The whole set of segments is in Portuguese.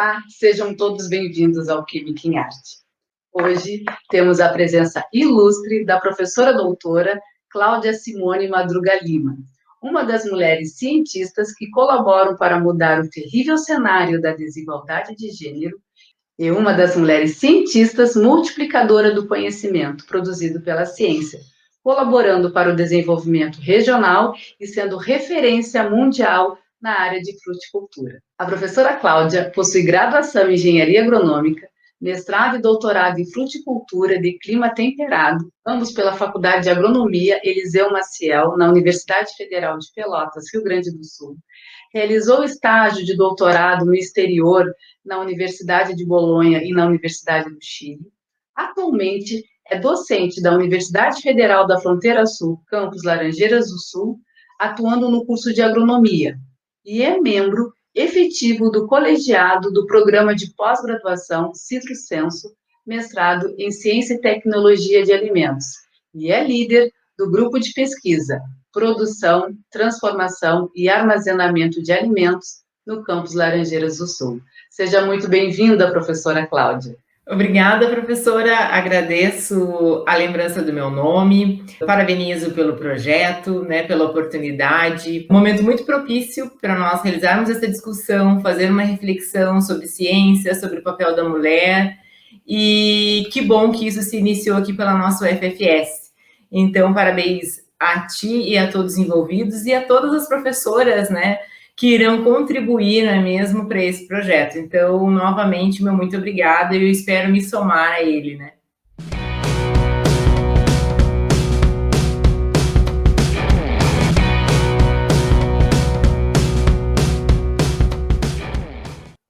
Olá, sejam todos bem-vindos ao Química em Arte. Hoje temos a presença ilustre da professora doutora Cláudia Simone Madruga Lima, uma das mulheres cientistas que colaboram para mudar o terrível cenário da desigualdade de gênero e uma das mulheres cientistas multiplicadora do conhecimento produzido pela ciência, colaborando para o desenvolvimento regional e sendo referência mundial na área de fruticultura. A professora Cláudia possui graduação em Engenharia Agronômica, mestrado e doutorado em fruticultura de clima temperado, ambos pela Faculdade de Agronomia Eliseu Maciel, na Universidade Federal de Pelotas, Rio Grande do Sul. Realizou estágio de doutorado no exterior, na Universidade de Bolonha e na Universidade do Chile. Atualmente é docente da Universidade Federal da Fronteira Sul, campus Laranjeiras do Sul, atuando no curso de agronomia, e é membro efetivo do colegiado do Programa de Pós-Graduação Citro Senso, mestrado em Ciência e Tecnologia de Alimentos, e é líder do grupo de pesquisa Produção, Transformação e Armazenamento de Alimentos no campus Laranjeiras do Sul. Seja muito bem-vinda, professora Cláudia. Obrigada, professora. Agradeço a lembrança do meu nome, parabenizo pelo projeto, pela oportunidade. Um momento muito propício para nós realizarmos essa discussão, fazer uma reflexão sobre ciência, sobre o papel da mulher, e que bom que isso se iniciou aqui pela nossa UFFS. Então, parabéns a ti e a todos os envolvidos e a todas as professoras, que irão contribuir, não é mesmo, para esse projeto. Então, novamente, meu muito obrigada e eu espero me somar a ele,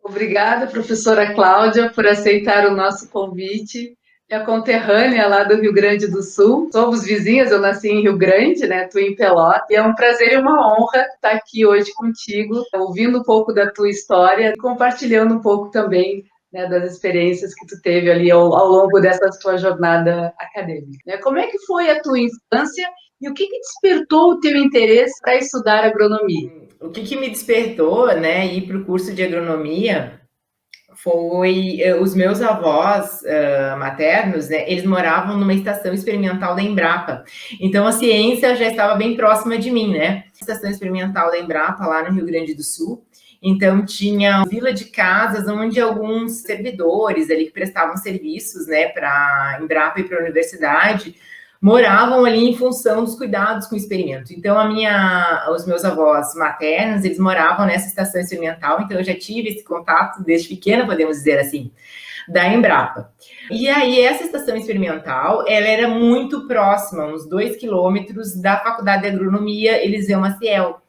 Obrigada, professora Cláudia, por aceitar o nosso convite. Minha conterrânea lá do Rio Grande do Sul. Somos vizinhas, eu nasci em Rio Grande, tu em Pelotas. E é um prazer e uma honra estar aqui hoje contigo, ouvindo um pouco da tua história e compartilhando um pouco também das experiências que tu teve ali ao longo dessa tua jornada acadêmica. Como é que foi a tua infância e o que despertou o teu interesse para estudar agronomia? O que me despertou, ir para o curso de agronomia foi os meus avós maternos, eles moravam numa estação experimental da Embrapa. Então, a ciência já estava bem próxima de mim, Estação experimental da Embrapa, lá no Rio Grande do Sul. Então, tinha uma vila de casas onde alguns servidores ali que prestavam serviços, para a Embrapa e para a universidade, moravam ali em função dos cuidados com o experimento. Então, os meus avós maternos, eles moravam nessa estação experimental, então eu já tive esse contato desde pequena, podemos dizer assim, da Embrapa. E aí, essa estação experimental, ela era muito próxima, uns 2 quilômetros da Faculdade de Agronomia Eliseu Maciel.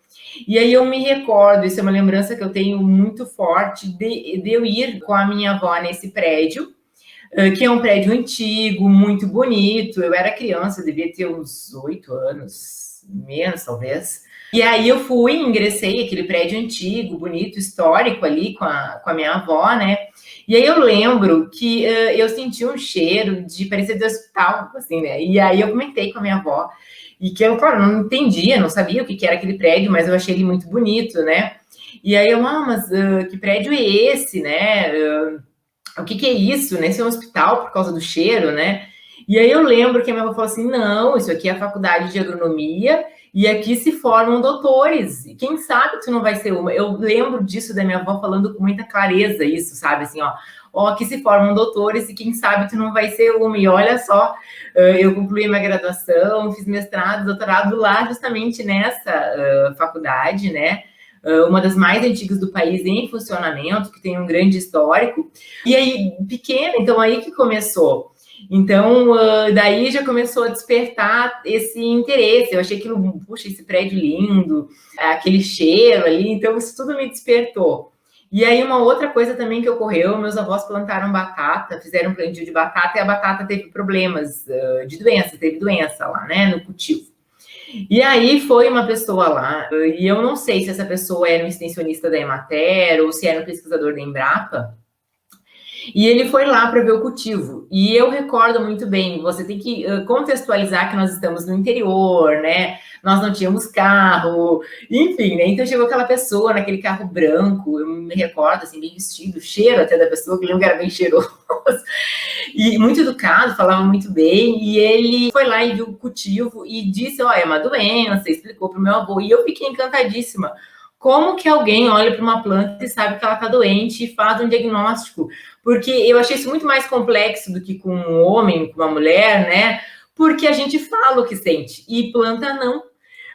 E aí eu me recordo, isso é uma lembrança que eu tenho muito forte, de eu ir com a minha avó nesse prédio, que é um prédio antigo, muito bonito. Eu era criança, devia ter uns 8 anos, menos talvez. E aí eu ingressei aquele prédio antigo, bonito, histórico ali com a minha avó, E aí eu lembro que eu senti um cheiro de parecer de hospital, assim, E aí eu comentei com a minha avó, e que eu, claro, não entendia, não sabia o que era aquele prédio, mas eu achei ele muito bonito, E aí eu, mas que prédio é esse, o que é isso, Esse é um hospital por causa do cheiro, E aí eu lembro que a minha avó falou assim, não, isso aqui é a faculdade de agronomia e aqui se formam doutores. E quem sabe tu não vai ser uma. Eu lembro disso da minha avó falando com muita clareza isso, sabe? Assim, aqui se formam doutores e quem sabe tu não vai ser uma. E olha só, eu concluí minha graduação, fiz mestrado, doutorado lá justamente nessa faculdade, uma das mais antigas do país em funcionamento, que tem um grande histórico, e aí, pequena, então aí que começou. Então, daí já começou a despertar esse interesse, eu achei aquilo, puxa, esse prédio lindo, aquele cheiro ali, então isso tudo me despertou. E aí uma outra coisa também que ocorreu, meus avós plantaram batata, fizeram um plantio de batata, e a batata teve problemas de doença, teve doença lá, no cultivo. E aí foi uma pessoa lá, e eu não sei se essa pessoa era um extensionista da Emater ou se era um pesquisador da Embrapa, E ele foi lá para ver o cultivo. E eu recordo muito bem, você tem que contextualizar que nós estamos no interior, né? Nós não tínhamos carro, enfim, né? Então chegou aquela pessoa naquele carro branco, eu me recordo, assim, bem vestido, o cheiro até da pessoa, que eu lembro que era bem cheiroso. E muito educado, falava muito bem, e ele foi lá e viu o cultivo e disse, ó, é uma doença, explicou para o meu avô, e eu fiquei encantadíssima. Como que alguém olha para uma planta e sabe que ela está doente e faz um diagnóstico? Porque eu achei isso muito mais complexo do que com um homem, com uma mulher, né? Porque a gente fala o que sente, e planta não.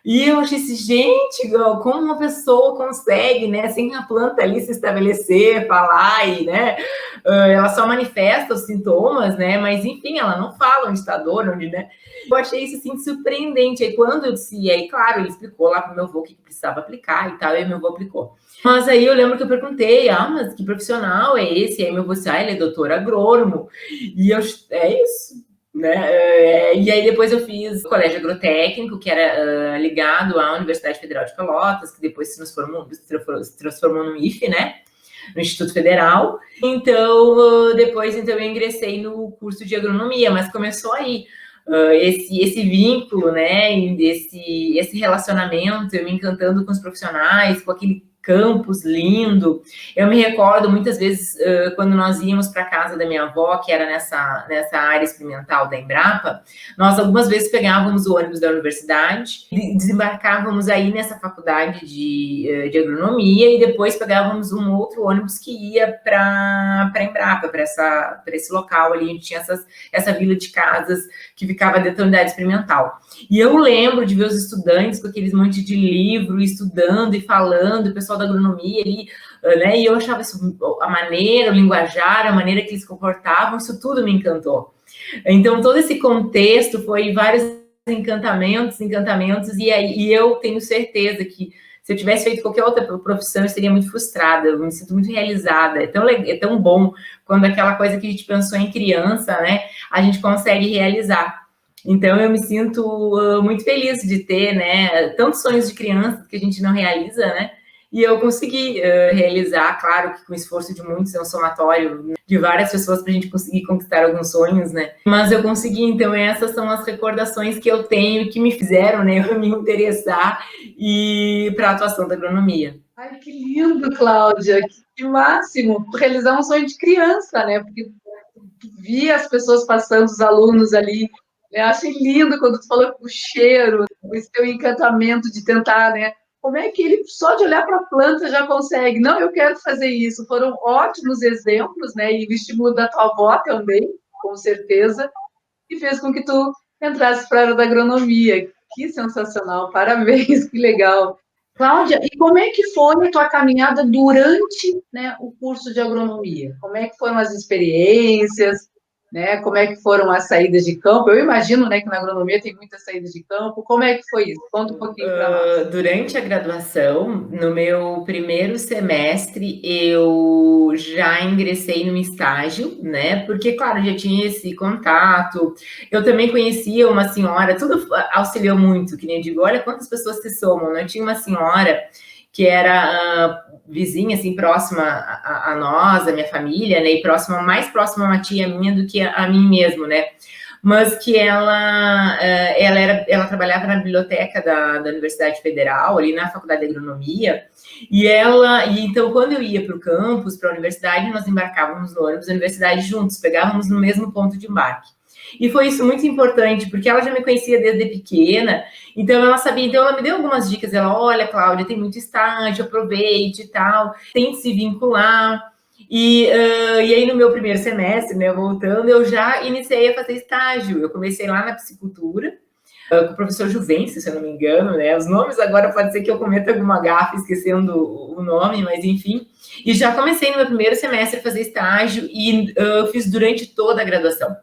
E eu achei assim, gente, como uma pessoa consegue, né, sem a planta ali se estabelecer, falar e, né, ela só manifesta os sintomas, né, mas enfim, ela não fala onde está a dor, onde, né. Eu achei isso, assim, surpreendente. Aí quando eu disse, e aí, claro, ele explicou lá pro meu avô o que precisava aplicar e tal, e aí meu avô aplicou. Mas aí eu lembro que eu perguntei, mas que profissional é esse? E aí meu avô disse, ele é doutor agrônomo. E eu, é isso, né? E aí depois eu fiz colégio agrotécnico, que era ligado à Universidade Federal de Pelotas, que depois se transformou no IFE, né? No Instituto Federal. Então, depois então, eu ingressei no curso de agronomia, mas começou aí. Esse vínculo, né, esse relacionamento, eu me encantando com os profissionais, com aquele campus lindo. Eu me recordo muitas vezes quando nós íamos para a casa da minha avó, que era nessa área experimental da Embrapa, nós algumas vezes pegávamos o ônibus da universidade e desembarcávamos aí nessa faculdade de agronomia e depois pegávamos um outro ônibus que ia para a Embrapa, para esse local ali, onde tinha essa vila de casas que ficava dentro da unidade experimental. E eu lembro de ver os estudantes com aqueles monte de livro, estudando e falando, o pessoal da agronomia ali, né? E eu achava isso, a maneira, o linguajar, a maneira que eles se comportavam, isso tudo me encantou. Então, todo esse contexto foi vários encantamentos, e eu tenho certeza que se eu tivesse feito qualquer outra profissão, eu seria muito frustrada, eu me sinto muito realizada. É tão bom quando aquela coisa que a gente pensou em criança, né, a gente consegue realizar. Então, eu me sinto muito feliz de ter, né, tantos sonhos de criança que a gente não realiza, né, e eu consegui realizar, claro que com o esforço de muitos, é um somatório de várias pessoas para a gente conseguir conquistar alguns sonhos, né? Mas eu consegui, então essas são as recordações que eu tenho que me fizeram, né, eu me interessar e para a atuação da agronomia. Ai, que lindo, Cláudia, que máximo, realizar um sonho de criança, né? Porque via as pessoas passando, os alunos ali. Eu achei lindo quando tu falou o cheiro, esse teu encantamento de tentar, né? Como é que ele, só de olhar para a planta, já consegue? Não, eu quero fazer isso. Foram ótimos exemplos, né? E o estímulo da tua avó também, com certeza, e fez com que tu entrasse para a área da agronomia. Que sensacional, parabéns, que legal. Cláudia, e como é que foi a tua caminhada durante, né, o curso de agronomia? Como é que foram as experiências, né? Como é que foram as saídas de campo? Eu imagino, né, que na agronomia tem muitas saídas de campo. Como é que foi isso? Conta um pouquinho para nós. Durante a graduação, no meu primeiro semestre, eu já ingressei no estágio, né? Porque, claro, já tinha esse contato. Eu também conhecia uma senhora, tudo auxiliou muito, que nem eu digo, olha quantas pessoas se somam, né? Eu tinha uma senhora que era vizinha, assim, próxima a nós, a minha família, né? E mais próxima a uma tia minha do que a mim mesmo, né? Mas que ela trabalhava na biblioteca da Universidade Federal, ali na Faculdade de Agronomia, e então, quando eu ia para o campus, para a universidade, nós embarcávamos no ônibus da universidade juntos, pegávamos no mesmo ponto de embarque. E foi isso muito importante, porque ela já me conhecia desde pequena, então ela sabia, então ela me deu algumas dicas, ela, olha, Cláudia, tem muito estágio, aproveite e tal, tente se vincular. E aí, no meu primeiro semestre, né, voltando, eu já iniciei a fazer estágio. Eu comecei lá na piscicultura, com o professor Juvencio, se eu não me engano, né? Os nomes agora pode ser que eu cometa alguma gafe esquecendo o nome, mas enfim. E já comecei no meu primeiro semestre a fazer estágio e fiz durante toda a graduação.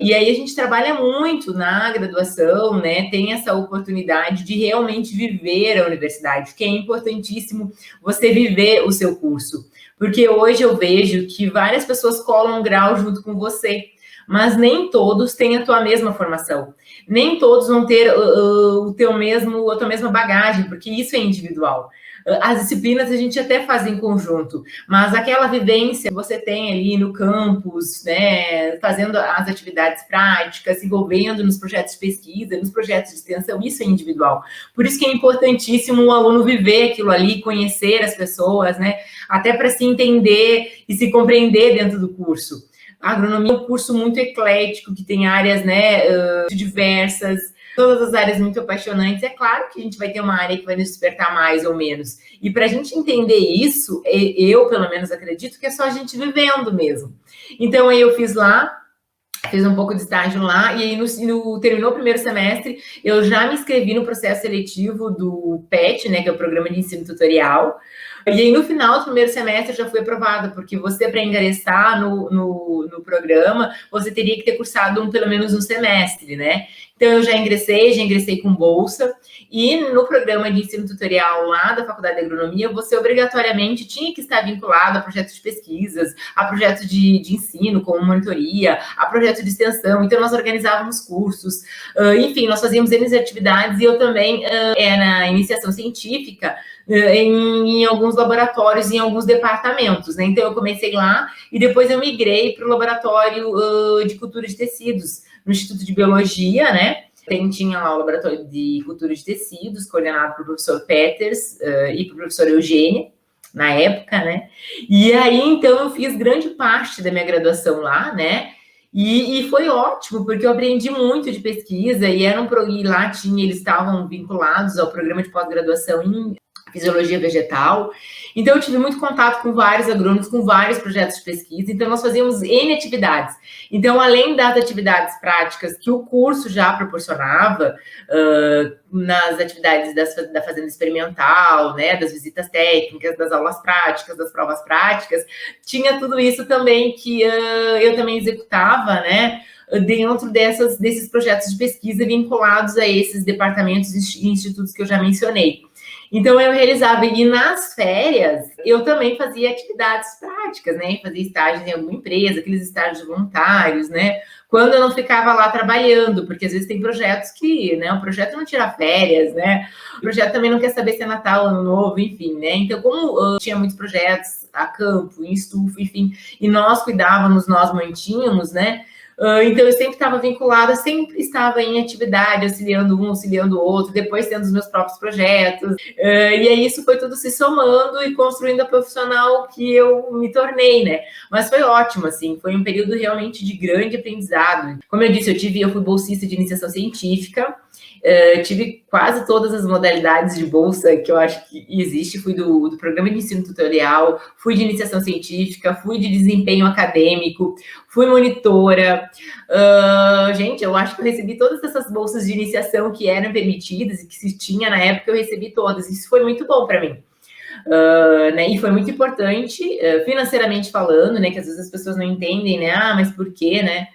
E aí a gente trabalha muito na graduação, né? Tem essa oportunidade de realmente viver a universidade, que é importantíssimo você viver o seu curso. Porque hoje eu vejo que várias pessoas colam um grau junto com você, mas nem todos têm a tua mesma formação. Nem todos vão ter a tua mesma bagagem, porque isso é individual. As disciplinas a gente até faz em conjunto, mas aquela vivência que você tem ali no campus, né, fazendo as atividades práticas, se envolvendo nos projetos de pesquisa, nos projetos de extensão, isso é individual. Por isso que é importantíssimo o aluno viver aquilo ali, conhecer as pessoas, né, até para se entender e se compreender dentro do curso. A agronomia é um curso muito eclético, que tem áreas, né, diversas, todas as áreas muito apaixonantes. É claro que a gente vai ter uma área que vai nos despertar mais ou menos. E para a gente entender isso, eu, pelo menos, acredito que é só a gente vivendo mesmo. Então, aí eu fiz um pouco de estágio lá, e aí terminou o primeiro semestre, eu já me inscrevi no processo seletivo do PET, né, que é o Programa de Ensino Tutorial. E aí, no final do primeiro semestre, eu já fui aprovada, porque você, para ingressar no programa, você teria que ter cursado pelo menos um semestre, né? Então, eu já ingressei com bolsa, e no programa de ensino tutorial lá da Faculdade de Agronomia, você obrigatoriamente tinha que estar vinculado a projetos de pesquisas, a projetos de ensino, como monitoria, a projetos de extensão. Então, nós organizávamos cursos, enfim, nós fazíamos N atividades, e eu também na iniciação científica, em alguns laboratórios, em alguns departamentos, né? Então, eu comecei lá, e depois eu migrei para o laboratório de cultura de tecidos, no Instituto de Biologia, né? Tinha lá o laboratório de cultura de tecidos, coordenado pelo professor Peters e pelo professor Eugênio, na época, né? E aí, então, eu fiz grande parte da minha graduação lá, né? E foi ótimo, porque eu aprendi muito de pesquisa, e lá eles estavam vinculados ao programa de pós-graduação em fisiologia vegetal. Então, eu tive muito contato com vários agrônomos, com vários projetos de pesquisa. Então, nós fazíamos N atividades. Então, além das atividades práticas que o curso já proporcionava, nas atividades da fazenda experimental, né, das visitas técnicas, das aulas práticas, das provas práticas, tinha tudo isso também que eu também executava, né, dentro desses projetos de pesquisa vinculados a esses departamentos e institutos que eu já mencionei. Então, eu realizava, e nas férias, eu também fazia atividades práticas, né? Fazia estágios em alguma empresa, aqueles estágios voluntários, né? Quando eu não ficava lá trabalhando, porque às vezes tem projetos que, né? O projeto não tira férias, né? O projeto também não quer saber se é Natal, Ano Novo, enfim, né? Então, como tinha muitos projetos a campo, em estufa, enfim, e nós cuidávamos, nós mantínhamos, né? Então, eu sempre estava vinculada, sempre estava em atividade, auxiliando um, auxiliando o outro, depois tendo os meus próprios projetos. E aí, isso foi tudo se somando e construindo a profissional que eu me tornei, né? Mas foi ótimo, assim, foi um período realmente de grande aprendizado. Como eu disse, eu fui bolsista de iniciação científica, tive quase todas as modalidades de bolsa que eu acho que existe. Fui do programa de ensino tutorial, fui de iniciação científica, fui de desempenho acadêmico, fui monitora. Gente, eu acho que eu recebi todas essas bolsas de iniciação que eram permitidas e que se tinha na época, eu recebi todas. Isso foi muito bom para mim. Né, e foi muito importante, financeiramente falando, né, que às vezes as pessoas não entendem, né, mas por quê, né,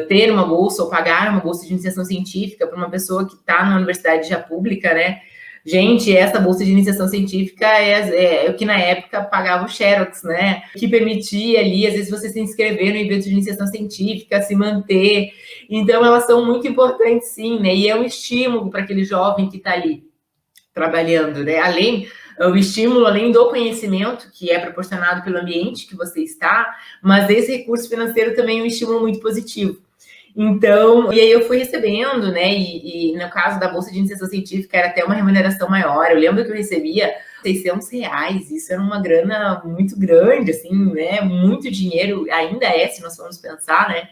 ter uma bolsa ou pagar uma bolsa de iniciação científica para uma pessoa que está numa universidade já pública, né? Gente, essa bolsa de iniciação científica é o que na época pagava o Xerox, né? Que permitia ali, às vezes, você se inscrever no evento de iniciação científica, se manter. Então, elas são muito importantes, sim, né? E é um estímulo para aquele jovem que está ali trabalhando, né? O estímulo, além do conhecimento, que é proporcionado pelo ambiente que você está, mas esse recurso financeiro também é um estímulo muito positivo. Então, e aí eu fui recebendo, né, e no caso da bolsa de iniciação científica era até uma remuneração maior. Eu lembro que eu recebia R$600, isso era uma grana muito grande, assim, né, muito dinheiro, ainda é, se nós formos pensar, né.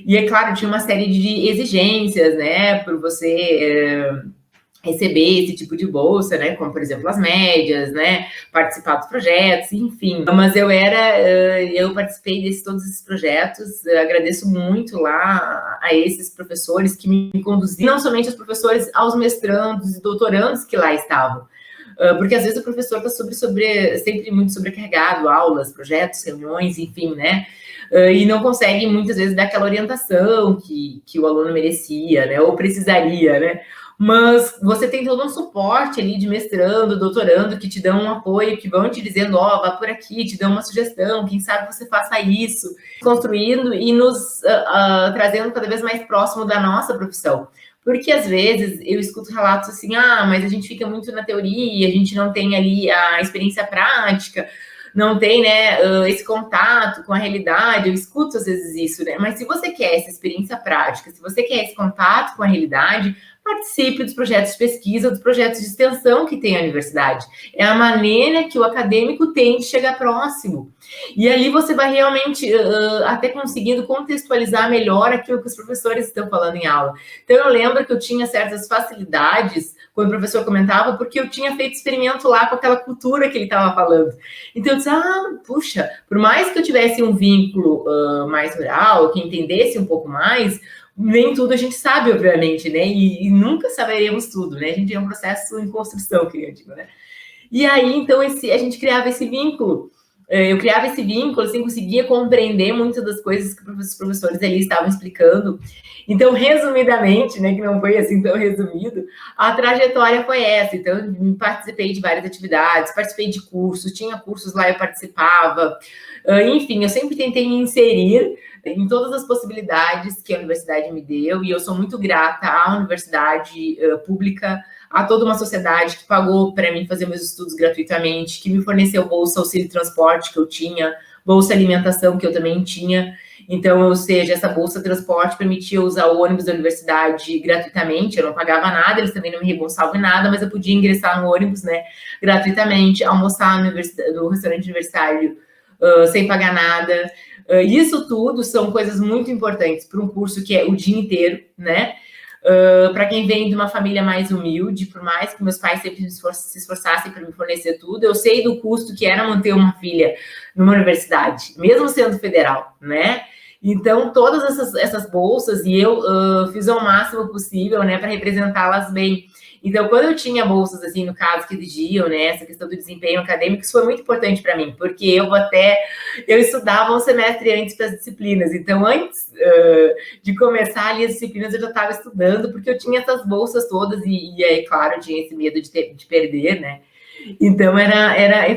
E é claro, tinha uma série de exigências, né, por você receber esse tipo de bolsa, né, como, por exemplo, as médias, né, participar dos projetos, enfim. Mas eu participei de todos esses projetos, agradeço muito lá a esses professores que me conduziram, não somente os professores, aos mestrandos e doutorandos que lá estavam, porque às vezes o professor está sempre muito sobrecarregado, aulas, projetos, reuniões, enfim, né, e não consegue muitas vezes dar aquela orientação que o aluno merecia, né, ou precisaria, né. mas você tem todo um suporte ali de mestrando, doutorando, que te dão um apoio, que vão te dizendo, ó, vá por aqui, te dão uma sugestão, quem sabe você faça isso, construindo e nos trazendo cada vez mais próximo da nossa profissão. Porque às vezes eu escuto relatos assim, mas a gente fica muito na teoria, a gente não tem ali a experiência prática, não tem, né, esse contato com a realidade. Eu escuto às vezes isso, né? Mas se você quer essa experiência prática, se você quer esse contato com a realidade, participe dos projetos de pesquisa, dos projetos de extensão que tem a universidade. É a maneira que o acadêmico tem de chegar próximo. E ali você vai realmente até conseguindo contextualizar melhor aquilo que os professores estão falando em aula. Então, eu lembro que eu tinha certas facilidades quando o professor comentava, porque eu tinha feito experimento lá com aquela cultura que ele estava falando. Então, eu disse, puxa, por mais que eu tivesse um vínculo mais rural, que entendesse um pouco mais, nem tudo a gente sabe, obviamente, né? E nunca saberemos tudo, né? A gente é um processo em construção, que eu digo, né? E aí, então, a gente criava esse vínculo. Eu criava esse vínculo, assim, conseguia compreender muitas das coisas que os professores ali estavam explicando. Então, resumidamente, né, que não foi assim tão resumido, a trajetória foi essa. Então, eu participei de várias atividades, participei de cursos, tinha cursos lá, eu participava. Enfim, eu sempre tentei me inserir em todas as possibilidades que a universidade me deu, e eu sou muito grata à universidade pública, a toda uma sociedade que pagou para mim fazer meus estudos gratuitamente, que me forneceu bolsa auxílio transporte que eu tinha, bolsa alimentação que eu também tinha. Então, ou seja, essa bolsa transporte permitia usar o ônibus da universidade gratuitamente, eu não pagava nada, eles também não me reembolsavam em nada, mas eu podia ingressar no ônibus, né, gratuitamente, almoçar no restaurante universitário sem pagar nada. Isso tudo são coisas muito importantes para um curso que é o dia inteiro, né? Para quem vem de uma família mais humilde, por mais que meus pais sempre se esforçassem para me fornecer tudo, eu sei do custo que era manter uma filha numa universidade, mesmo sendo federal, né? Então, todas essas bolsas, e eu fiz ao máximo possível, né, para representá-las bem. Então, quando eu tinha bolsas, assim, no caso, que exigiam, né, essa questão do desempenho acadêmico, isso foi muito importante para mim, porque eu estudava um semestre antes para as disciplinas. Então, antes de começar ali as disciplinas, eu já estava estudando, porque eu tinha essas bolsas todas, e aí, claro, eu tinha esse medo de perder, né? Então,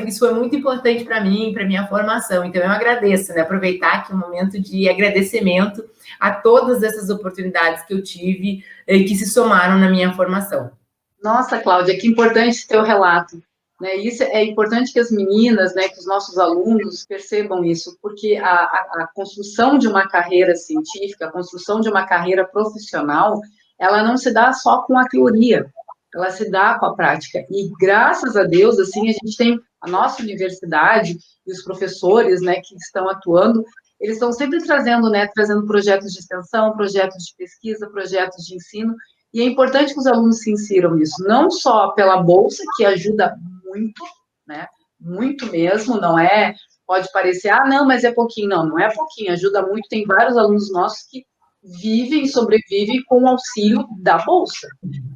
isso foi muito importante para mim, para minha formação. Então, eu agradeço, né? Aproveitar aqui um momento de agradecimento a todas essas oportunidades que eu tive e que se somaram na minha formação. Nossa, Cláudia, que importante esse teu relato. Né? Isso é importante que as meninas, né, que os nossos alunos percebam isso, porque a construção de uma carreira científica, a construção de uma carreira profissional, ela não se dá só com a teoria, ela se dá com a prática. E graças a Deus, assim, a gente tem a nossa universidade e os professores, né, que estão atuando, eles estão sempre trazendo, né, trazendo projetos de extensão, projetos de pesquisa, projetos de ensino. E é importante que os alunos se insiram nisso, não só pela bolsa, que ajuda muito, né? Muito mesmo, não é? Pode parecer, não, mas é pouquinho. Não, não é pouquinho, ajuda muito. Tem vários alunos nossos que vivem, sobrevivem com o auxílio da bolsa.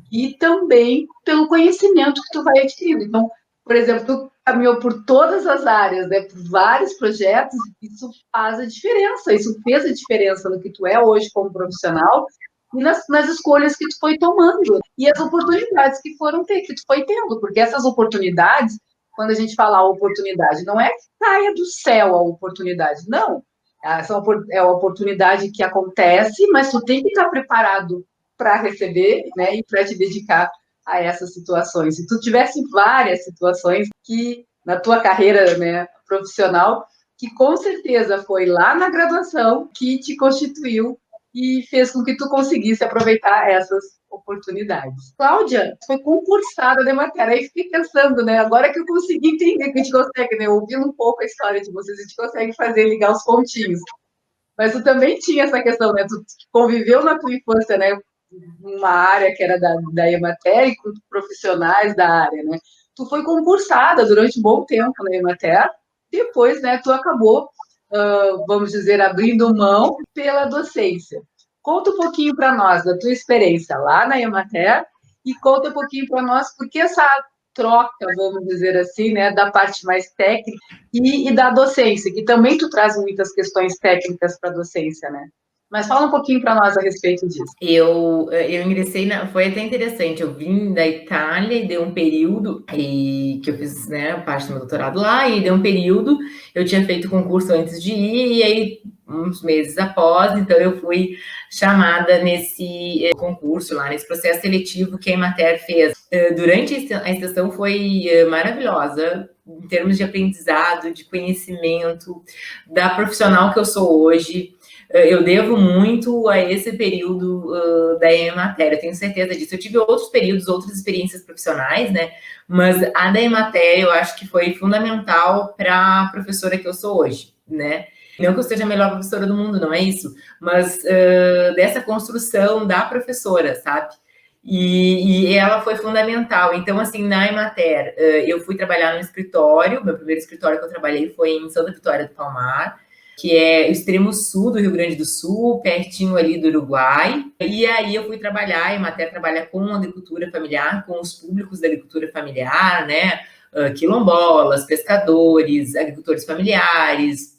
E também pelo conhecimento que tu vai adquirindo. Então, por exemplo, tu caminhou por todas as áreas, né? Por vários projetos, isso faz a diferença. Isso fez a diferença no que tu é hoje como profissional e nas escolhas que tu foi tomando e as oportunidades que tu foi tendo, porque essas oportunidades, quando a gente fala a oportunidade, não é que caia do céu a oportunidade, não. É uma oportunidade que acontece, mas tu tem que estar preparado para receber, né, e para te dedicar a essas situações. Se tu tivesse várias situações que na tua carreira, né, profissional, que com certeza foi lá na graduação que te constituiu e fez com que tu conseguisse aproveitar essas oportunidades. Cláudia, tu foi concursada de matéria, aí fiquei pensando, né, agora que eu consegui entender que a gente consegue, né, ouvindo um pouco a história de vocês, a gente consegue fazer, ligar os pontinhos. Mas tu também tinha essa questão, né, tu conviveu na tua infância, né, uma área que era da Emater e com profissionais da área, né, tu foi concursada durante um bom tempo na Emater, depois, né, tu acabou vamos dizer, abrindo mão pela docência. Conta um pouquinho para nós da tua experiência lá na Emater e conta um pouquinho para nós porque essa troca, vamos dizer assim, né, da parte mais técnica e da docência, que também tu traz muitas questões técnicas para a docência, né? Mas fala um pouquinho para nós a respeito disso. Eu ingressei foi até interessante, eu vim da Itália e dei um período, e que eu fiz, né, parte do meu doutorado lá, e dei um período, eu tinha feito concurso antes de ir, e aí, uns meses após, então eu fui chamada nesse concurso lá, nesse processo seletivo que a Emater fez. Durante a extensão foi maravilhosa, em termos de aprendizado, de conhecimento, da profissional que eu sou hoje. Eu devo muito a esse período da Emater, eu tenho certeza disso. Eu tive outros períodos, outras experiências profissionais, né? Mas a da Emater eu acho que foi fundamental para a professora que eu sou hoje, né? Não que eu seja a melhor professora do mundo, não é isso, mas dessa construção da professora, sabe? E ela foi fundamental. Então, assim, na Emater, eu fui trabalhar no escritório, meu primeiro escritório que eu trabalhei foi em Santa Vitória do Palmar, que é o extremo sul do Rio Grande do Sul, pertinho ali do Uruguai. E aí eu fui trabalhar, a Emater trabalha com agricultura familiar, com os públicos da agricultura familiar, né? Quilombolas, pescadores, agricultores familiares,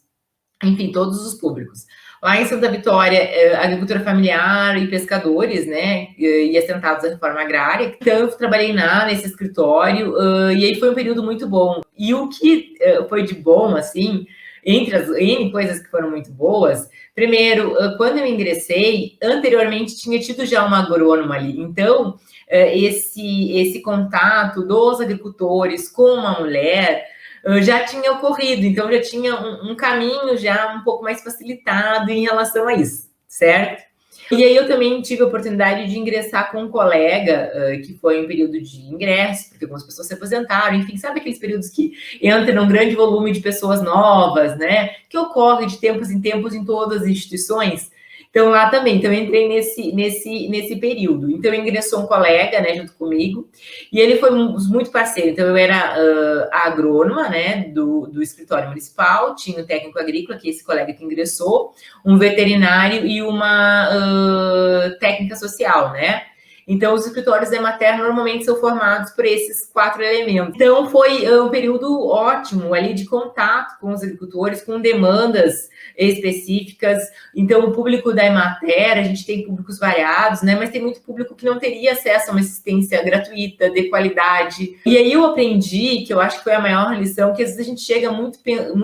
enfim, todos os públicos. Lá em Santa Vitória, agricultura familiar e pescadores, né, e assentados à reforma agrária. Então, eu trabalhei nesse escritório, e aí foi um período muito bom. E o que foi de bom, assim, entre as N coisas que foram muito boas, primeiro, quando eu ingressei, anteriormente tinha tido já uma agrônoma ali. Então, esse contato dos agricultores com uma mulher já tinha ocorrido, então já tinha um caminho já um pouco mais facilitado em relação a isso, certo? E aí eu também tive a oportunidade de ingressar com um colega, que foi um período de ingresso, porque algumas pessoas se aposentaram, enfim, sabe aqueles períodos que entra um grande volume de pessoas novas, né? Que ocorre de tempos em tempos em todas as instituições. Então, lá também, então eu entrei nesse período. Então, ingressou um colega, né, junto comigo, e ele foi muito parceiro. Então, eu era a agrônoma, né, do escritório municipal, tinha o técnico agrícola, que é esse colega que ingressou, um veterinário e uma técnica social, né? Então, os escritórios da Emater normalmente são formados por esses 4 elementos. Então, foi um período ótimo ali de contato com os agricultores, com demandas específicas. Então, o público da Emater, a gente tem públicos variados, né? Mas tem muito público que não teria acesso a uma assistência gratuita, de qualidade. E aí eu aprendi, que eu acho que foi a maior lição, que às vezes a gente chega muito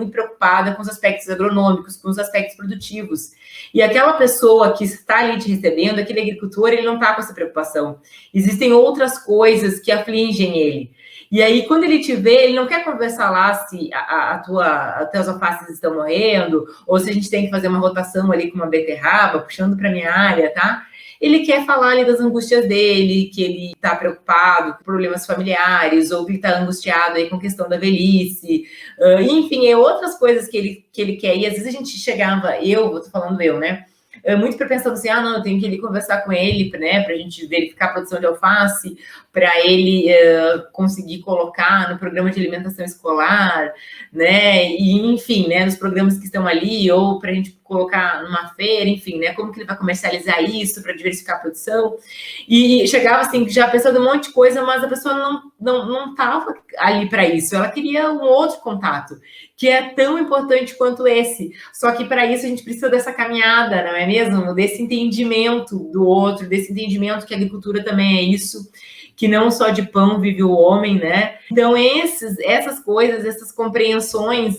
preocupada com os aspectos agronômicos, com os aspectos produtivos. E aquela pessoa que está ali te recebendo, aquele agricultor, ele não está com essa preocupação. Existem outras coisas que afligem ele. E aí, quando ele te vê, ele não quer conversar lá se as teus alfaces estão morrendo, ou se a gente tem que fazer uma rotação ali com uma beterraba, puxando para minha área, tá? Ele quer falar ali das angústias dele, que ele está preocupado com problemas familiares, ou que ele está angustiado aí com a questão da velhice. Enfim, outras coisas que ele quer. E às vezes a gente chegava, tô falando eu, né? Muito para pensando assim, não, eu tenho que ir conversar com ele, né, para a gente verificar a produção de alface, para ele conseguir colocar no programa de alimentação escolar, né, e enfim, né, nos programas que estão ali, ou para a gente colocar numa feira, enfim, né, como que ele vai comercializar isso para diversificar a produção. E chegava assim, já pensando um monte de coisa, mas a pessoa não estava ali para isso, ela queria um outro contato, que é tão importante quanto esse. Só que para isso a gente precisa dessa caminhada, não é mesmo? Desse entendimento do outro, desse entendimento que a agricultura também é isso, que não só de pão vive o homem, né? Então, essas coisas, essas compreensões,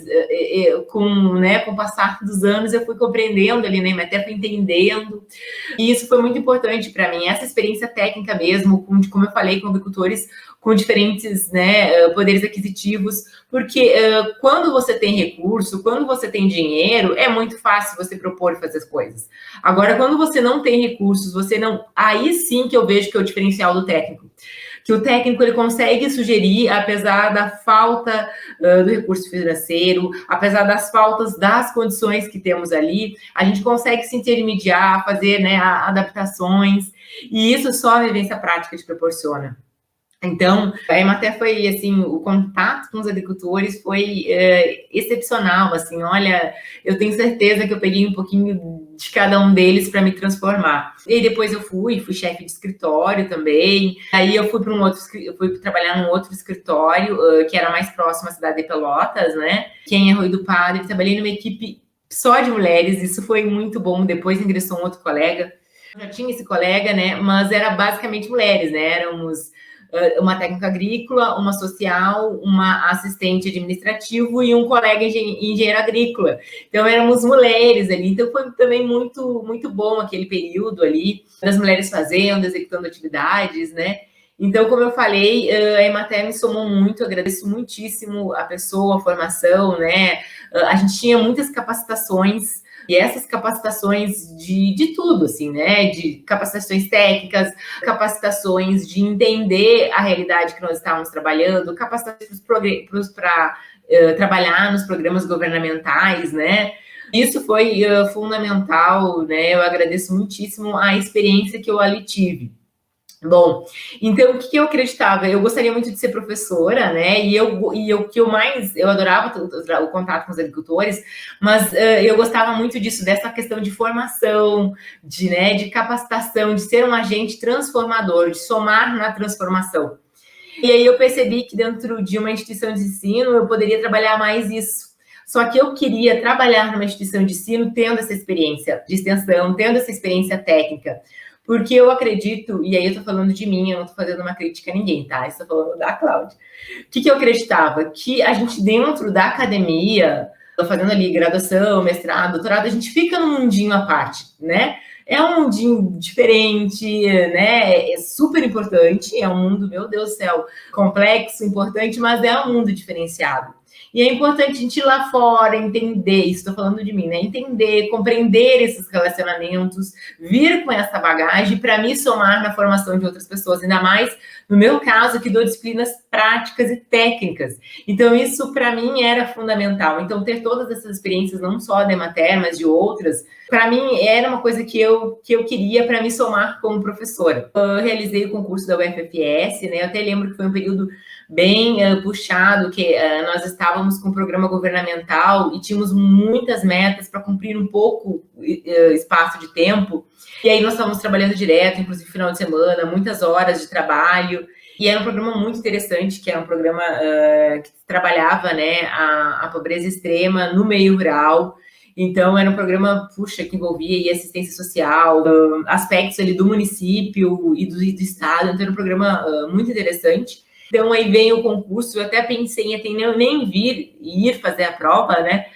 com o passar dos anos, eu fui compreendendo ali, né? Até fui entendendo. E isso foi muito importante para mim, essa experiência técnica mesmo, como eu falei, com agricultores com diferentes, né, poderes aquisitivos, porque quando você tem recurso, quando você tem dinheiro, é muito fácil você propor e fazer as coisas. Agora, quando você não tem recursos, aí sim que eu vejo que é o diferencial do técnico. Que o técnico ele consegue sugerir, apesar da falta do recurso financeiro, apesar das faltas das condições que temos ali, a gente consegue se intermediar, fazer, né, adaptações, e isso só a vivência prática te proporciona. Então, a Emater foi, assim, o contato com os agricultores foi excepcional, assim, olha, eu tenho certeza que eu peguei um pouquinho de cada um deles para me transformar. E depois eu fui chefe de escritório também, aí eu fui trabalhar num outro escritório, que era mais próximo à cidade de Pelotas, né, que é em Arroio do Padre, trabalhei numa equipe só de mulheres, isso foi muito bom. Depois ingressou um outro colega, já tinha esse colega, né? Mas era basicamente mulheres, né? Éramos uma técnica agrícola, uma social, uma assistente administrativo e um colega engenheiro agrícola. Então éramos mulheres ali. Então foi também muito bom aquele período ali das mulheres fazendo, executando atividades, né? Então, como eu falei, a Emater me somou muito, agradeço muitíssimo a pessoa, a formação, né? A gente tinha muitas capacitações, e essas capacitações de tudo, assim, né? De capacitações técnicas, capacitações de entender a realidade que nós estávamos trabalhando, capacitações para trabalhar nos programas governamentais, né? Isso foi fundamental, né? Eu agradeço muitíssimo a experiência que eu ali tive. Bom, então o que eu acreditava? Eu gostaria muito de ser professora, né? E o que eu adorava o contato com os agricultores, mas eu gostava muito disso, dessa questão de formação, de capacitação, de ser um agente transformador, de somar na transformação. E aí eu percebi que dentro de uma instituição de ensino eu poderia trabalhar mais isso. Só que eu queria trabalhar numa instituição de ensino tendo essa experiência de extensão, tendo essa experiência técnica. Porque eu acredito, e aí eu tô falando de mim, eu não tô fazendo uma crítica a ninguém, tá? Eu tô falando da Cláudia. O que eu acreditava? Que a gente, dentro da academia, tô fazendo ali graduação, mestrado, doutorado, a gente fica num mundinho à parte, né? É um mundinho diferente, né? É super importante, é um mundo, meu Deus do céu, complexo, importante, mas é um mundo diferenciado. E é importante a gente ir lá fora, entender, isso estou falando de mim, né? Entender, compreender esses relacionamentos, vir com essa bagagem para me somar na formação de outras pessoas, ainda mais no meu caso, que dou disciplinas práticas e técnicas. Então, isso para mim era fundamental. Então, ter todas essas experiências, não só da Emater, mas de outras, para mim era uma coisa que eu queria para me somar como professora. Eu realizei o concurso da UFFS, né? Eu até lembro que foi um período bem puxado, que nós estávamos com um programa governamental e tínhamos muitas metas para cumprir um pouco espaço de tempo. E aí nós estávamos trabalhando direto, inclusive final de semana, muitas horas de trabalho. E era um programa muito interessante, que era um programa que trabalhava, né, a pobreza extrema no meio rural. Então, era um programa, que envolvia aí assistência social, aspectos ali do município e do estado. Então, era um programa muito interessante. Então, aí vem o concurso, eu até pensei em até nem ir fazer a prova, né?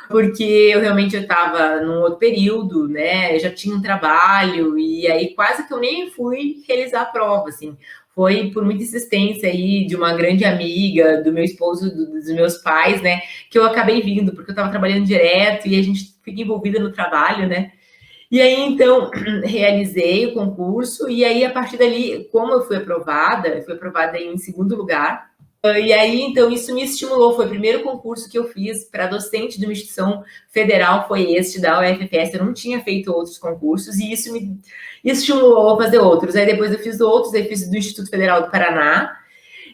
Porque eu realmente estava num outro período, né? Eu já tinha um trabalho, e aí quase que eu nem fui realizar a prova, assim. Foi por muita insistência aí de uma grande amiga, do meu esposo, dos meus pais, né? Que eu acabei vindo, porque eu estava trabalhando direto e a gente fica envolvida no trabalho, né? E aí, então, realizei o concurso, e aí, a partir dali, como eu fui aprovada em segundo lugar, e aí, então, isso me estimulou, foi o primeiro concurso que eu fiz para docente de uma instituição federal, foi este da UFFS, eu não tinha feito outros concursos, e isso me estimulou a fazer outros. Aí depois eu fiz outros, aí fiz do Instituto Federal do Paraná,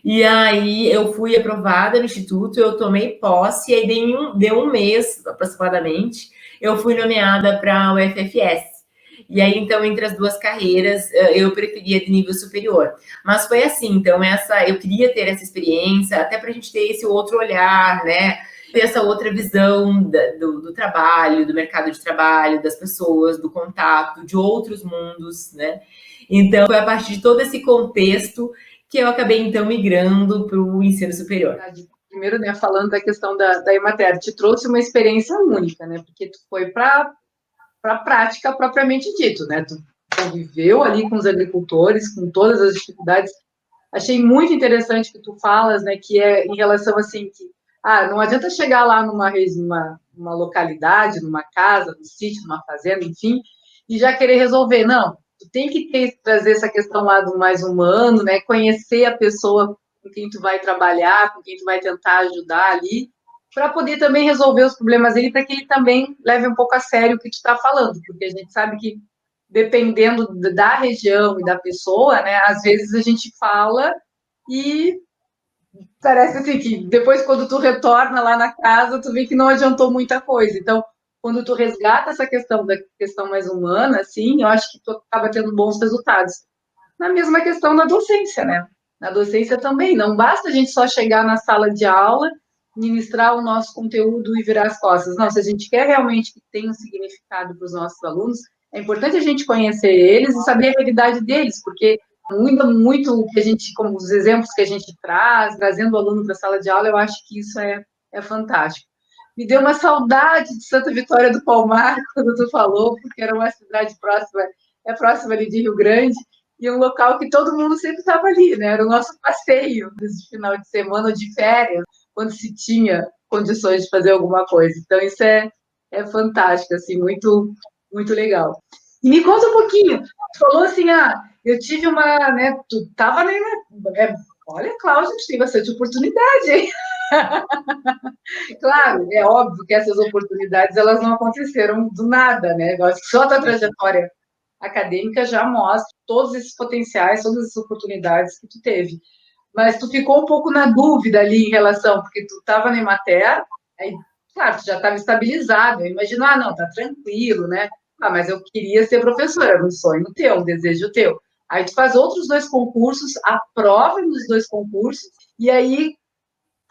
e aí eu fui aprovada no Instituto, eu tomei posse, e aí deu um mês, aproximadamente, eu fui nomeada para a UFFS. E aí, então, entre as duas carreiras, eu preferia de nível superior. Mas foi assim, então, eu queria ter essa experiência, até para a gente ter esse outro olhar, né? Ter essa outra visão do trabalho, do mercado de trabalho, das pessoas, do contato, de outros mundos, né? Então, foi a partir de todo esse contexto que eu acabei, então, migrando para o ensino superior. Primeiro, né, falando da questão da Emater, te trouxe uma experiência única, né? Porque tu foi para a prática propriamente dito, né? Tu conviveu ali com os agricultores, com todas as dificuldades. Achei muito interessante que tu falas, né, que é em relação assim que não adianta chegar lá numa localidade, numa casa, num sítio, numa fazenda, enfim, e já querer resolver. Não, tu tem que trazer essa questão lá do mais humano, né? Conhecer a pessoa com quem tu vai trabalhar, com quem tu vai tentar ajudar ali, para poder também resolver os problemas dele, para que ele também leve um pouco a sério o que tu está falando, porque a gente sabe que, dependendo da região e da pessoa, né, às vezes a gente fala e parece assim que depois, quando tu retorna lá na casa, tu vê que não adiantou muita coisa. Então, quando tu resgata essa questão da questão mais humana, assim, eu acho que tu acaba tendo bons resultados. Na mesma questão da docência, né? Na docência também, não basta a gente só chegar na sala de aula ministrar o nosso conteúdo e virar as costas. Não, se a gente quer realmente que tenha um significado para os nossos alunos, é importante a gente conhecer eles e saber a realidade deles, porque muito o que a gente, como os exemplos que a gente traz, trazendo o aluno para a sala de aula, eu acho que isso é fantástico. Me deu uma saudade de Santa Vitória do Palmar, quando tu falou, porque era uma cidade próxima, é próxima ali de Rio Grande, e um local que todo mundo sempre estava ali, né? Era o nosso passeio de final de semana ou de férias, quando se tinha condições de fazer alguma coisa. Então, isso é fantástico, assim, muito legal. E me conta um pouquinho, tu falou assim, eu tive uma, né, tu estava, né, olha, Cláudia, tu tem bastante oportunidade, hein? Claro, é óbvio que essas oportunidades, elas não aconteceram do nada, né? Eu acho que só a tua trajetória acadêmica já mostra todos esses potenciais, todas essas oportunidades que tu teve. Mas tu ficou um pouco na dúvida ali em relação, porque tu estava na Emater, aí, claro, tu já estava estabilizado, eu imagino, não, tá tranquilo, né? Mas eu queria ser professora, era um sonho teu, um desejo teu. Aí tu faz outros 2 concursos, aprova nos 2 concursos, e aí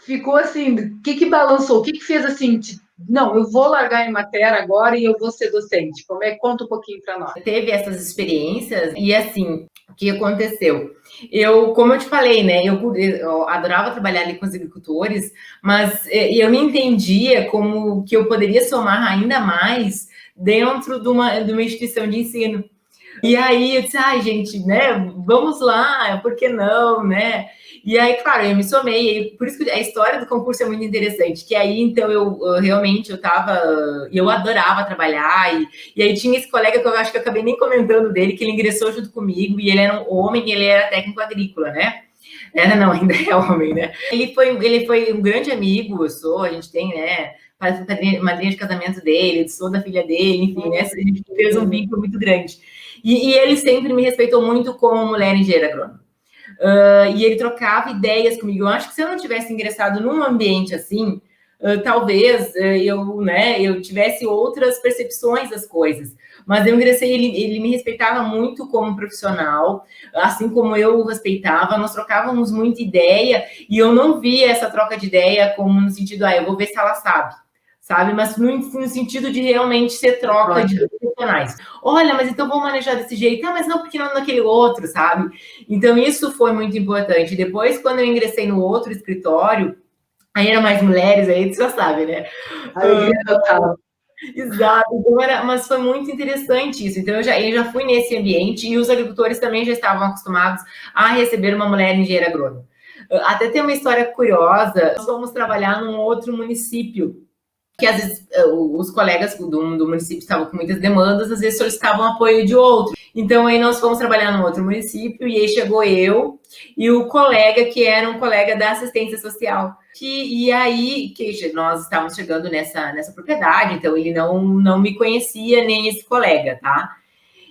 ficou assim, o que balançou? O que fez assim, não, eu vou largar em matéria agora e eu vou ser docente? Como é? Conta um pouquinho para nós. Teve essas experiências e assim, o que aconteceu? Eu, como eu te falei, né, eu adorava trabalhar ali com os agricultores, mas eu me entendia como que eu poderia somar ainda mais dentro de uma instituição de ensino. E aí eu disse, gente, né, vamos lá, por que não, né? E aí, claro, eu me somei, por isso que a história do concurso é muito interessante, que aí, então, eu realmente, eu adorava trabalhar, e aí tinha esse colega que eu acho que eu acabei nem comentando dele, que ele ingressou junto comigo, e ele era um homem, e ele era técnico agrícola, né? Era, não, ainda é homem, né? Ele foi um grande amigo, a gente tem, né, madrinha de casamento dele, sou da filha dele, enfim, né? A gente fez um vínculo muito grande. E ele sempre me respeitou muito como mulher engenheira agrônoma. E ele trocava ideias comigo. Eu acho que se eu não tivesse ingressado num ambiente assim, talvez eu tivesse outras percepções das coisas. Mas eu ingressei, ele me respeitava muito como profissional, assim como eu o respeitava, nós trocávamos muita ideia, e eu não via essa troca de ideia como no sentido, eu vou ver se ela sabe? Mas no sentido de realmente ser troca de profissionais. Olha, mas então vamos manejar desse jeito. Mas não, porque não naquele outro, sabe? Então, isso foi muito importante. Depois, quando eu ingressei no outro escritório, aí eram mais mulheres, aí tu já sabe, né? Alegria total. Exato, mas foi muito interessante isso. Então, eu já fui nesse ambiente e os agricultores também já estavam acostumados a receber uma mulher engenheira agrônoma. Até tem uma história curiosa, nós fomos trabalhar num outro município, que às vezes os colegas do município estavam com muitas demandas, às vezes solicitavam apoio de outro. Então, aí nós fomos trabalhar num outro município, e aí chegou eu e o colega, que era um colega da assistência social. E aí, que nós estávamos chegando nessa propriedade, então ele não me conhecia, nem esse colega, tá?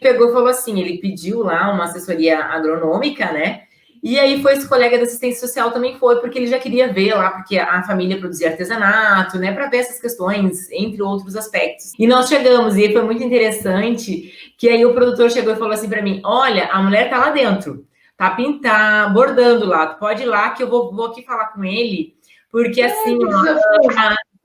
Pegou e falou assim, ele pediu lá uma assessoria agronômica, né? E aí foi esse colega da assistência social também foi, porque ele já queria ver lá, porque a família produzia artesanato, né, para ver essas questões, entre outros aspectos. E nós chegamos, e foi muito interessante, que aí o produtor chegou e falou assim para mim, olha, a mulher tá lá dentro, tá bordando lá, tu pode ir lá que eu vou aqui falar com ele, porque assim,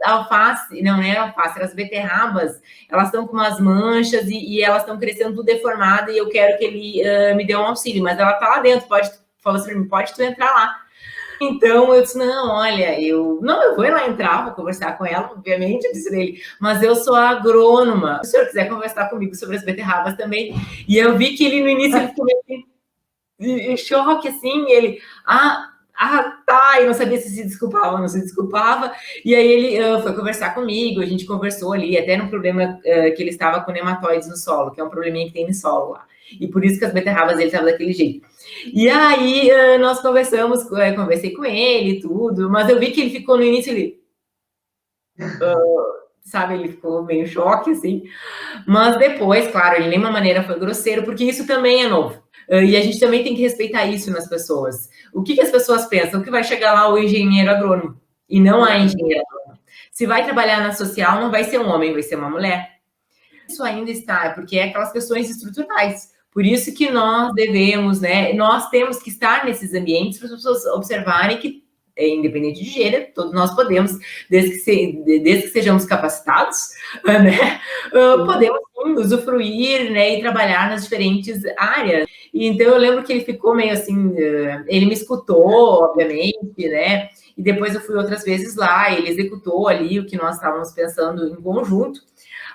a alface, não era alface, eram as beterrabas, elas estão com umas manchas e elas estão crescendo tudo deformada, e eu quero que ele me dê um auxílio, mas ela tá lá dentro, falou assim para mim, pode tu entrar lá. Então eu disse, não, olha, eu vou ir lá entrar, vou conversar com ela, obviamente, eu disse dele, mas eu sou agrônoma, se o senhor quiser conversar comigo sobre as beterrabas também. E eu vi que ele no início ele ficou meio em choque, assim, ele, tá, eu não sabia se desculpava ou não se desculpava, e aí ele foi conversar comigo, a gente conversou ali, até no problema que ele estava com nematóides no solo, que é um probleminha que tem no solo lá, e por isso que as beterrabas dele estavam daquele jeito. E aí nós conversei com ele e tudo, mas eu vi que ele ficou no início, sabe, ele ficou meio em choque, assim, mas depois, claro, ele de nenhuma maneira foi grosseiro, porque isso também é novo. E a gente também tem que respeitar isso nas pessoas. O que as pessoas pensam? Que vai chegar lá o engenheiro agrônomo, e não a engenheira agrônoma. Se vai trabalhar na social, não vai ser um homem, vai ser uma mulher. Isso ainda está, porque é aquelas questões estruturais. Por isso que nós devemos, né? Nós temos que estar nesses ambientes para as pessoas observarem que independente de gênero, todos nós podemos, desde que sejamos capacitados, né, podemos sim, usufruir, né, e trabalhar nas diferentes áreas. E, então eu lembro que ele ficou meio assim, ele me escutou, obviamente, né, e depois eu fui outras vezes lá, ele executou ali o que nós estávamos pensando em conjunto.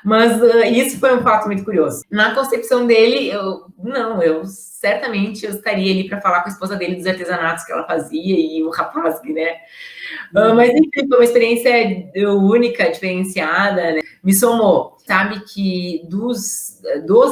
Mas isso foi um fato muito curioso. Na concepção dele, eu certamente eu estaria ali para falar com a esposa dele dos artesanatos que ela fazia e o rapaz, né? Mas enfim, foi uma experiência única, diferenciada, né? Me somou. Sabe que dos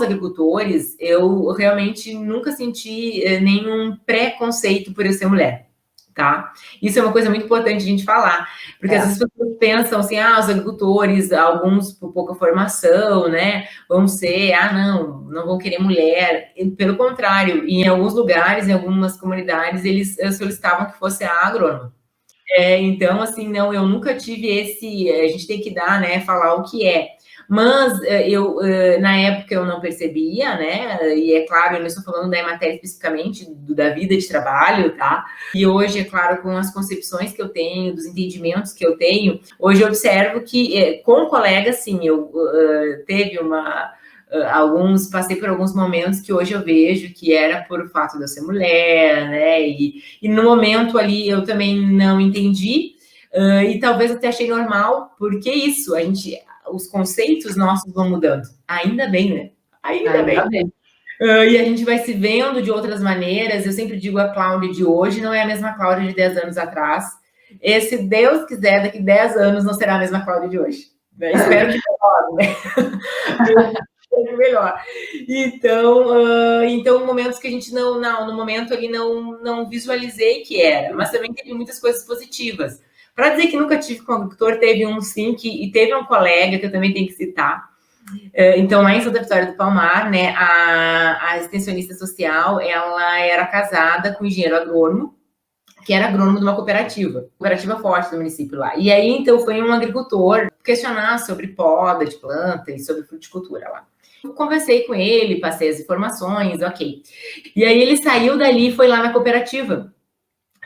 agricultores, eu realmente nunca senti nenhum preconceito por eu ser mulher. Tá? Isso é uma coisa muito importante a gente falar, porque às vezes as pessoas pensam assim, os agricultores, alguns por pouca formação, né, vão ser, não vão querer mulher. E, pelo contrário, em alguns lugares, em algumas comunidades, eles solicitavam que fosse a agrônoma. Então, assim, não, eu nunca tive esse, a gente tem que dar, né, falar o que é. Mas na época eu não percebia, né? E é claro, eu não estou falando da matéria especificamente da vida de trabalho, tá? E hoje, é claro, com as concepções que eu tenho, dos entendimentos que eu tenho, hoje eu observo que com colegas, sim, eu teve passei por alguns momentos que hoje eu vejo que era por fato de eu ser mulher, né? E no momento ali eu também não entendi, e talvez até achei normal, porque isso, os conceitos nossos vão mudando. Ainda bem, né? Ainda bem. E a gente vai se vendo de outras maneiras. Eu sempre digo, a Cláudia de hoje não é a mesma Cláudia de 10 anos atrás. E se Deus quiser, daqui 10 anos não será a mesma Cláudia de hoje. Né? Espero que melhor. Então, momentos que a gente no momento ali não visualizei que era, mas também teve muitas coisas positivas. Para dizer que nunca tive com agricultor, teve um sim, e teve um colega que eu também tenho que citar. Então, lá em Santa Vitória do Palmar, né, a extensionista social, ela era casada com um engenheiro agrônomo, que era agrônomo de uma cooperativa forte do município lá. E aí, então, foi um agricultor questionar sobre poda de planta e sobre fruticultura lá. Eu conversei com ele, passei as informações, ok. E aí ele saiu dali e foi lá na cooperativa.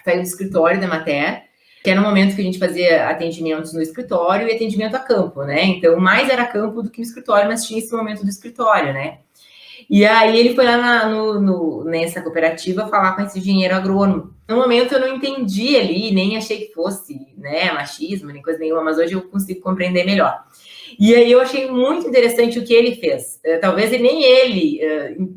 Saiu do escritório da Emater, que era um momento que a gente fazia atendimentos no escritório e atendimento a campo, né? Então, mais era campo do que no escritório, mas tinha esse momento do escritório, né? E aí ele foi lá nessa cooperativa falar com esse engenheiro agrônomo. No momento eu não entendi ali, nem achei que fosse, né, machismo, nem coisa nenhuma, mas hoje eu consigo compreender melhor. E aí eu achei muito interessante o que ele fez. Talvez nem ele,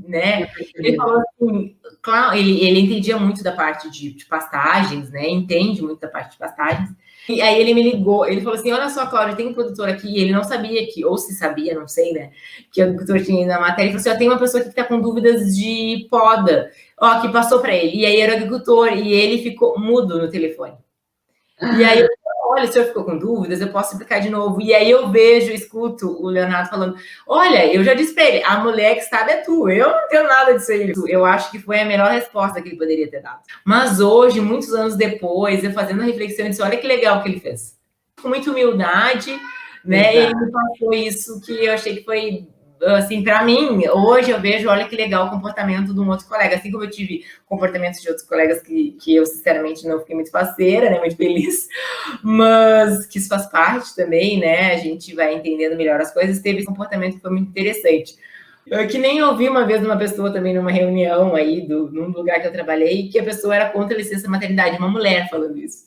né? Ele falou assim, claro, ele entendia muito da parte de pastagens, né? Entende muito da parte de pastagens. E aí ele me ligou, ele falou assim, olha só, Cláudia, tem um produtor aqui, e ele não sabia ou se sabia, não sei, né, que o agricultor tinha ido na matéria, ele falou assim, tem uma pessoa aqui que está com dúvidas de poda, que passou para ele, e aí era o agricultor, e ele ficou mudo no telefone. E aí eu olha, o senhor ficou com dúvidas, eu posso explicar de novo. E aí eu escuto o Leonardo falando, olha, eu já disse para ele, a mulher que sabe é tu, eu não tenho nada disso aí. Eu acho que foi a melhor resposta que ele poderia ter dado. Mas hoje, muitos anos depois, eu fazendo a reflexão, eu disse, olha que legal que ele fez. Com muita humildade, né, ele me passou isso que eu achei que foi... Assim, para mim, hoje eu vejo, olha que legal o comportamento de um outro colega, assim como eu tive comportamentos de outros colegas que eu, sinceramente, não fiquei muito faceira, né, muito feliz, mas que isso faz parte também, né, a gente vai entendendo melhor as coisas, teve esse comportamento que foi muito interessante. Que nem eu ouvi uma vez uma pessoa também numa reunião aí, num lugar que eu trabalhei, que a pessoa era contra a licença maternidade, uma mulher falando isso.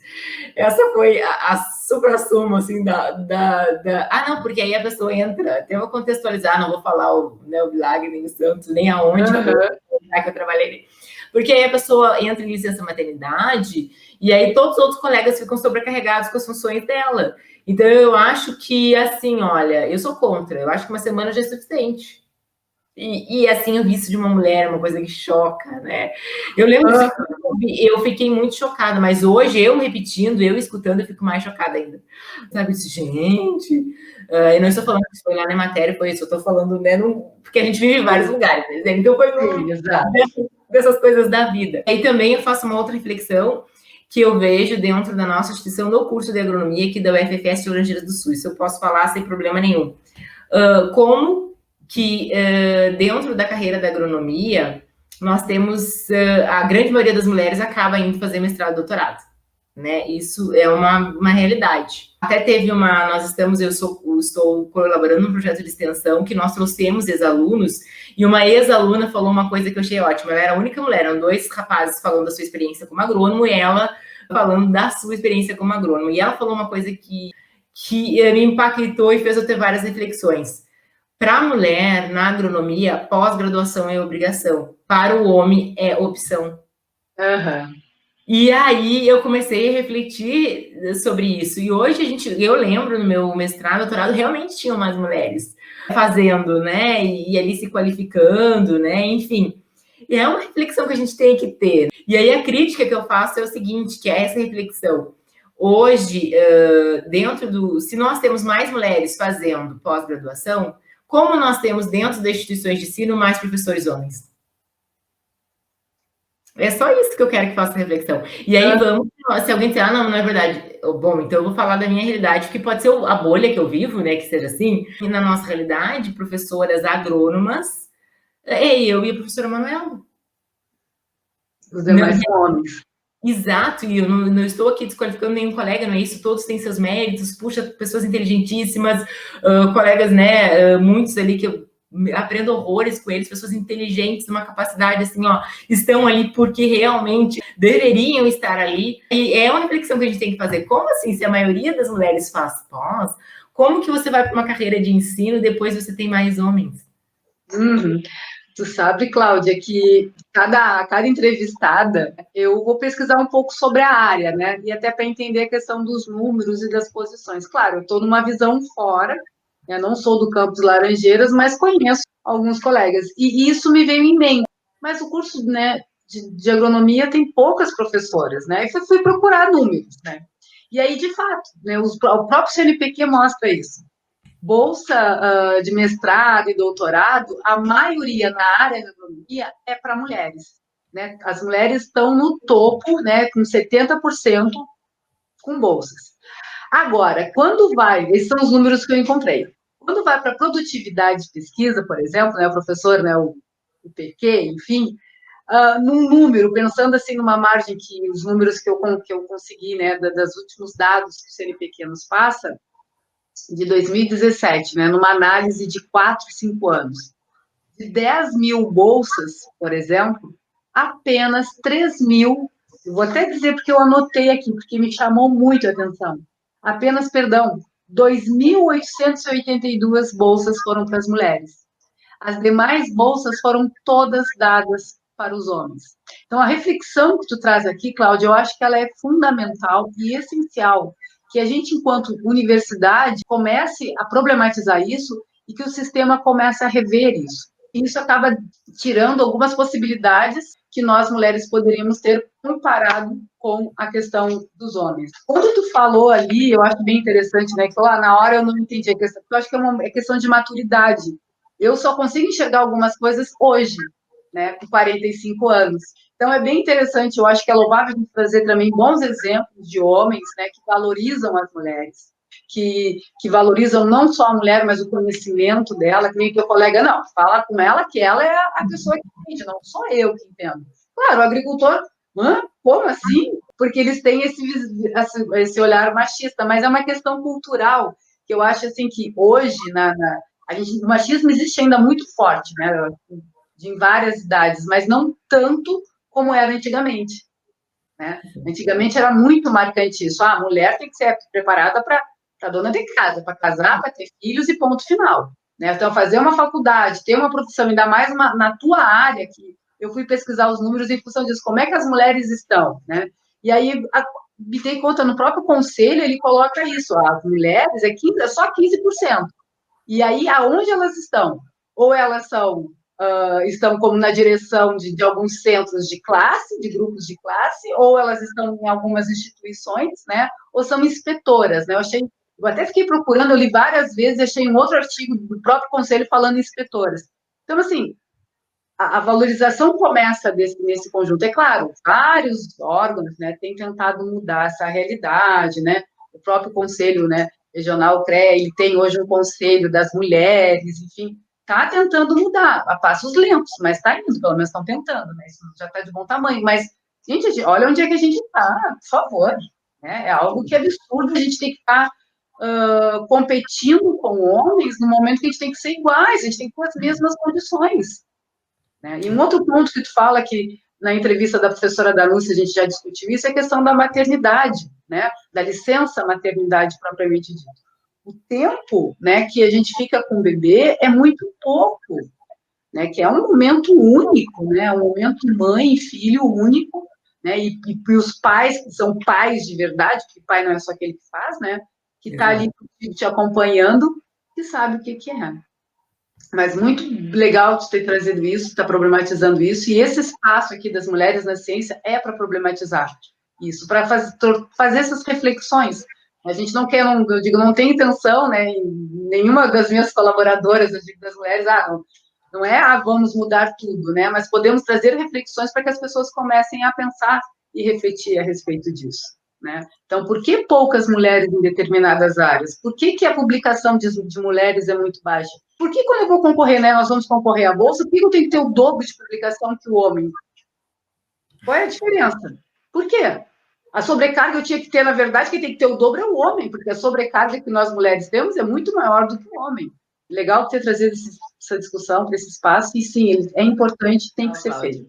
Essa foi a supra-sumo, assim, não, porque aí a pessoa entra, até vou contextualizar, não vou falar o Milagre, nem o Santos, nem aonde que eu trabalhei. Porque aí a pessoa entra em licença maternidade e aí todos os outros colegas ficam sobrecarregados com as funções dela. Então, eu acho que, assim, olha, eu sou contra, eu acho que uma semana já é suficiente. E assim, o vício de uma mulher é uma coisa que choca, né? Eu lembro que eu fiquei muito chocada, mas hoje, eu repetindo, eu escutando, eu fico mais chocada ainda. Sabe, gente... eu não estou falando que foi lá na matéria, foi isso, eu estou falando, né, porque a gente vive em vários lugares, né? Então foi dessas coisas da vida. E também eu faço uma outra reflexão que eu vejo dentro da nossa instituição no curso de agronomia aqui da UFFS de Laranjeiras do Sul. Isso eu posso falar sem problema nenhum. Como que dentro da carreira da agronomia, nós temos, a grande maioria das mulheres acaba indo fazer mestrado e doutorado, né? Isso é uma realidade. Até teve estou colaborando num projeto de extensão que nós trouxemos ex-alunos, e uma ex-aluna falou uma coisa que eu achei ótima. Ela era a única mulher, eram 2 rapazes falando da sua experiência como agrônomo e ela falando da sua experiência como agrônomo. E ela falou uma coisa que me impactou e fez eu ter várias reflexões. Para a mulher, na agronomia, pós-graduação é obrigação. Para o homem, é opção. Uhum. E aí eu comecei a refletir sobre isso. E hoje eu lembro no meu mestrado, doutorado, realmente tinham mais mulheres fazendo, né? E ali se qualificando, né? Enfim. E é uma reflexão que a gente tem que ter. E aí a crítica que eu faço é o seguinte, que é essa reflexão. Hoje, se nós temos mais mulheres fazendo pós-graduação, como nós temos dentro das instituições de ensino mais professores homens? É só isso que eu quero que faça reflexão. E aí se alguém disser, não é verdade. Bom, então eu vou falar da minha realidade, que pode ser a bolha que eu vivo, né, que seja assim. E na nossa realidade, professoras agrônomas, eu e a professora Manuela. Os demais são homens. Exato, e eu não estou aqui desqualificando nenhum colega, não é isso, todos têm seus méritos, puxa, pessoas inteligentíssimas, colegas, né, muitos ali que eu aprendo horrores com eles, pessoas inteligentes, uma capacidade assim, ó, estão ali porque realmente deveriam estar ali, e é uma reflexão que a gente tem que fazer, como assim, se a maioria das mulheres faz pós, como que você vai para uma carreira de ensino e depois você tem mais homens? Uhum. Tu sabe, Cláudia, que cada entrevistada eu vou pesquisar um pouco sobre a área, né? E até para entender a questão dos números e das posições. Claro, eu estou numa visão fora, né? Não sou do campus Laranjeiras, mas conheço alguns colegas. E isso me veio em mente. Mas o curso, né, de agronomia tem poucas professoras, né? E fui procurar números, né? E aí, de fato, né, o próprio CNPq mostra isso. Bolsa de mestrado e doutorado, a maioria na área da agronomia é para mulheres. Né? As mulheres estão no topo, né, com 70% com bolsas. Agora, quando vai, esses são os números que eu encontrei, quando vai para produtividade de pesquisa, por exemplo, né, o professor, né, o PQ, enfim, num número, pensando assim numa margem que os números que eu consegui, né, dos últimos dados que o CNPq nos passa, de 2017, né, numa análise de 4, 5 anos. De 10 mil bolsas, por exemplo, apenas 3 mil, eu vou até dizer porque eu anotei aqui, porque me chamou muito a atenção, apenas, perdão, 2.882 bolsas foram para as mulheres. As demais bolsas foram todas dadas para os homens. Então, a reflexão que tu traz aqui, Cláudia, eu acho que ela é fundamental e essencial, que a gente, enquanto universidade, comece a problematizar isso e que o sistema comece a rever isso. Isso acaba tirando algumas possibilidades que nós, mulheres, poderíamos ter comparado com a questão dos homens. Quando tu falou ali, eu acho bem interessante, né, que falou, na hora eu não entendi a questão, porque eu acho que é uma questão de maturidade. Eu só consigo enxergar algumas coisas hoje, né, com 45 anos. Então, é bem interessante, eu acho que é louvável a gente trazer também bons exemplos de homens, né, que valorizam as mulheres, que valorizam não só a mulher, mas o conhecimento dela, que nem teu colega, não, fala com ela que ela é a pessoa que entende, não sou eu que entendo. Claro, o agricultor, como assim? Porque eles têm esse olhar machista, mas é uma questão cultural, que eu acho assim que hoje, o machismo existe ainda muito forte, né, em várias idades, mas não tanto como era antigamente. Né? Antigamente era muito marcante isso. A mulher tem que ser preparada para dona de casa, para casar, para ter filhos e ponto final. Né? Então, fazer uma faculdade, ter uma profissão, ainda mais na tua área, que eu fui pesquisar os números em função disso, como é que as mulheres estão, né? E aí, me dei conta, no próprio conselho, ele coloca isso, as mulheres é só 15%. E aí, aonde elas estão? Ou elas estão como na direção de alguns centros de classe, de grupos de classe, ou elas estão em algumas instituições, né? Ou são inspetoras, né? Eu até fiquei procurando, eu li várias vezes, achei um outro artigo do próprio conselho falando em inspetoras. Então, assim, a valorização começa nesse conjunto. É claro, vários órgãos, né, têm tentado mudar essa realidade, né? O próprio conselho, né, regional, o CREA, ele tem hoje um conselho das mulheres, enfim, está tentando mudar, a passos lentos, mas está indo, pelo menos estão tentando, né? Isso já está de bom tamanho. Mas, gente, olha onde é que a gente está, por favor. né? É algo que é absurdo, a gente tem que estar competindo com homens no momento que a gente tem que ser iguais, a gente tem que ter as mesmas condições, né? E um outro ponto que tu fala que na entrevista da professora Danúcia a gente já discutiu isso, é a questão da maternidade, né? Da licença maternidade propriamente dita. O tempo, né, que a gente fica com o bebê é muito pouco, né? Que é um momento único, né? Um momento mãe e filho único, né? E os pais, que são pais de verdade, porque pai não é só aquele que faz, né? Que está ali te acompanhando, que sabe o que é. Mas muito legal de ter trazido isso, estar problematizando isso, e esse espaço aqui das mulheres na ciência é para problematizar isso, para fazer essas reflexões. A gente não quer, eu digo, não tem intenção, né, nenhuma das minhas colaboradoras, eu digo das mulheres, não é, vamos mudar tudo, né, mas podemos trazer reflexões para que as pessoas comecem a pensar e refletir a respeito disso. Né? Então, por que poucas mulheres em determinadas áreas? Por que a publicação de mulheres é muito baixa? Por que quando eu vou concorrer, né, nós vamos concorrer à bolsa, por que eu tenho que ter o dobro de publicação que o homem? Qual é a diferença? Por quê? A sobrecarga eu tinha que ter, na verdade, quem tem que ter o dobro é o homem, porque a sobrecarga que nós mulheres temos é muito maior do que o homem. Legal ter trazido essa discussão para esse espaço, e sim, é importante, tem que ser feito.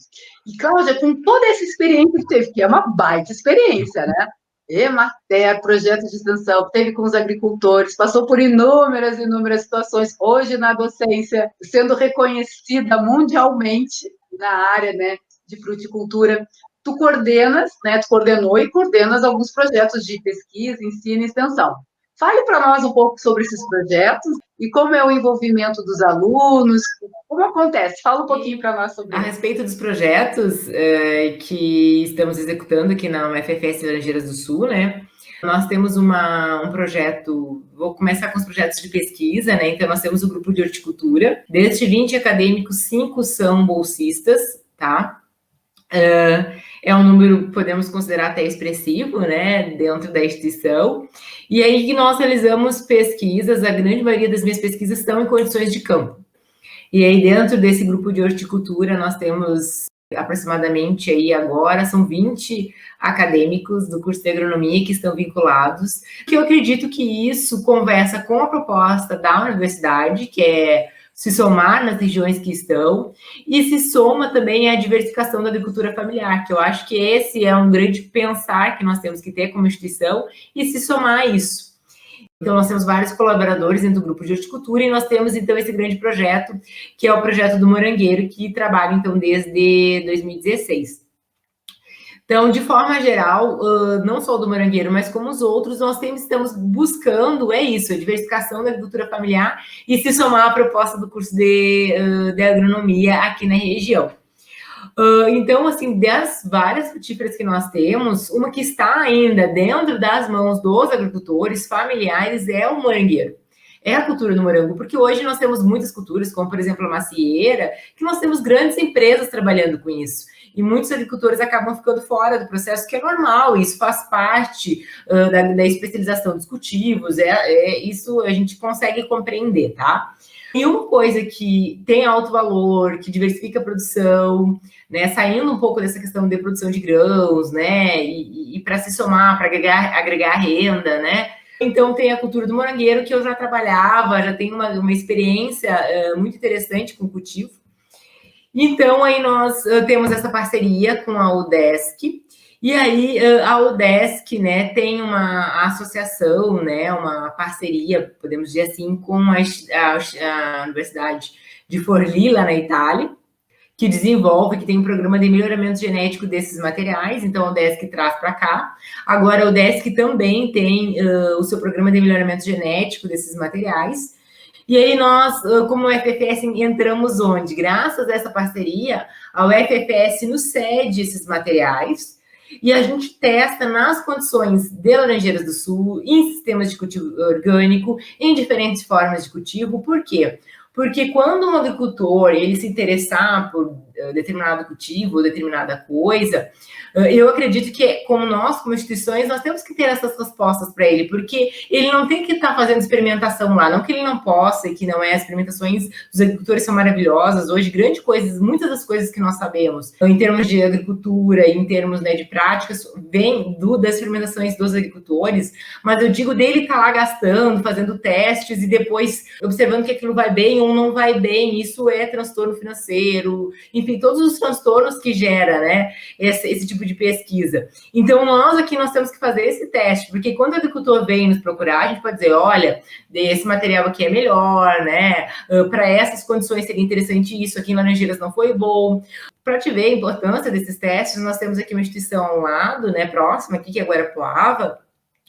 E, Cláudia, com toda essa experiência que teve, que é uma baita experiência, né? Emater, projeto de extensão, teve com os agricultores, passou por inúmeras situações, hoje na docência, sendo reconhecida mundialmente na área, né, de fruticultura. Tu coordenas, né, tu coordenou e coordenas alguns projetos de pesquisa, ensino e extensão. Fale para nós um pouco sobre esses projetos e como é o envolvimento dos alunos, como acontece? Fala um pouquinho para nós sobre isso. A respeito dos projetos que estamos executando aqui na UFFS Laranjeiras do Sul, né? Nós temos um projeto, vou começar com os projetos de pesquisa, né? Então, nós temos o grupo de horticultura. Destes 20 acadêmicos, 5 são bolsistas, tá? É um número, podemos considerar até expressivo, né, dentro da instituição. E aí nós realizamos pesquisas, a grande maioria das minhas pesquisas estão em condições de campo. E aí dentro desse grupo de horticultura nós temos aproximadamente aí agora, são 20 acadêmicos do curso de agronomia que estão vinculados, que eu acredito que isso conversa com a proposta da universidade, que é se somar nas regiões que estão, e se soma também a diversificação da agricultura familiar, que eu acho que esse é um grande pensar que nós temos que ter como instituição, e se somar a isso. Então, nós temos vários colaboradores dentro do grupo de horticultura, e nós temos, então, esse grande projeto, que é o projeto do Morangueiro, que trabalha, então, desde 2016. Então, de forma geral, não só o do Morangueiro, mas como os outros, nós estamos buscando, é isso, a diversificação da agricultura familiar e se somar à proposta do curso de agronomia aqui na região. Então, assim, das várias frutíferas que nós temos, uma que está ainda dentro das mãos dos agricultores familiares é o morangueiro. É a cultura do morango, porque hoje nós temos muitas culturas, como, por exemplo, a macieira, que nós temos grandes empresas trabalhando com isso. E muitos agricultores acabam ficando fora do processo, que é normal, isso faz parte da especialização dos cultivos, isso a gente consegue compreender, tá? E uma coisa que tem alto valor, que diversifica a produção, né, saindo um pouco dessa questão de produção de grãos, né, e para se somar, para agregar renda, né. Então tem a cultura do morangueiro, que eu já trabalhava, já tenho uma experiência muito interessante com o cultivo. Então aí nós temos essa parceria com a UDESC, e aí a UDESC, né, tem uma associação, né, uma parceria, podemos dizer assim, com a Universidade de Forlì, lá na Itália, que desenvolve, que tem um programa de melhoramento genético desses materiais, então a UDESC traz para cá. Agora a UDESC também tem o seu programa de melhoramento genético desses materiais. E aí nós, como UFFS, entramos onde? Graças a essa parceria, a UFFS nos cede esses materiais, e a gente testa nas condições de Laranjeiras do Sul, em sistemas de cultivo orgânico, em diferentes formas de cultivo. Por quê? Porque quando um agricultor ele se interessar por determinado cultivo ou determinada coisa, eu acredito que, como nós, como instituições, nós temos que ter essas respostas para ele, porque ele não tem que estar fazendo experimentação lá, não que ele não possa e que não é, as experimentações dos agricultores são maravilhosas, hoje, grandes coisas, muitas das coisas que nós sabemos, em termos de agricultura, em termos, né, de práticas, vem das experimentações dos agricultores, mas eu digo dele estar lá gastando, fazendo testes e depois observando que aquilo vai bem ou não vai bem, isso é transtorno financeiro, enfim, todos os transtornos que gera, né, esse tipo de pesquisa. Então, nós temos que fazer esse teste, porque quando o agricultor vem nos procurar, a gente pode dizer, olha, esse material aqui é melhor, né, para essas condições seria interessante isso, aqui em Laranjeiras não foi bom. Para te ver a importância desses testes, nós temos aqui uma instituição ao lado, né, próxima aqui, que é Guarapuava,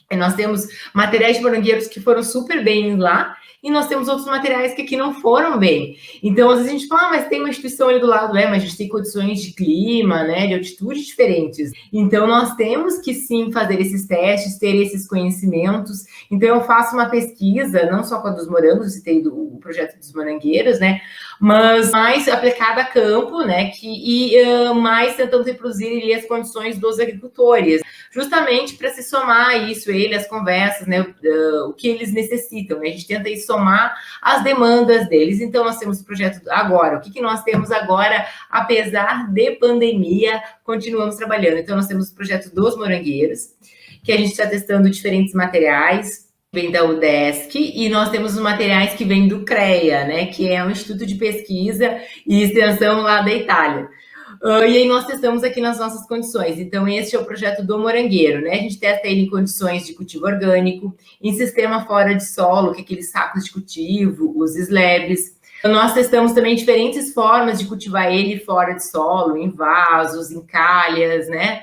e nós temos materiais de morangueiros que foram super bem lá, e nós temos outros materiais que aqui não foram bem. Então, às vezes a gente fala, mas tem uma instituição ali do lado, mas a gente tem condições de clima, né, de altitude diferentes. Então, nós temos que sim fazer esses testes, ter esses conhecimentos. Então, eu faço uma pesquisa, não só com a dos morangos, eu citei o projeto dos morangueiros, né, mas mais aplicada a campo, né, mais tentando reproduzir ali as condições dos agricultores, justamente para se somar a isso, as conversas, né, o que eles necessitam, né, a gente tenta somar as demandas deles. Então, nós temos o projeto agora, o que nós temos agora, apesar de pandemia, continuamos trabalhando. Então, nós temos o projeto dos morangueiros, que a gente está testando diferentes materiais, vem da UDESC, e nós temos os materiais que vêm do CREA, né, que é um instituto de pesquisa e extensão lá da Itália. E aí nós testamos aqui nas nossas condições. Então, esse é o projeto do morangueiro, né? A gente testa ele em condições de cultivo orgânico, em sistema fora de solo, que é aqueles sacos de cultivo, os slabs. Nós testamos também diferentes formas de cultivar ele fora de solo, em vasos, em calhas, né?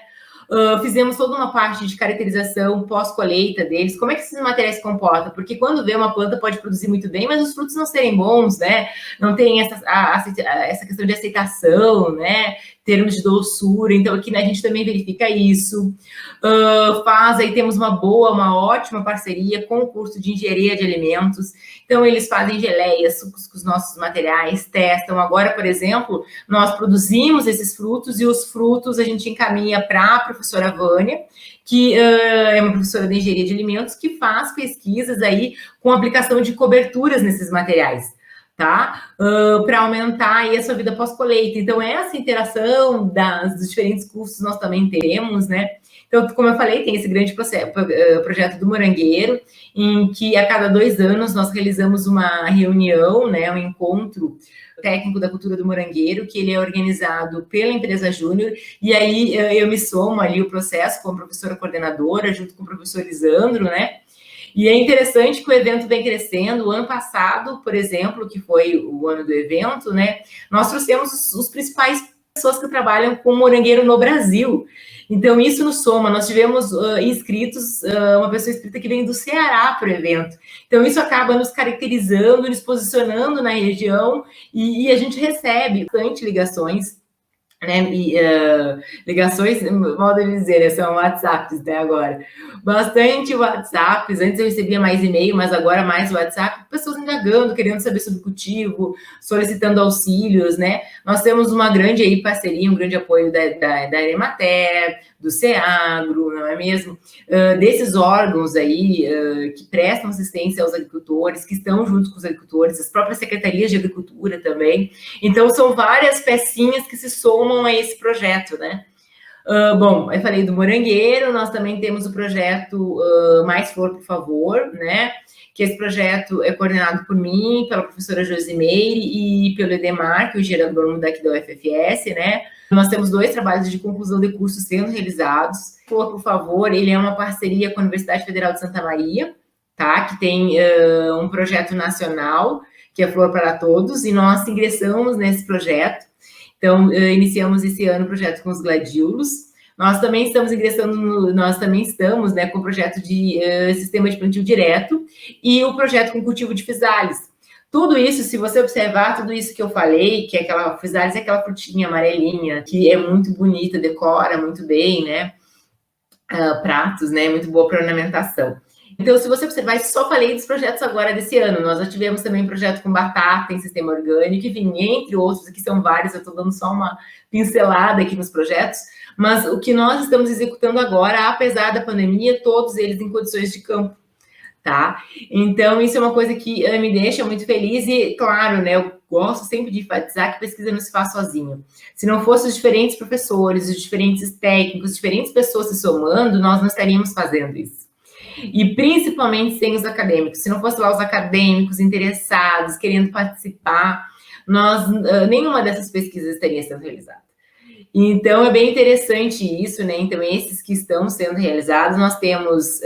Fizemos toda uma parte de caracterização pós-colheita deles, como é que esses materiais se comportam, porque quando vê uma planta pode produzir muito bem, mas os frutos não serem bons, né, não tem essa questão de aceitação, né, termos de doçura, então aqui, né, a gente também verifica isso, aí temos uma ótima parceria com o curso de engenharia de alimentos, então eles fazem geleias, sucos com os nossos materiais, testam, agora, por exemplo, nós produzimos esses frutos e os frutos a gente encaminha para a professora Vânia, que é uma professora de engenharia de alimentos, que faz pesquisas aí com aplicação de coberturas nesses materiais, tá? Para aumentar aí a sua vida pós-colheita. Então, essa interação dos diferentes cursos nós também temos, né? Então, como eu falei, tem esse grande projeto do Morangueiro, em que a cada 2 anos nós realizamos uma reunião, né, um encontro técnico da cultura do morangueiro, que ele é organizado pela empresa Júnior, e aí eu me somo ali o processo como professora coordenadora, junto com o professor Lisandro, né? E é interessante que o evento vem crescendo. O ano passado, por exemplo, que foi o ano do evento, né? Nós trouxemos os principais pessoas que trabalham com morangueiro no Brasil. Então, isso nos soma. Nós tivemos inscritos, uma pessoa inscrita que vem do Ceará para o evento. Então, isso acaba nos caracterizando, nos posicionando na região, e a gente recebe bastante ligações, né? Ligações, modo de dizer, né? São WhatsApps, né, agora. Bastante WhatsApps, antes eu recebia mais e-mail, mas agora mais WhatsApp, pessoas indagando, querendo saber sobre o cultivo, solicitando auxílios, né? Nós temos uma grande aí parceria, um grande apoio da Emater, do Ceagro, não é mesmo? Desses órgãos aí que prestam assistência aos agricultores, que estão junto com os agricultores, as próprias secretarias de agricultura também. Então, são várias pecinhas que se somam a esse projeto, né? Bom, eu falei do morangueiro, nós também temos o projeto Mais Flor, por Favor, né? Que esse projeto é coordenado por mim, pela professora Josimeire e pelo Edemar, que é o engenheiro agrônomo daqui da UFFS, né? Nós temos 2 trabalhos de conclusão de curso sendo realizados. Flor, por Favor, ele é uma parceria com a Universidade Federal de Santa Maria, tá? Que tem um projeto nacional, que é Flor para Todos, e nós ingressamos nesse projeto. Então, iniciamos esse ano o projeto com os gladiolos. Nós também estamos né, com o projeto de sistema de plantio direto e o projeto com cultivo de fisales. Tudo isso, se você observar, tudo isso que eu falei, que é aquela fisales, é aquela frutinha amarelinha, que é muito bonita, decora muito bem, né? Pratos, né? Muito boa para ornamentação. Então, se você observar, só falei dos projetos agora desse ano. Nós já tivemos também um projeto com batata em sistema orgânico, enfim, entre outros, aqui são vários, eu estou dando só uma pincelada aqui nos projetos, mas o que nós estamos executando agora, apesar da pandemia, todos eles em condições de campo, tá? Então, isso é uma coisa que me deixa muito feliz e, claro, né, eu gosto sempre de enfatizar que pesquisa não se faz sozinho. Se não fossem os diferentes professores, os diferentes técnicos, diferentes pessoas se somando, nós não estaríamos fazendo isso. E principalmente sem os acadêmicos. Se não fosse lá os acadêmicos interessados, querendo participar, nenhuma dessas pesquisas estaria sendo realizada. Então, é bem interessante isso, né? Então, esses que estão sendo realizados, nós temos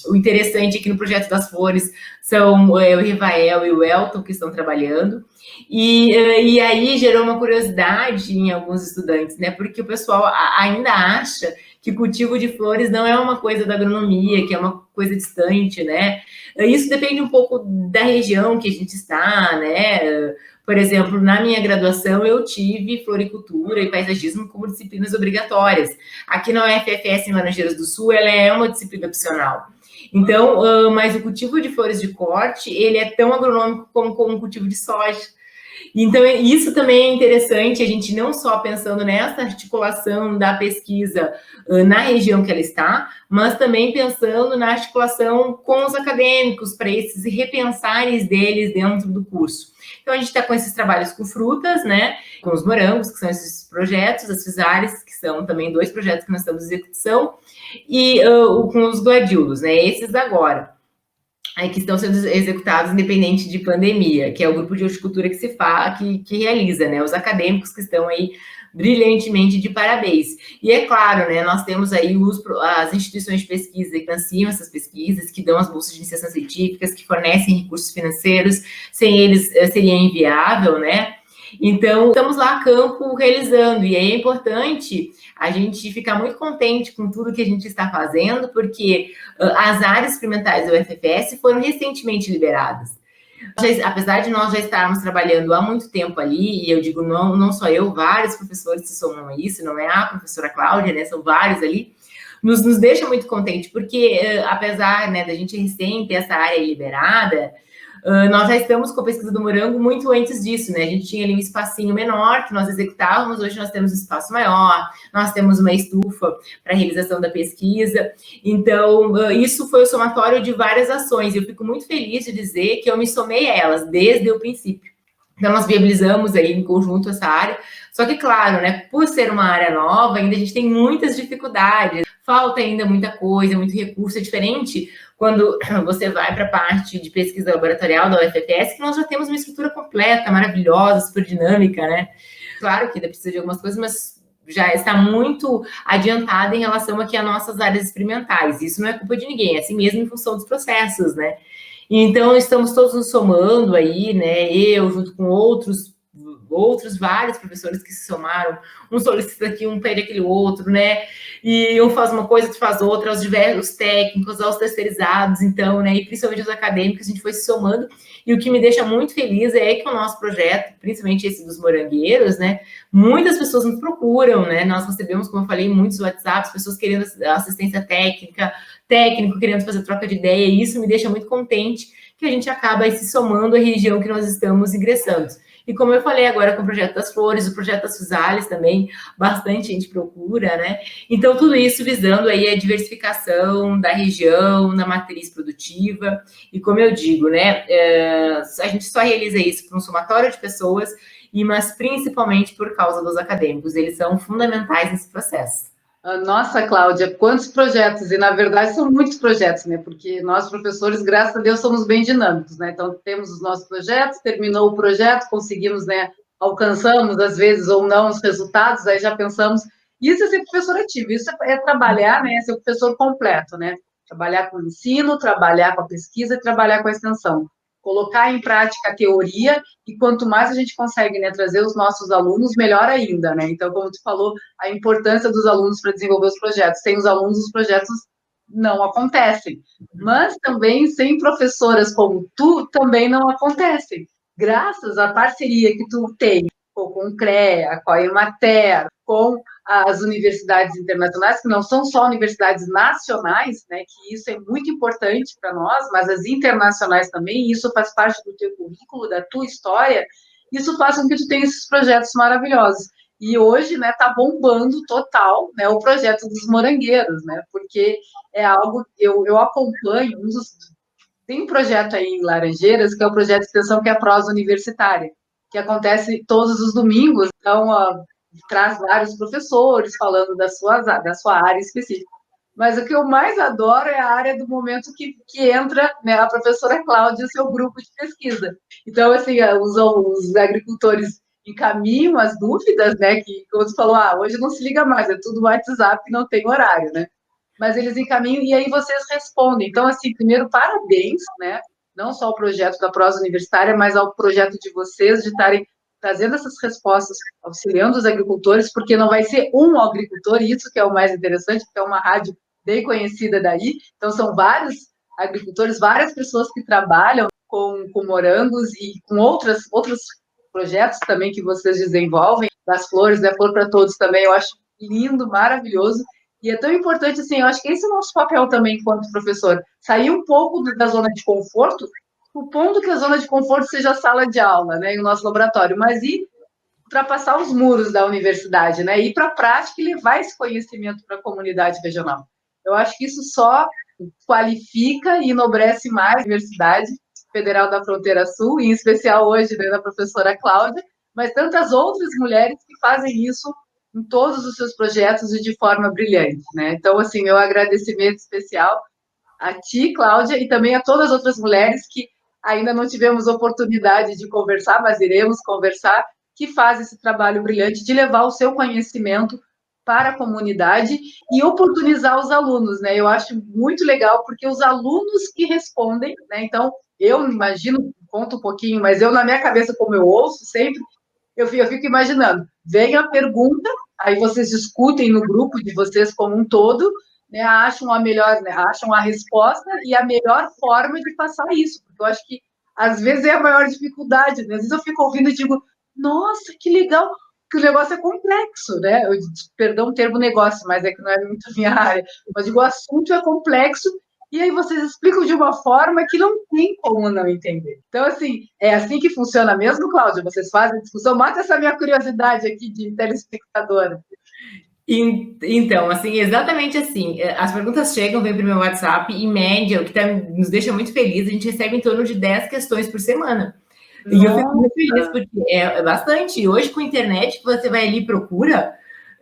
o interessante aqui no Projeto das Flores, são o Rivael e o Elton que estão trabalhando, e aí gerou uma curiosidade em alguns estudantes, né? Porque o pessoal ainda acha que cultivo de flores não é uma coisa da agronomia, que é uma coisa distante, né? Isso depende um pouco da região que a gente está, né? Por exemplo, na minha graduação, eu tive floricultura e paisagismo como disciplinas obrigatórias. Aqui na UFFS, em Laranjeiras do Sul, ela é uma disciplina opcional. Então, mas o cultivo de flores de corte, ele é tão agronômico como o cultivo de soja. Então, isso também é interessante, a gente não só pensando nessa articulação da pesquisa na região que ela está, mas também pensando na articulação com os acadêmicos, para esses repensares deles dentro do curso. Então, a gente está com esses trabalhos com frutas, né, com os morangos, que são esses projetos, as Fisares, que são também 2 projetos que nós estamos em execução, e com os gladiolos, né, esses agora. Aí que estão sendo executados independente de pandemia, que é o grupo de horticultura que realiza, né? Os acadêmicos que estão aí brilhantemente de parabéns. E é claro, né? Nós temos aí as instituições de pesquisa que financiam essas pesquisas, que dão as bolsas de iniciação científicas, que fornecem recursos financeiros, sem eles seria inviável, né? Então, estamos lá a campo realizando, e é importante a gente ficar muito contente com tudo que a gente está fazendo, porque as áreas experimentais da UFFS foram recentemente liberadas. Apesar de nós já estarmos trabalhando há muito tempo ali, e eu digo não só eu, vários professores se somam a isso, não é a professora Cláudia, né, são vários ali, nos deixa muito contente, porque apesar, né, da gente recém ter essa área liberada, nós já estamos com a pesquisa do morango muito antes disso, né? A gente tinha ali um espacinho menor que nós executávamos, hoje nós temos um espaço maior, nós temos uma estufa para a realização da pesquisa. Então, isso foi o somatório de várias ações, e eu fico muito feliz de dizer que eu me somei a elas desde o princípio. Então, nós viabilizamos aí em conjunto essa área, só que, claro, né, por ser uma área nova, ainda a gente tem muitas dificuldades, falta ainda muita coisa, muito recurso, é diferente quando você vai para a parte de pesquisa laboratorial da UFFS, que nós já temos uma estrutura completa, maravilhosa, super dinâmica, né? Claro que ainda precisa de algumas coisas, mas já está muito adiantada em relação aqui às nossas áreas experimentais. Isso não é culpa de ninguém, é assim mesmo em função dos processos, né? Então, estamos todos nos somando aí, né? Eu, junto com outros vários professores que se somaram, um solicita aqui, um pede aquele outro, né? E um faz uma coisa, outro faz outra, aos diversos técnicos, aos terceirizados, então, né? E principalmente os acadêmicos, a gente foi se somando. E o que me deixa muito feliz é que o nosso projeto, principalmente esse dos morangueiros, né? Muitas pessoas nos procuram, né? Nós recebemos, como eu falei, muitos WhatsApps, pessoas querendo assistência técnica, técnico querendo fazer troca de ideia, e isso me deixa muito contente que a gente acaba aí se somando à região que nós estamos ingressando. E como eu falei agora com o Projeto das Flores, o Projeto das Fusales também, bastante gente procura, né? Então, tudo isso visando aí a diversificação da região, na matriz produtiva. E como eu digo, né, a gente só realiza isso por um somatório de pessoas, mas principalmente por causa dos acadêmicos. Eles são fundamentais nesse processo. Nossa, Cláudia, quantos projetos! E, na verdade, são muitos projetos, né? Porque nós, professores, graças a Deus, somos bem dinâmicos, né? Então, temos os nossos projetos, terminou o projeto, conseguimos, né? Alcançamos, às vezes, ou não, os resultados, aí já pensamos... Isso é ser professor ativo, isso é trabalhar, né? Ser o professor completo, né? Trabalhar com o ensino, trabalhar com a pesquisa e trabalhar com a extensão. Colocar em prática a teoria, e quanto mais a gente consegue, né, trazer os nossos alunos, melhor ainda, né? Então, como tu falou, a importância dos alunos para desenvolver os projetos. Sem os alunos, os projetos não acontecem. Mas também, sem professoras como tu, também não acontecem. Graças à parceria que tu tem com o CREA, com a Emater, com as universidades internacionais, que não são só universidades nacionais, né, que isso é muito importante para nós, mas as internacionais também, isso faz parte do teu currículo, da tua história, isso faz com que tu tenha esses projetos maravilhosos. E hoje, né, tá bombando total, né, o projeto dos morangueiros, né, porque é algo, eu acompanho, tem um projeto aí em Laranjeiras, que é o projeto de extensão, que é a prosa universitária, que acontece todos os domingos, então, traz vários professores falando da sua área específica. Mas o que eu mais adoro é a área do momento que entra, né, a professora Cláudia e o seu grupo de pesquisa. Então, assim, os agricultores encaminham as dúvidas, né, que, como você falou, hoje não se liga mais, é tudo WhatsApp, não tem horário, né? Mas eles encaminham e aí vocês respondem. Então, assim, primeiro, parabéns, né? Não só ao projeto da prosa universitária, mas ao projeto de vocês de estarem trazendo essas respostas, auxiliando os agricultores, porque não vai ser um agricultor, e isso que é o mais interessante, porque é uma rádio bem conhecida daí, então são vários agricultores, várias pessoas que trabalham com morangos e com outros projetos também que vocês desenvolvem, das flores, né, Flor para Todos também, eu acho lindo, maravilhoso, e é tão importante, assim, eu acho que esse é o nosso papel também, enquanto professor, sair um pouco da zona de conforto, o ponto que a zona de conforto seja a sala de aula, né, e o nosso laboratório, mas ir ultrapassar os muros da universidade, né, ir para a prática e levar esse conhecimento para a comunidade regional. Eu acho que isso só qualifica e enobrece mais a Universidade Federal da Fronteira Sul, em especial hoje, né, da professora Cláudia, mas tantas outras mulheres que fazem isso em todos os seus projetos e de forma brilhante, né? Então, assim, meu agradecimento especial a ti, Cláudia, e também a todas as outras mulheres que ainda não tivemos oportunidade de conversar, mas iremos conversar, que fazem esse trabalho brilhante de levar o seu conhecimento para a comunidade e oportunizar os alunos, né? Eu acho muito legal, porque os alunos que respondem, né? Então, eu imagino, conto um pouquinho, mas eu, na minha cabeça, como eu ouço sempre, eu fico imaginando, vem a pergunta, aí vocês discutem no grupo de vocês como um todo, né, acham a melhor, né, acham a resposta e a melhor forma de passar isso, porque eu acho que às vezes é a maior dificuldade, né? Às vezes eu fico ouvindo e digo, nossa, que legal, que o negócio é complexo, né? Perdão o termo negócio, mas é que não é muito minha área, mas digo, o assunto é complexo e aí vocês explicam de uma forma que não tem como não entender. Então, assim, é assim que funciona mesmo, Cláudia? Vocês fazem discussão? Mata essa minha curiosidade aqui de telespectadora. Então, assim, exatamente assim. As perguntas chegam, vem para o meu WhatsApp, em média, o que nos deixa muito feliz, a gente recebe em torno de 10 questões por semana. Nossa. E eu fico muito feliz, porque é bastante. E hoje, com a internet, que você vai ali e procura,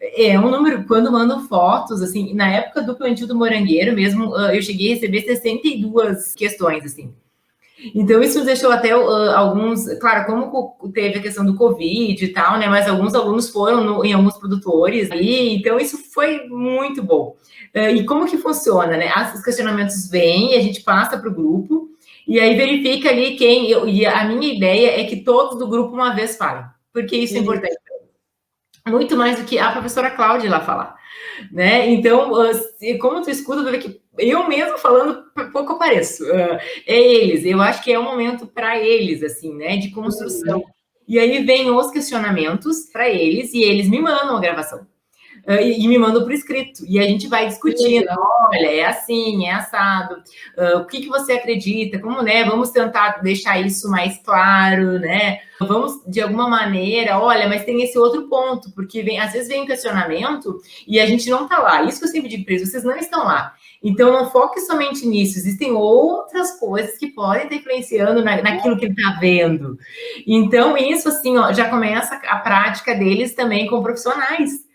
é um número, quando mandam fotos, assim, na época do plantio do morangueiro mesmo, eu cheguei a receber 62 questões, assim. Então, isso deixou até alguns... Claro, como teve a questão do Covid e tal, né? Mas alguns alunos foram em alguns produtores aí, então isso foi muito bom. E como que funciona, né? Os questionamentos vêm, a gente passa para o grupo, e aí verifica ali e a minha ideia é que todos do grupo uma vez falem, porque isso é importante. Muito mais do que a professora Cláudia lá falar, né? Então, como tu escuta, vai ver que eu mesmo falando pouco apareço. É eles, eu acho que é um momento para eles, assim, né? De construção. E aí vem os questionamentos para eles e eles me mandam a gravação. E me mandam por escrito. E a gente vai discutindo, olha, é assim, é assado, o que você acredita, como, né, vamos tentar deixar isso mais claro, né, vamos, de alguma maneira, olha, mas tem esse outro ponto, porque às vezes vem um questionamento e a gente não tá lá, isso que eu sempre digo para eles, vocês não estão lá. Então, não foque somente nisso, existem outras coisas que podem estar influenciando naquilo que ele está vendo. Então, isso, assim, ó, já começa a prática deles também com profissionais.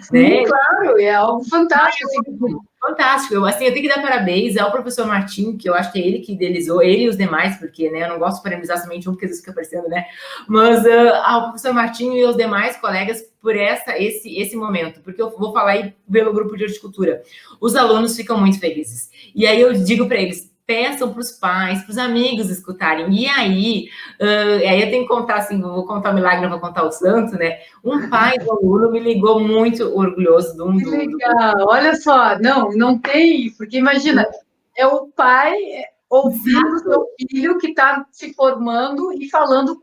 Sim, né? Claro, é algo fantástico. Assim. Fantástico. Eu tenho que dar parabéns ao professor Martim, que eu acho que é ele que idealizou, ele e os demais, porque, né, eu não gosto de parabenizar somente um, porque isso fica aparecendo, né? Mas ao professor Martim e os demais colegas por esse momento, porque eu vou falar aí pelo grupo de horticultura. Os alunos ficam muito felizes. E aí eu digo para eles, peçam para os pais, para os amigos escutarem. E aí eu tenho que contar, assim, vou contar o milagre, não vou contar o santo, né? Um pai do aluno me ligou muito orgulhoso do... Que legal, olha só, não tem, porque imagina, é o pai ouvindo o seu filho que está se formando e falando,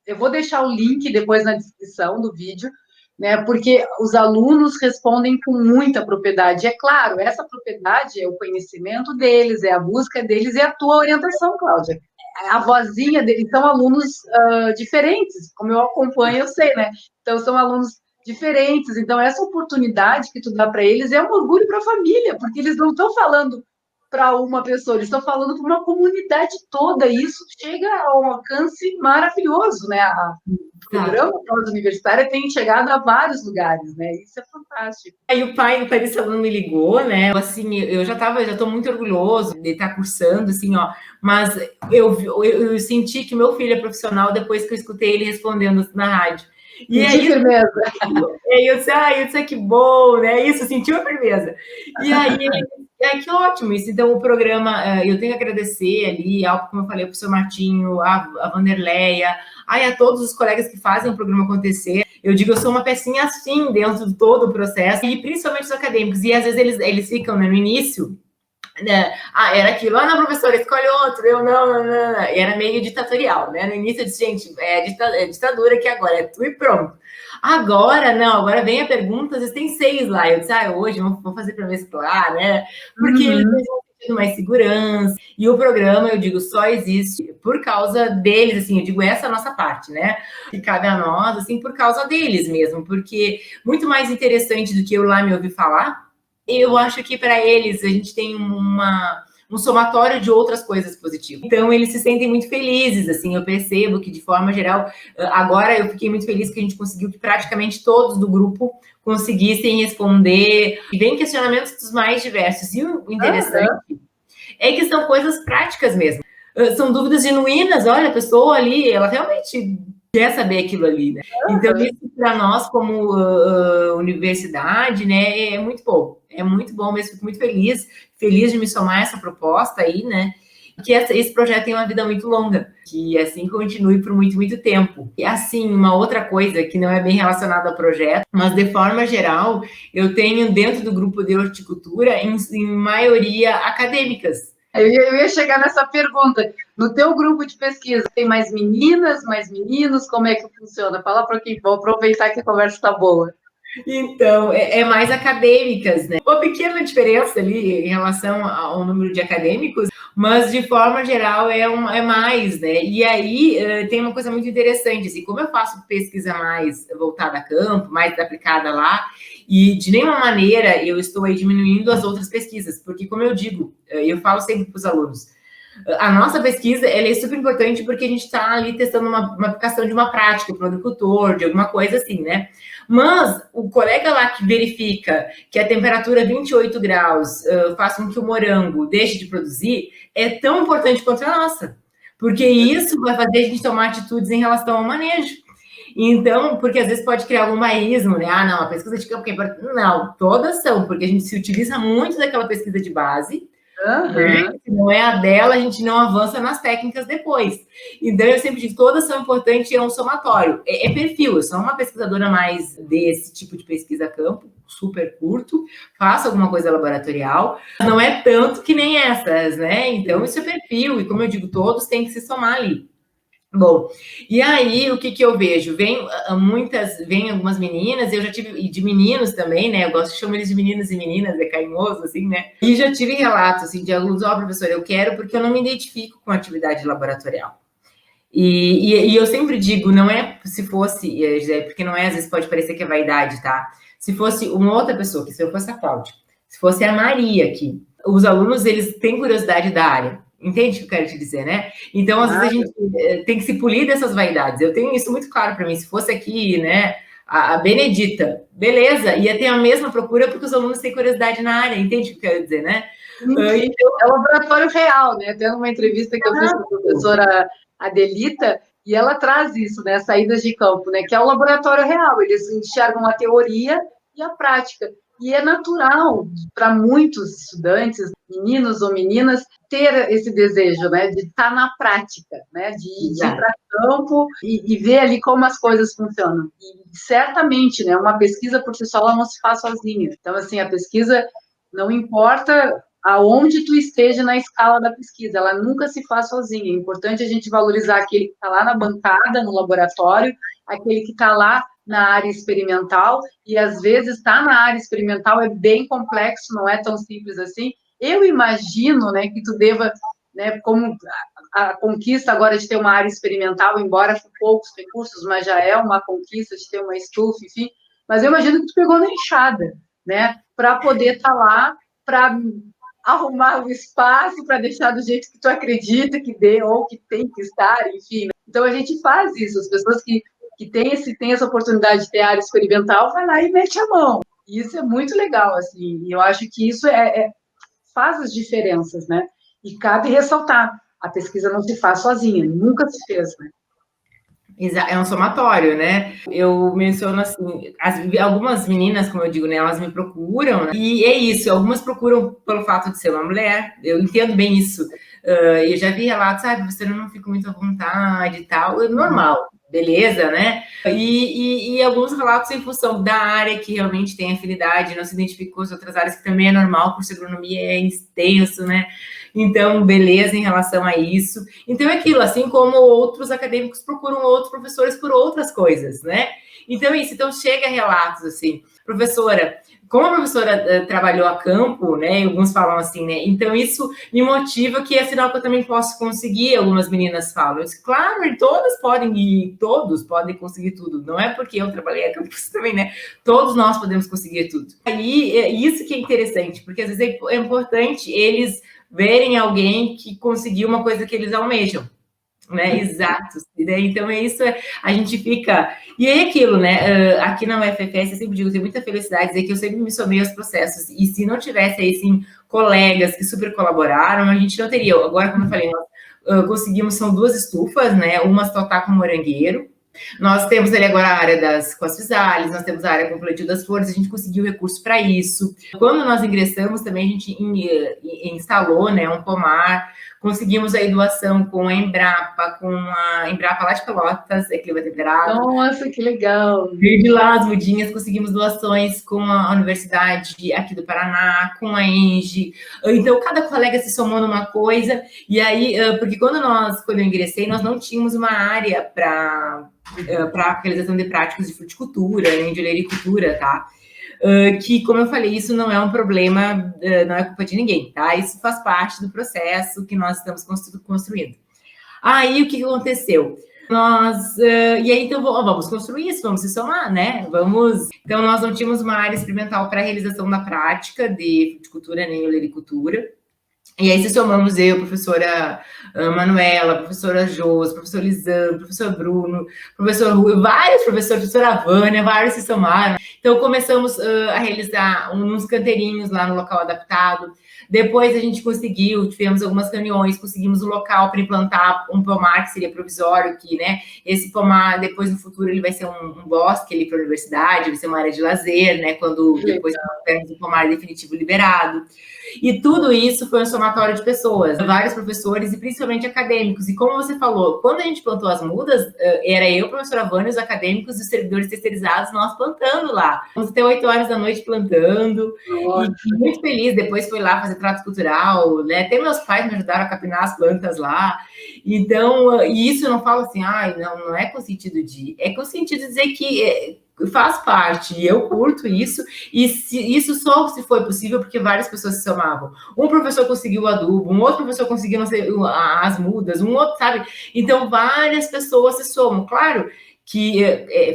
eu vou deixar o link depois na descrição do vídeo, né? Porque os alunos respondem com muita propriedade. É claro, essa propriedade é o conhecimento deles, é a busca deles e a tua orientação, Cláudia. A vozinha deles são alunos diferentes, como eu acompanho, eu sei, né? Então, são alunos diferentes. Então, essa oportunidade que tu dá para eles é um orgulho para a família, porque eles não estão falando para uma pessoa, eles estão falando para uma comunidade toda, e isso chega a um alcance maravilhoso, né? O programa pós-universitário tem chegado a vários lugares, né? Isso é fantástico. Aí o pai desse aluno me ligou, né? Assim, eu já estou muito orgulhoso de estar cursando, assim, ó. Mas eu senti que meu filho é profissional depois que eu escutei ele respondendo na rádio. E aí, firmeza. Eu disse, que bom, né? Isso, sentiu a firmeza. E aí, que ótimo isso. Então, o programa, eu tenho que agradecer ali, como eu falei, para o seu Martinho, a Vanderleia, a todos os colegas que fazem o programa acontecer. Eu digo, eu sou uma pecinha assim dentro de todo o processo, e principalmente os acadêmicos. E às vezes eles ficam, né, no início, né? Era aquilo, não, professora, escolhe outro, eu não. E era meio ditatorial, né? No início eu disse, gente, é ditadura aqui agora, é tu e pronto. Agora, não, agora vem a pergunta, às vezes tem 6 lá. Eu disse, hoje vou fazer para mesclar, né? Porque eles vão sentindo mais segurança. E o programa, eu digo, só existe por causa deles, assim, eu digo, essa é a nossa parte, né? Que cabe a nós, assim, por causa deles mesmo, porque muito mais interessante do que eu lá me ouvir falar, eu acho que para eles a gente tem um somatório de outras coisas positivas. Então, eles se sentem muito felizes, assim, eu percebo que, de forma geral, agora eu fiquei muito feliz que a gente conseguiu que praticamente todos do grupo conseguissem responder, e vem questionamentos dos mais diversos. E o interessante é que são coisas práticas mesmo. São dúvidas genuínas, olha, a pessoa ali, ela realmente quer saber aquilo ali, né? Então, isso para nós, como universidade, né, é muito bom mesmo, fico muito feliz de me somar a essa proposta aí, né, que esse projeto tem uma vida muito longa, que assim continue por muito, muito tempo. E assim, uma outra coisa que não é bem relacionada ao projeto, mas de forma geral, eu tenho dentro do grupo de horticultura, em maioria, acadêmicas. Eu ia chegar nessa pergunta. No teu grupo de pesquisa, tem mais meninas, mais meninos? Como é que funciona? Fala para quem, vou aproveitar que a conversa está boa. Então, é mais acadêmicas, né? Uma pequena diferença ali em relação ao número de acadêmicos, mas de forma geral é mais, né? E aí tem uma coisa muito interessante, assim, como eu faço pesquisa mais voltada a campo, mais aplicada lá, e de nenhuma maneira eu estou aí diminuindo as outras pesquisas, porque como eu digo, eu falo sempre para os alunos, a nossa pesquisa ela é super importante porque a gente está ali testando uma aplicação de uma prática para o agricultor, de alguma coisa assim, né? Mas o colega lá que verifica que a temperatura 28 graus faz com que o morango deixe de produzir é tão importante quanto a nossa, porque isso vai fazer a gente tomar atitudes em relação ao manejo. Então, porque às vezes pode criar algum bairrismo, né? Não, a pesquisa de campo é importante. Não, todas são, porque a gente se utiliza muito daquela pesquisa de base, né? Se não é a dela, a gente não avança nas técnicas depois. Então, eu sempre digo, todas são importantes e é um somatório. É perfil, eu sou uma pesquisadora mais desse tipo de pesquisa a campo, super curto, faço alguma coisa laboratorial, não é tanto que nem essas, né? Então, isso é perfil, e como eu digo, todos têm que se somar ali. Bom, e aí o que eu vejo? Vem algumas meninas, eu já tive, e de meninos também, né? Eu gosto de chamar eles de meninos e meninas, é carinhoso, assim, né? E já tive relatos, assim, de alunos, professor, eu quero porque eu não me identifico com a atividade laboratorial. E eu sempre digo, não é se fosse, porque não é, às vezes pode parecer que é vaidade, tá? Se fosse uma outra pessoa, que se eu fosse a Cláudia, se fosse a Maria aqui, os alunos, eles têm curiosidade da área. Entende o que eu quero te dizer, né? Então, às vezes, a gente tem que se polir dessas vaidades. Eu tenho isso muito claro para mim. Se fosse aqui, né, a Benedita, beleza, ia ter a mesma procura porque os alunos têm curiosidade na área. Entende o que eu quero dizer, né? Então, é um laboratório real, né? Tem uma entrevista que eu fiz com a professora Adelita, e ela traz isso, né? Saídas de campo, né? Que é o laboratório real. Eles enxergam a teoria e a prática. E é natural para muitos estudantes, meninos ou meninas, ter esse desejo, né, de estar na prática, né, de ir para campo e ver ali como as coisas funcionam. E certamente, né, uma pesquisa por si só ela não se faz sozinha. Então, assim, a pesquisa não importa aonde tu esteja na escala da pesquisa, ela nunca se faz sozinha. É importante a gente valorizar aquele que está lá na bancada, no laboratório, aquele que está lá na área experimental, e às vezes estar na área experimental é bem complexo, não é tão simples assim. Eu imagino, né, que tu deva, né, como a conquista agora de ter uma área experimental, embora com poucos recursos, mas já é uma conquista de ter uma estufa, enfim. Mas eu imagino que tu pegou na enxada, né, para poder estar lá, para arrumar o espaço, para deixar do jeito que tu acredita que dê, ou que tem que estar, enfim. Então a gente faz isso, as pessoas que tem essa oportunidade de ter área experimental, vai lá e mete a mão. E isso é muito legal, assim, e eu acho que isso faz as diferenças, né? E cabe ressaltar, a pesquisa não se faz sozinha, nunca se fez, né? É um somatório, né? Eu menciono assim, algumas meninas, como eu digo, né, elas me procuram, né? E é isso, algumas procuram pelo fato de ser uma mulher, eu entendo bem isso. Eu já vi relatos, você não fica muito à vontade e tal, normal, beleza, né? E alguns relatos em função da área que realmente tem afinidade, não se identifica com as outras áreas, que também é normal, por ser agronomia é extenso, né? Então, beleza em relação a isso. Então, é aquilo, assim como outros acadêmicos procuram outros professores por outras coisas, né? Então, é isso. Então, chega relatos, assim, professora, como a professora trabalhou a campo, né? Alguns falam assim, né? Então, isso me motiva que é sinal que eu também posso conseguir, algumas meninas falam. Eu disse, claro, todas podem, e todos podem conseguir tudo. Não é porque eu trabalhei a campo também, né? Todos nós podemos conseguir tudo. Aí, isso que é interessante, porque às vezes é importante eles verem alguém que conseguiu uma coisa que eles almejam, né? Exato. Então, é isso, a gente fica... E é aquilo, né? Aqui na UFFS, eu sempre digo, tenho muita felicidade dizer que eu sempre me somei aos processos, e se não tivesse aí, sim, colegas que super colaboraram, a gente não teria. Agora, como eu falei, nós conseguimos, são 2 estufas, né? Uma só tá com morangueiro. Nós temos ali agora a área das Coasfisales, nós temos a área com o Plantio das Flores, a gente conseguiu recurso para isso. Quando nós ingressamos, também a gente instalou, né, um pomar, conseguimos aí doação com a Embrapa lá de Pelotas, clima temperado. Nossa, que legal! De lá, as mudinhas, conseguimos doações com a Universidade aqui do Paraná, com a ENGE. Então, cada colega se somou numa coisa, e aí, porque quando eu ingressei, nós não tínhamos uma área para realização de práticas de fruticultura, nem de olericultura, tá? Que, como eu falei, isso não é um problema, não é culpa de ninguém, tá? Isso faz parte do processo que nós estamos construindo. Aí, o que aconteceu? E aí, então, vamos construir isso, vamos se somar, né? Então, nós não tínhamos uma área experimental para a realização da prática de fruticultura nem olericultura. E aí, se somamos eu, professora Manuela, professora Jos, professor Lisandro, professor Bruno, professor Rui, vários professores, professora Vânia, vários se somaram. Então, começamos a realizar uns canteirinhos lá no local adaptado. Depois, a gente tivemos algumas reuniões, conseguimos um local para implantar um pomar que seria provisório, que, né, esse pomar, depois, no futuro, ele vai ser um bosque ali para a universidade, vai ser uma área de lazer, né, quando depois tivermos o pomar definitivo liberado. E tudo isso foi um somatório de pessoas, vários professores e principalmente acadêmicos. E como você falou, quando a gente plantou as mudas, era eu, professora Vânia, os acadêmicos e os servidores terceirizados, nós plantando lá. Fomos até 8 horas da noite plantando. Nossa. E muito feliz. Depois foi lá fazer trato cultural, né? Até meus pais me ajudaram a capinar as plantas lá. Então, e isso eu não falo assim, não é com sentido de... É com sentido de dizer que... faz parte, e eu curto isso, e isso só se foi possível porque várias pessoas se somavam. Um professor conseguiu o adubo, um outro professor conseguiu, não sei, as mudas, um outro, sabe? Então, várias pessoas se somam. Claro que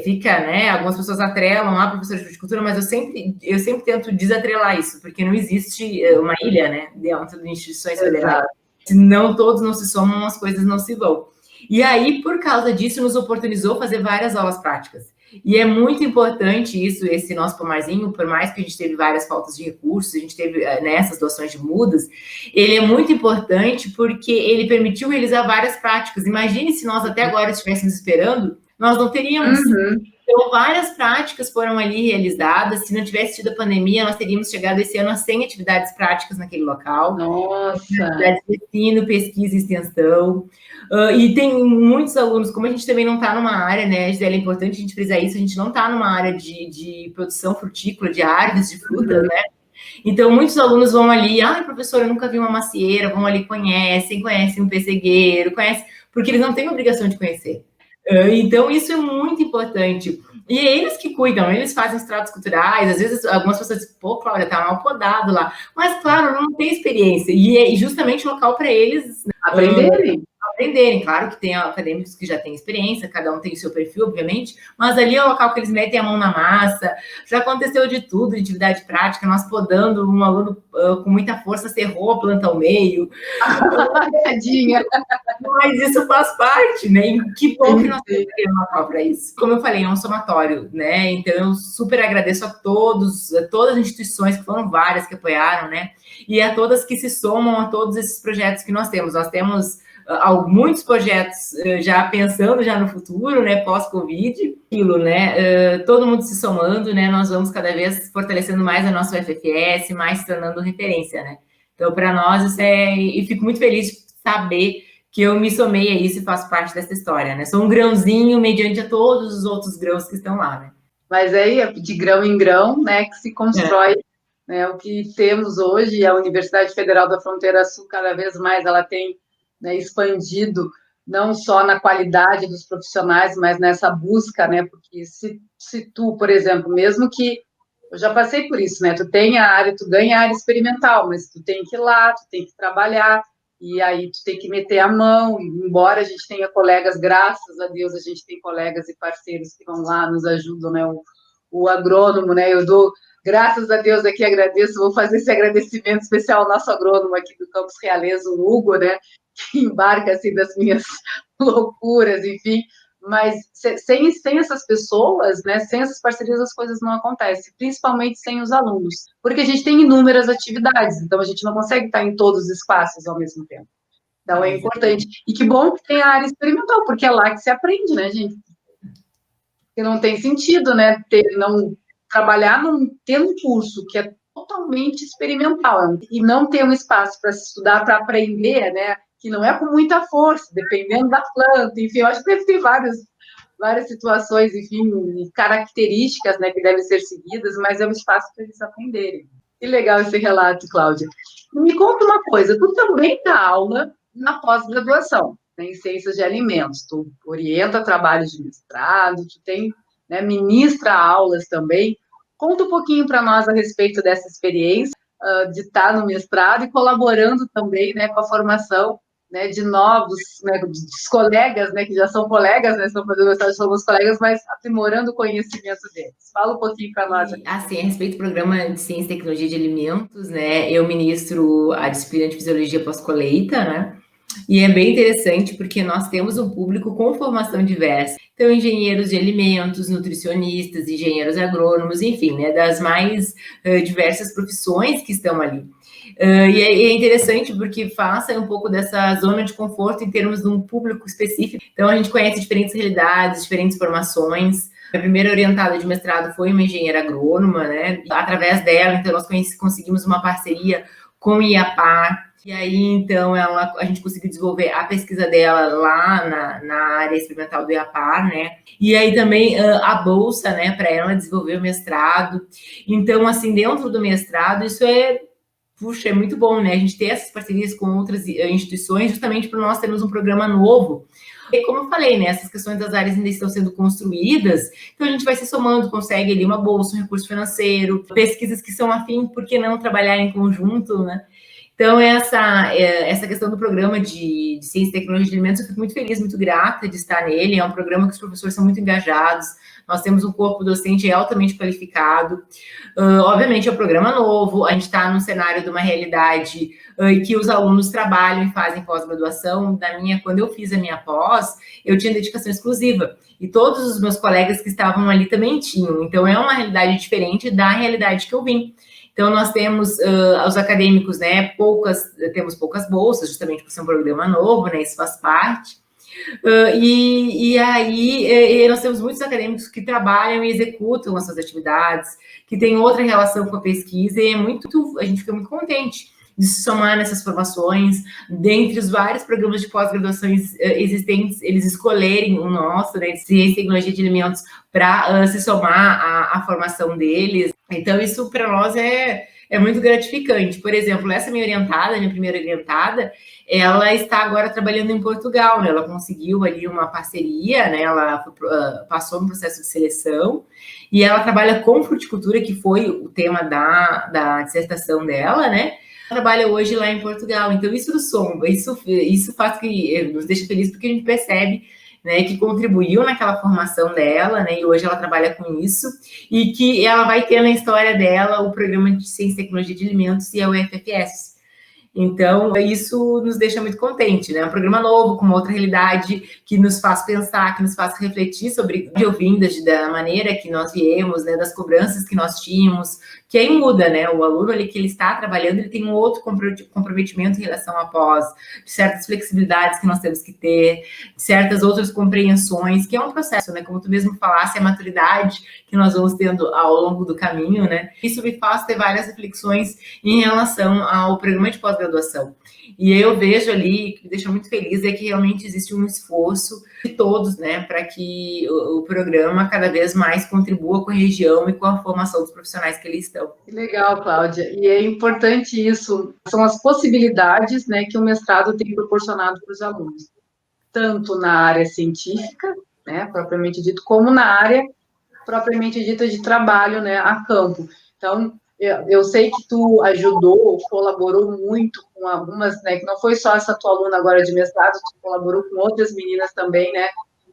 fica, né, algumas pessoas atrelam a professores de fruticultura, mas eu sempre tento desatrelar isso, porque não existe uma ilha, né, dentro de instituições federais. Senão todos não se somam, as coisas não se vão. E aí, por causa disso, nos oportunizou fazer várias aulas práticas. E é muito importante isso, esse nosso pomarzinho, por mais que a gente teve várias faltas de recursos, a gente teve nessas doações de mudas, ele é muito importante porque ele permitiu realizar várias práticas. Imagine se nós até agora estivéssemos esperando, nós não teríamos. Então, várias práticas foram ali realizadas. Se não tivesse tido a pandemia, nós teríamos chegado esse ano a 100 atividades práticas naquele local. Nossa! Atividades de ensino, pesquisa e extensão. E tem muitos alunos, como a gente também não está numa área, né, Gisele, é importante a gente frisar isso, a gente não está numa área de produção frutícola, de árvores, de frutas, né? Então, muitos alunos vão ali, professora, eu nunca vi uma macieira, vão ali, conhecem um pessegueiro, porque eles não têm obrigação de conhecer. Então, isso é muito importante. E é eles que cuidam, eles fazem os tratos culturais, às vezes algumas pessoas dizem, pô, Cláudia, tá mal podado lá. Mas, claro, não tem experiência. E é justamente local para eles aprenderem. Claro que tem acadêmicos que já têm experiência, cada um tem o seu perfil, obviamente, mas ali é o local que eles metem a mão na massa. Já aconteceu de tudo, de atividade prática, nós podando um aluno com muita força, cerrou a planta ao meio. Tadinha. Mas isso faz parte, né? E que bom que nós temos aquele local para isso. Como eu falei, é um somatório, né? Então eu super agradeço a todas as instituições, que foram várias que apoiaram, né? E a todas que se somam a todos esses projetos que nós temos. Nós temos muitos projetos já pensando já no futuro, né, pós-Covid, aquilo, né, todo mundo se somando, né, nós vamos cada vez fortalecendo mais a nossa UFFS, mais se tornando referência, né. Então, para nós, isso e fico muito feliz de saber que eu me somei a isso e faço parte dessa história, né, sou um grãozinho mediante a todos os outros grãos que estão lá, né. Mas aí, de grão em grão, né, que se constrói né, o que temos hoje. A Universidade Federal da Fronteira Sul, cada vez mais, ela tem né, expandido não só na qualidade dos profissionais, mas nessa busca, né? Porque se tu, por exemplo, mesmo que eu já passei por isso, né? Tu tem a área, tu ganha a área experimental, mas tu tem que ir lá, tu tem que trabalhar, e aí tu tem que meter a mão, embora a gente tenha colegas, graças a Deus, a gente tem colegas e parceiros que vão lá, nos ajudam, né? O agrônomo, né? Eu dou, graças a Deus, aqui agradeço, vou fazer esse agradecimento especial ao nosso agrônomo aqui do Campos Realeza, o Hugo, né? Que embarca, assim, das minhas loucuras, enfim, mas sem essas pessoas, né, sem essas parcerias, as coisas não acontecem, principalmente sem os alunos, porque a gente tem inúmeras atividades, então a gente não consegue estar em todos os espaços ao mesmo tempo. Então é importante. E que bom que tem a área experimental, porque é lá que se aprende, né, gente? Porque não tem sentido, né, trabalhar tendo um curso que é totalmente experimental e não ter um espaço para se estudar, para aprender, né, que não é com muita força, dependendo da planta, enfim, eu acho que deve ter várias situações, enfim, características, né, que devem ser seguidas, mas é um espaço para eles aprenderem. Que legal esse relato, Cláudia. Me conta uma coisa, tu também dá aula na pós-graduação, né, em Ciências de Alimentos, tu orienta trabalhos de mestrado, tu tem, né, ministra aulas também. Conta um pouquinho para nós a respeito dessa experiência de estar no mestrado e colaborando também, né, com a formação, né, de novos, né, dos colegas, né, que já são colegas, né, estão fazendo mestrado, somos colegas, mas aprimorando o conhecimento deles. Fala um pouquinho para nós. Assim, a respeito do programa de Ciência e Tecnologia de Alimentos, né, eu ministro a disciplina de Fisiologia pós-colheita, né, e é bem interessante porque nós temos um público com formação diversa. Então, engenheiros de alimentos, nutricionistas, engenheiros agrônomos, enfim, né, das mais diversas profissões que estão ali. E é interessante porque faça um pouco dessa zona de conforto em termos de um público específico. Então, a gente conhece diferentes realidades, diferentes formações. A primeira orientada de mestrado foi uma engenheira agrônoma, né? Através dela, então, nós conseguimos uma parceria com o IAPAR. E aí, então, a gente conseguiu desenvolver a pesquisa dela lá na área experimental do IAPAR, né? E aí também a bolsa, né, para ela desenvolver o mestrado. Então, assim, dentro do mestrado, isso puxa, é muito bom, né? A gente ter essas parcerias com outras instituições, justamente para nós termos um programa novo. E como eu falei, né, essas questões das áreas ainda estão sendo construídas, então a gente vai se somando, consegue ali uma bolsa, um recurso financeiro, pesquisas que são afim, por que não trabalhar em conjunto, né? Então, essa questão do programa de Ciência e Tecnologia de Alimentos, eu fico muito feliz, muito grata de estar nele. É um programa que os professores são muito engajados, nós temos um corpo docente altamente qualificado. Obviamente, é um programa novo, a gente está num cenário de uma realidade que os alunos trabalham e fazem pós-graduação. Quando eu fiz a minha pós, eu tinha dedicação exclusiva, e todos os meus colegas que estavam ali também tinham. Então, é uma realidade diferente da realidade que eu vim. Então, nós temos os acadêmicos, né, temos poucas bolsas, justamente por ser um programa novo, né, isso faz parte. E aí, nós temos muitos acadêmicos que trabalham e executam as suas atividades, que têm outra relação com a pesquisa, e a gente fica muito contente de se somar nessas formações, dentre os vários programas de pós-graduação existentes, eles escolherem o nosso, né, de Ciência e Tecnologia de Alimentos, para se somar à formação deles. Então, isso para nós é é muito gratificante. Por exemplo, essa minha orientada, minha primeira orientada, ela está agora trabalhando em Portugal, né? Ela conseguiu ali uma parceria, né? Ela passou no processo de seleção e ela trabalha com fruticultura, que foi o tema da dissertação dela, né? Ela trabalha hoje lá em Portugal. Então, isso faz que nos deixa feliz, porque a gente percebe, né, que contribuiu naquela formação dela, né, e hoje ela trabalha com isso, e que ela vai ter na história dela o Programa de Ciência e Tecnologia de Alimentos e a UFFS. Então, isso nos deixa muito contente, né? Um programa novo, com uma outra realidade, que nos faz pensar, que nos faz refletir sobre de vindas, da maneira que nós viemos, né? Das cobranças que nós tínhamos, que aí muda, né? O aluno ali que ele está trabalhando, ele tem um outro comprometimento em relação à pós, de certas flexibilidades que nós temos que ter, de certas outras compreensões, que é um processo, né? Como tu mesmo falasse, a maturidade que nós vamos tendo ao longo do caminho, né? Isso me faz ter várias reflexões em relação ao programa de pós-graduação. E eu vejo ali, que me deixa muito feliz, é que realmente existe um esforço de todos, né, para que o programa cada vez mais contribua com a região e com a formação dos profissionais que ali estão. Legal, Cláudia. E é importante isso, são as possibilidades, né, que o mestrado tem proporcionado para os alunos, tanto na área científica, né, propriamente dito, como na área propriamente dita de trabalho, né, a campo. Então, eu sei que tu ajudou, colaborou muito com algumas, né, que não foi só essa tua aluna agora de mestrado, tu colaborou com outras meninas também, né,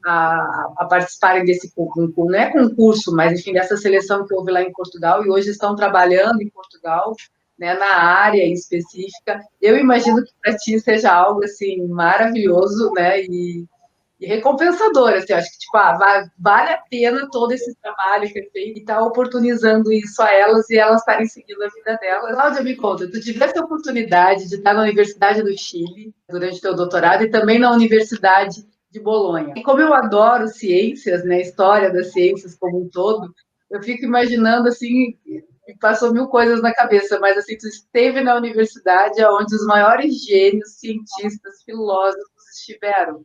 a participarem desse concurso, não é concurso, mas, enfim, dessa seleção que houve lá em Portugal, e hoje estão trabalhando em Portugal, né, na área específica. Eu imagino que para ti seja algo, assim, maravilhoso, né, e recompensador, assim, eu acho que, tipo, vale a pena todo esse trabalho que é feito e tá oportunizando isso a elas e elas estarem seguindo a vida delas. Cláudia, me conta, tu tivesse a oportunidade de estar na Universidade do Chile durante teu doutorado e também na Universidade de Bolonha. E como eu adoro ciências, né, história das ciências como um todo, eu fico imaginando, assim, me passou mil coisas na cabeça, mas, assim, tu esteve na universidade onde os maiores gênios, cientistas, filósofos estiveram.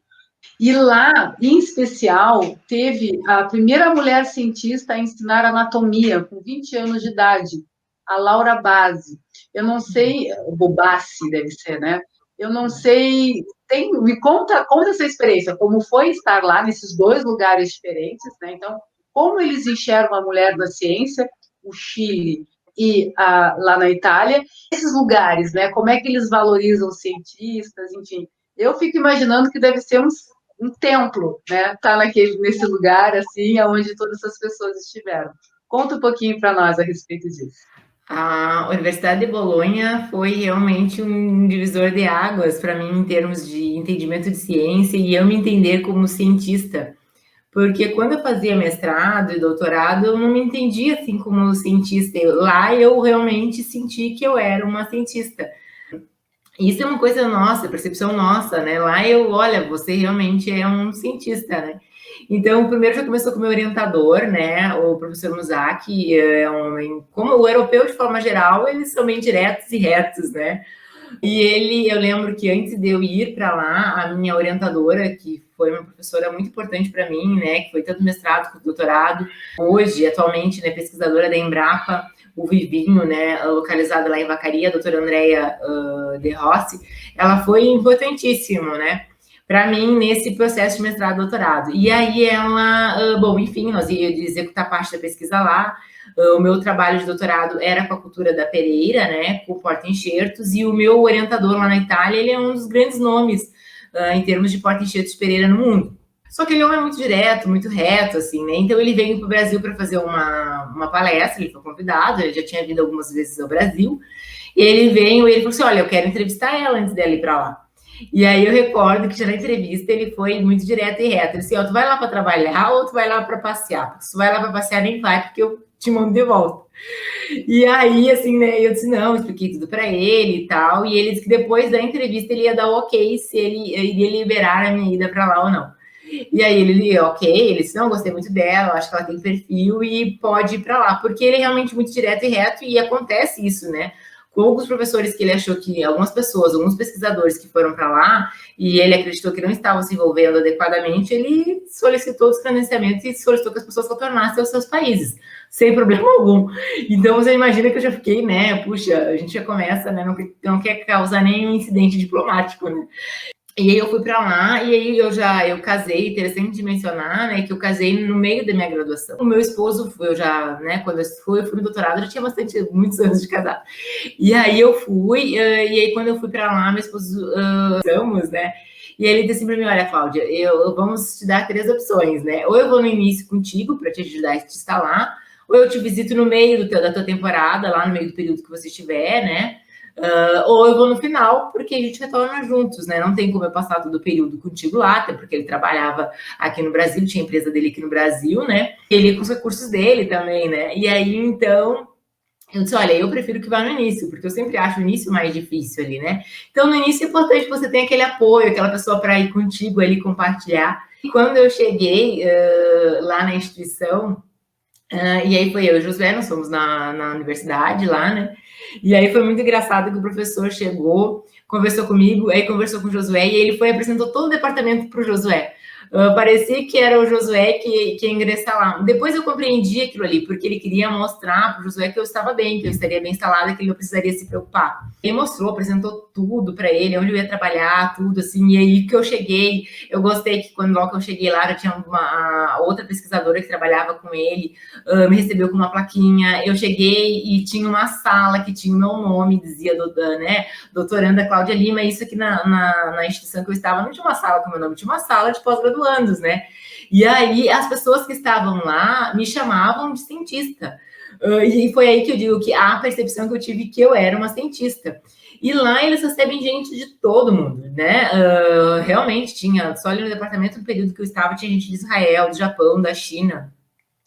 E lá, em especial, teve a primeira mulher cientista a ensinar anatomia, com 20 anos de idade, a Laura Bassi. Eu não sei, Bobassi deve ser, né? Eu não sei, me conta essa experiência, como foi estar lá nesses dois lugares diferentes, né? Então, como eles enxergam a mulher da ciência, o Chile e lá na Itália, esses lugares, né? Como é que eles valorizam os cientistas, enfim. Eu fico imaginando que deve ser um templo, né? Tá nesse lugar, assim, onde todas essas pessoas estiveram. Conta um pouquinho para nós a respeito disso. A Universidade de Bolonha foi realmente um divisor de águas para mim em termos de entendimento de ciência e eu me entender como cientista. Porque quando eu fazia mestrado e doutorado, eu não me entendia assim como cientista. Lá eu realmente senti que eu era uma cientista. Isso é uma coisa nossa, percepção nossa, né? Lá olha, você realmente é um cientista, né? Então, primeiro já começou com o meu orientador, né? O professor Muzaki, é um homem, como o europeu de forma geral, eles são bem diretos e retos, né? E eu lembro que antes de eu ir para lá, a minha orientadora, que foi uma professora muito importante para mim, né? Que foi tanto mestrado quanto doutorado, hoje, atualmente, né, pesquisadora da Embrapa, o Vivinho, né, localizada lá em Vacaria, a doutora Andrea De Rossi, ela foi importantíssima, né, para mim nesse processo de mestrado e doutorado. E aí ela, bom, enfim, nós íamos executar parte da pesquisa lá. O meu trabalho de doutorado era com a cultura da pereira, né, com porta-enxertos, e o meu orientador lá na Itália, ele é um dos grandes nomes em termos de porta-enxertos de pereira no mundo. Só que ele é um homem muito direto, muito reto, assim, né? Então ele veio para o Brasil para fazer uma palestra, ele foi convidado, ele já tinha vindo algumas vezes ao Brasil, e ele veio e ele falou assim, olha, eu quero entrevistar ela antes dela ir para lá. E aí eu recordo que já na entrevista ele foi muito direto e reto. Ele disse, ó, tu vai lá para trabalhar ou tu vai lá para passear? Porque se tu vai lá para passear, nem vai, porque eu te mando de volta. E aí, assim, né, eu disse, não, expliquei tudo para ele e tal, e ele disse que depois da entrevista ele ia dar o ok se ele iria liberar a minha ida para lá ou não. E aí ele, ok, ele disse, não, gostei muito dela, acho que ela tem perfil e pode ir para lá, porque ele é realmente muito direto e reto e acontece isso, né? com alguns professores que ele achou que, algumas pessoas, alguns pesquisadores que foram para lá, e ele acreditou que não estavam se envolvendo adequadamente, ele solicitou o descredenciamento e solicitou que as pessoas retornassem aos seus países, sem problema algum. Então, você imagina que eu já fiquei, né, puxa, a gente já começa, né, não quer causar nenhum incidente diplomático, né. E aí eu fui para lá, e aí eu casei, interessante de mencionar, né, que eu casei no meio da minha graduação. O meu esposo, eu já, né, quando eu fui no doutorado, eu já tinha muitos anos de casado. E aí eu fui, e aí quando eu fui para lá, meu esposo, né, e ele disse assim para mim, olha, Cláudia, vamos te dar 3 opções, né, ou eu vou no início contigo para te ajudar a te instalar, ou eu te visito no meio da tua temporada, lá no meio do período que você estiver, né, ou eu vou no final, porque a gente retorna juntos, né? Não tem como eu passar todo o período contigo lá, até porque ele trabalhava aqui no Brasil, tinha a empresa dele aqui no Brasil, né? Ele com os recursos dele também, né? E aí, então, eu disse, olha, eu prefiro que vá no início, porque eu sempre acho o início mais difícil ali, né? Então, no início é importante que você tenha aquele apoio, aquela pessoa para ir contigo ali, compartilhar. E quando eu cheguei lá na instituição, e aí foi eu e o Josué, nós fomos na universidade lá, né? E aí foi muito engraçado que o professor chegou, conversou comigo, aí conversou com o Josué, e ele foi e apresentou todo o departamento para o Josué. Parecia que era o Josué que ia ingressar lá. Depois eu compreendi aquilo ali, porque ele queria mostrar para o Josué que eu estava bem, que eu estaria bem instalada, que ele não precisaria se preocupar. Ele mostrou, apresentou tudo para ele, onde eu ia trabalhar, tudo assim. E aí que eu cheguei, eu gostei que logo que eu cheguei lá, já tinha uma outra pesquisadora que trabalhava com ele, me recebeu com uma plaquinha. Eu cheguei e tinha uma sala que tinha o meu nome, dizia, né, doutoranda Cláudia Lima. Isso aqui na instituição que eu estava, não tinha uma sala com o meu nome, tinha uma sala de pós-graduação, né? E aí as pessoas que estavam lá me chamavam de cientista. E foi aí que eu digo que a percepção que eu tive que eu era uma cientista. E lá eles recebem gente de todo mundo, né? Realmente tinha, só ali no departamento, no período que eu estava, tinha gente de Israel, do Japão, da China,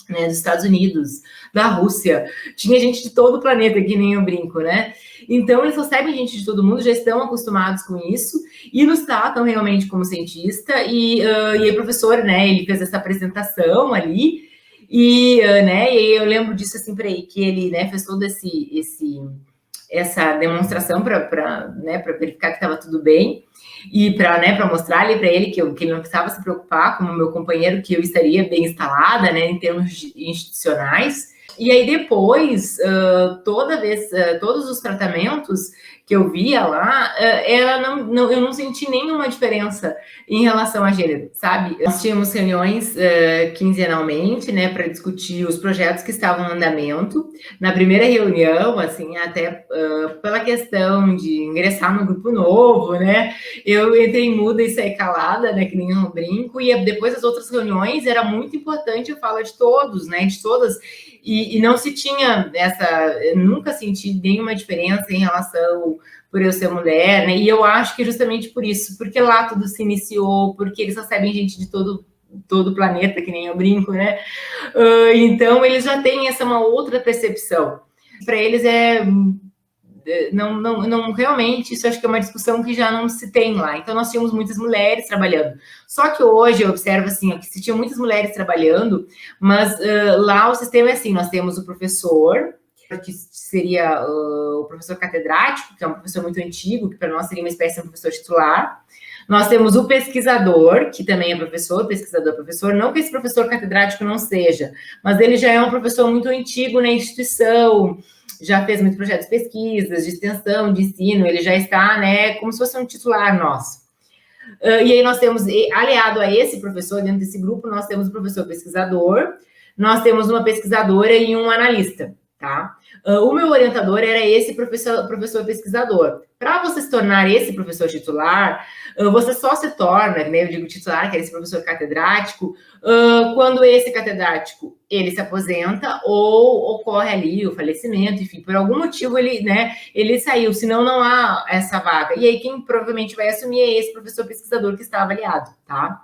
né, dos Estados Unidos, da Rússia, tinha gente de todo o planeta, que nem eu brinco, né? Então, eles recebem gente de todo mundo, já estão acostumados com isso, e nos tratam realmente como cientista, e o professor, né, ele fez essa apresentação ali, né, e eu lembro disso, assim, para ele, que ele, né, fez todo essa demonstração para verificar que estava tudo bem, e para mostrar ali para ele que ele não precisava se preocupar, como meu companheiro, que eu estaria bem instalada, né, em termos institucionais. E aí depois, todos os tratamentos que eu via lá, eu não senti nenhuma diferença em relação a gênero, sabe? Nós tínhamos reuniões quinzenalmente, né, para discutir os projetos que estavam em andamento. Na primeira reunião, assim, até pela questão de ingressar no grupo novo, né, eu entrei muda e saí calada, né, que nem um brinco, e depois as outras reuniões era muito importante eu falar de todos, né, de todas, e não se tinha nunca senti nenhuma diferença em relação por eu ser mulher, né? E eu acho que justamente por isso, porque lá tudo se iniciou, porque eles recebem gente de todo o planeta, que nem eu brinco, né? Então, eles já têm uma outra percepção. Para eles não realmente, isso acho que é uma discussão que já não se tem lá. Então, nós tínhamos muitas mulheres trabalhando. Só que hoje eu observo assim, que se tinham muitas mulheres trabalhando, mas lá o sistema é assim, nós temos o professor, que seria o professor catedrático, que é um professor muito antigo, que para nós seria uma espécie de um professor titular. Nós temos o pesquisador, que também é professor, professor, não que esse professor catedrático não seja, mas ele já é um professor muito antigo na instituição, já fez muitos projetos de pesquisas, de extensão, de ensino, ele já está, né, como se fosse um titular nosso. E aí nós temos, aliado a esse professor, dentro desse grupo, nós temos o professor pesquisador, nós temos uma pesquisadora e um analista, tá? O meu orientador era esse professor pesquisador. Para você se tornar esse professor titular, você só se torna, né, eu digo titular, que é esse professor catedrático, quando esse catedrático, ele se aposenta ou ocorre ali o falecimento, enfim, por algum motivo ele saiu, senão não há essa vaga. E aí quem provavelmente vai assumir é esse professor pesquisador que está avaliado, tá?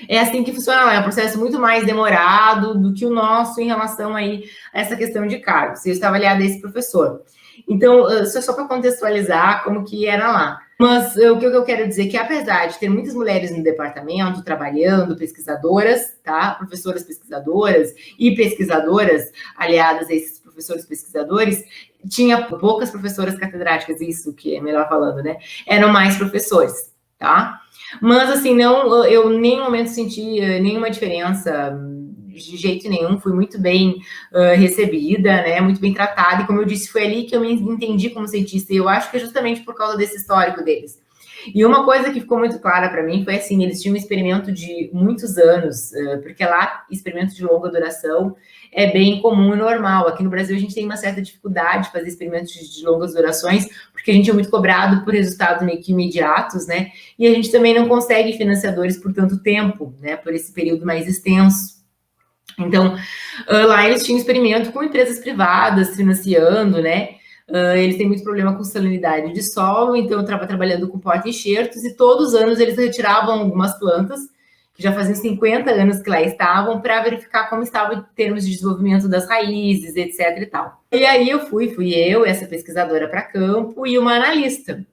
É assim que funciona, é um processo muito mais demorado do que o nosso em relação aí a essa questão de cargos. Eu estava aliada a esse professor. Então, só para contextualizar como que era lá. Mas o que eu quero dizer é que, apesar de ter muitas mulheres no departamento trabalhando, pesquisadoras, tá? Professoras pesquisadoras e pesquisadoras aliadas a esses professores pesquisadores, tinha poucas professoras catedráticas, isso que é melhor falando, né? Eram mais professores, tá? Mas, assim, não, eu em nenhum momento senti nenhuma diferença, de jeito nenhum, fui muito bem recebida, né? Muito bem tratada, e como eu disse, foi ali que eu me entendi como cientista, e eu acho que é justamente por causa desse histórico deles. E uma coisa que ficou muito clara para mim foi assim, eles tinham um experimento de muitos anos, porque lá, experimento de longa duração é bem comum e normal. Aqui no Brasil, a gente tem uma certa dificuldade de fazer experimentos de longas durações, porque a gente é muito cobrado por resultados meio que imediatos, né? E a gente também não consegue financiadores por tanto tempo, né? Por esse período mais extenso. Então, lá eles tinham experimento com empresas privadas financiando, né? Eles têm muito problema com salinidade de solo, então eu estava trabalhando com porta-enxertos e todos os anos eles retiravam algumas plantas, que já faziam 50 anos que lá estavam, para verificar como estava em termos de desenvolvimento das raízes, etc e tal. E aí fui eu, essa pesquisadora para campo e uma analista.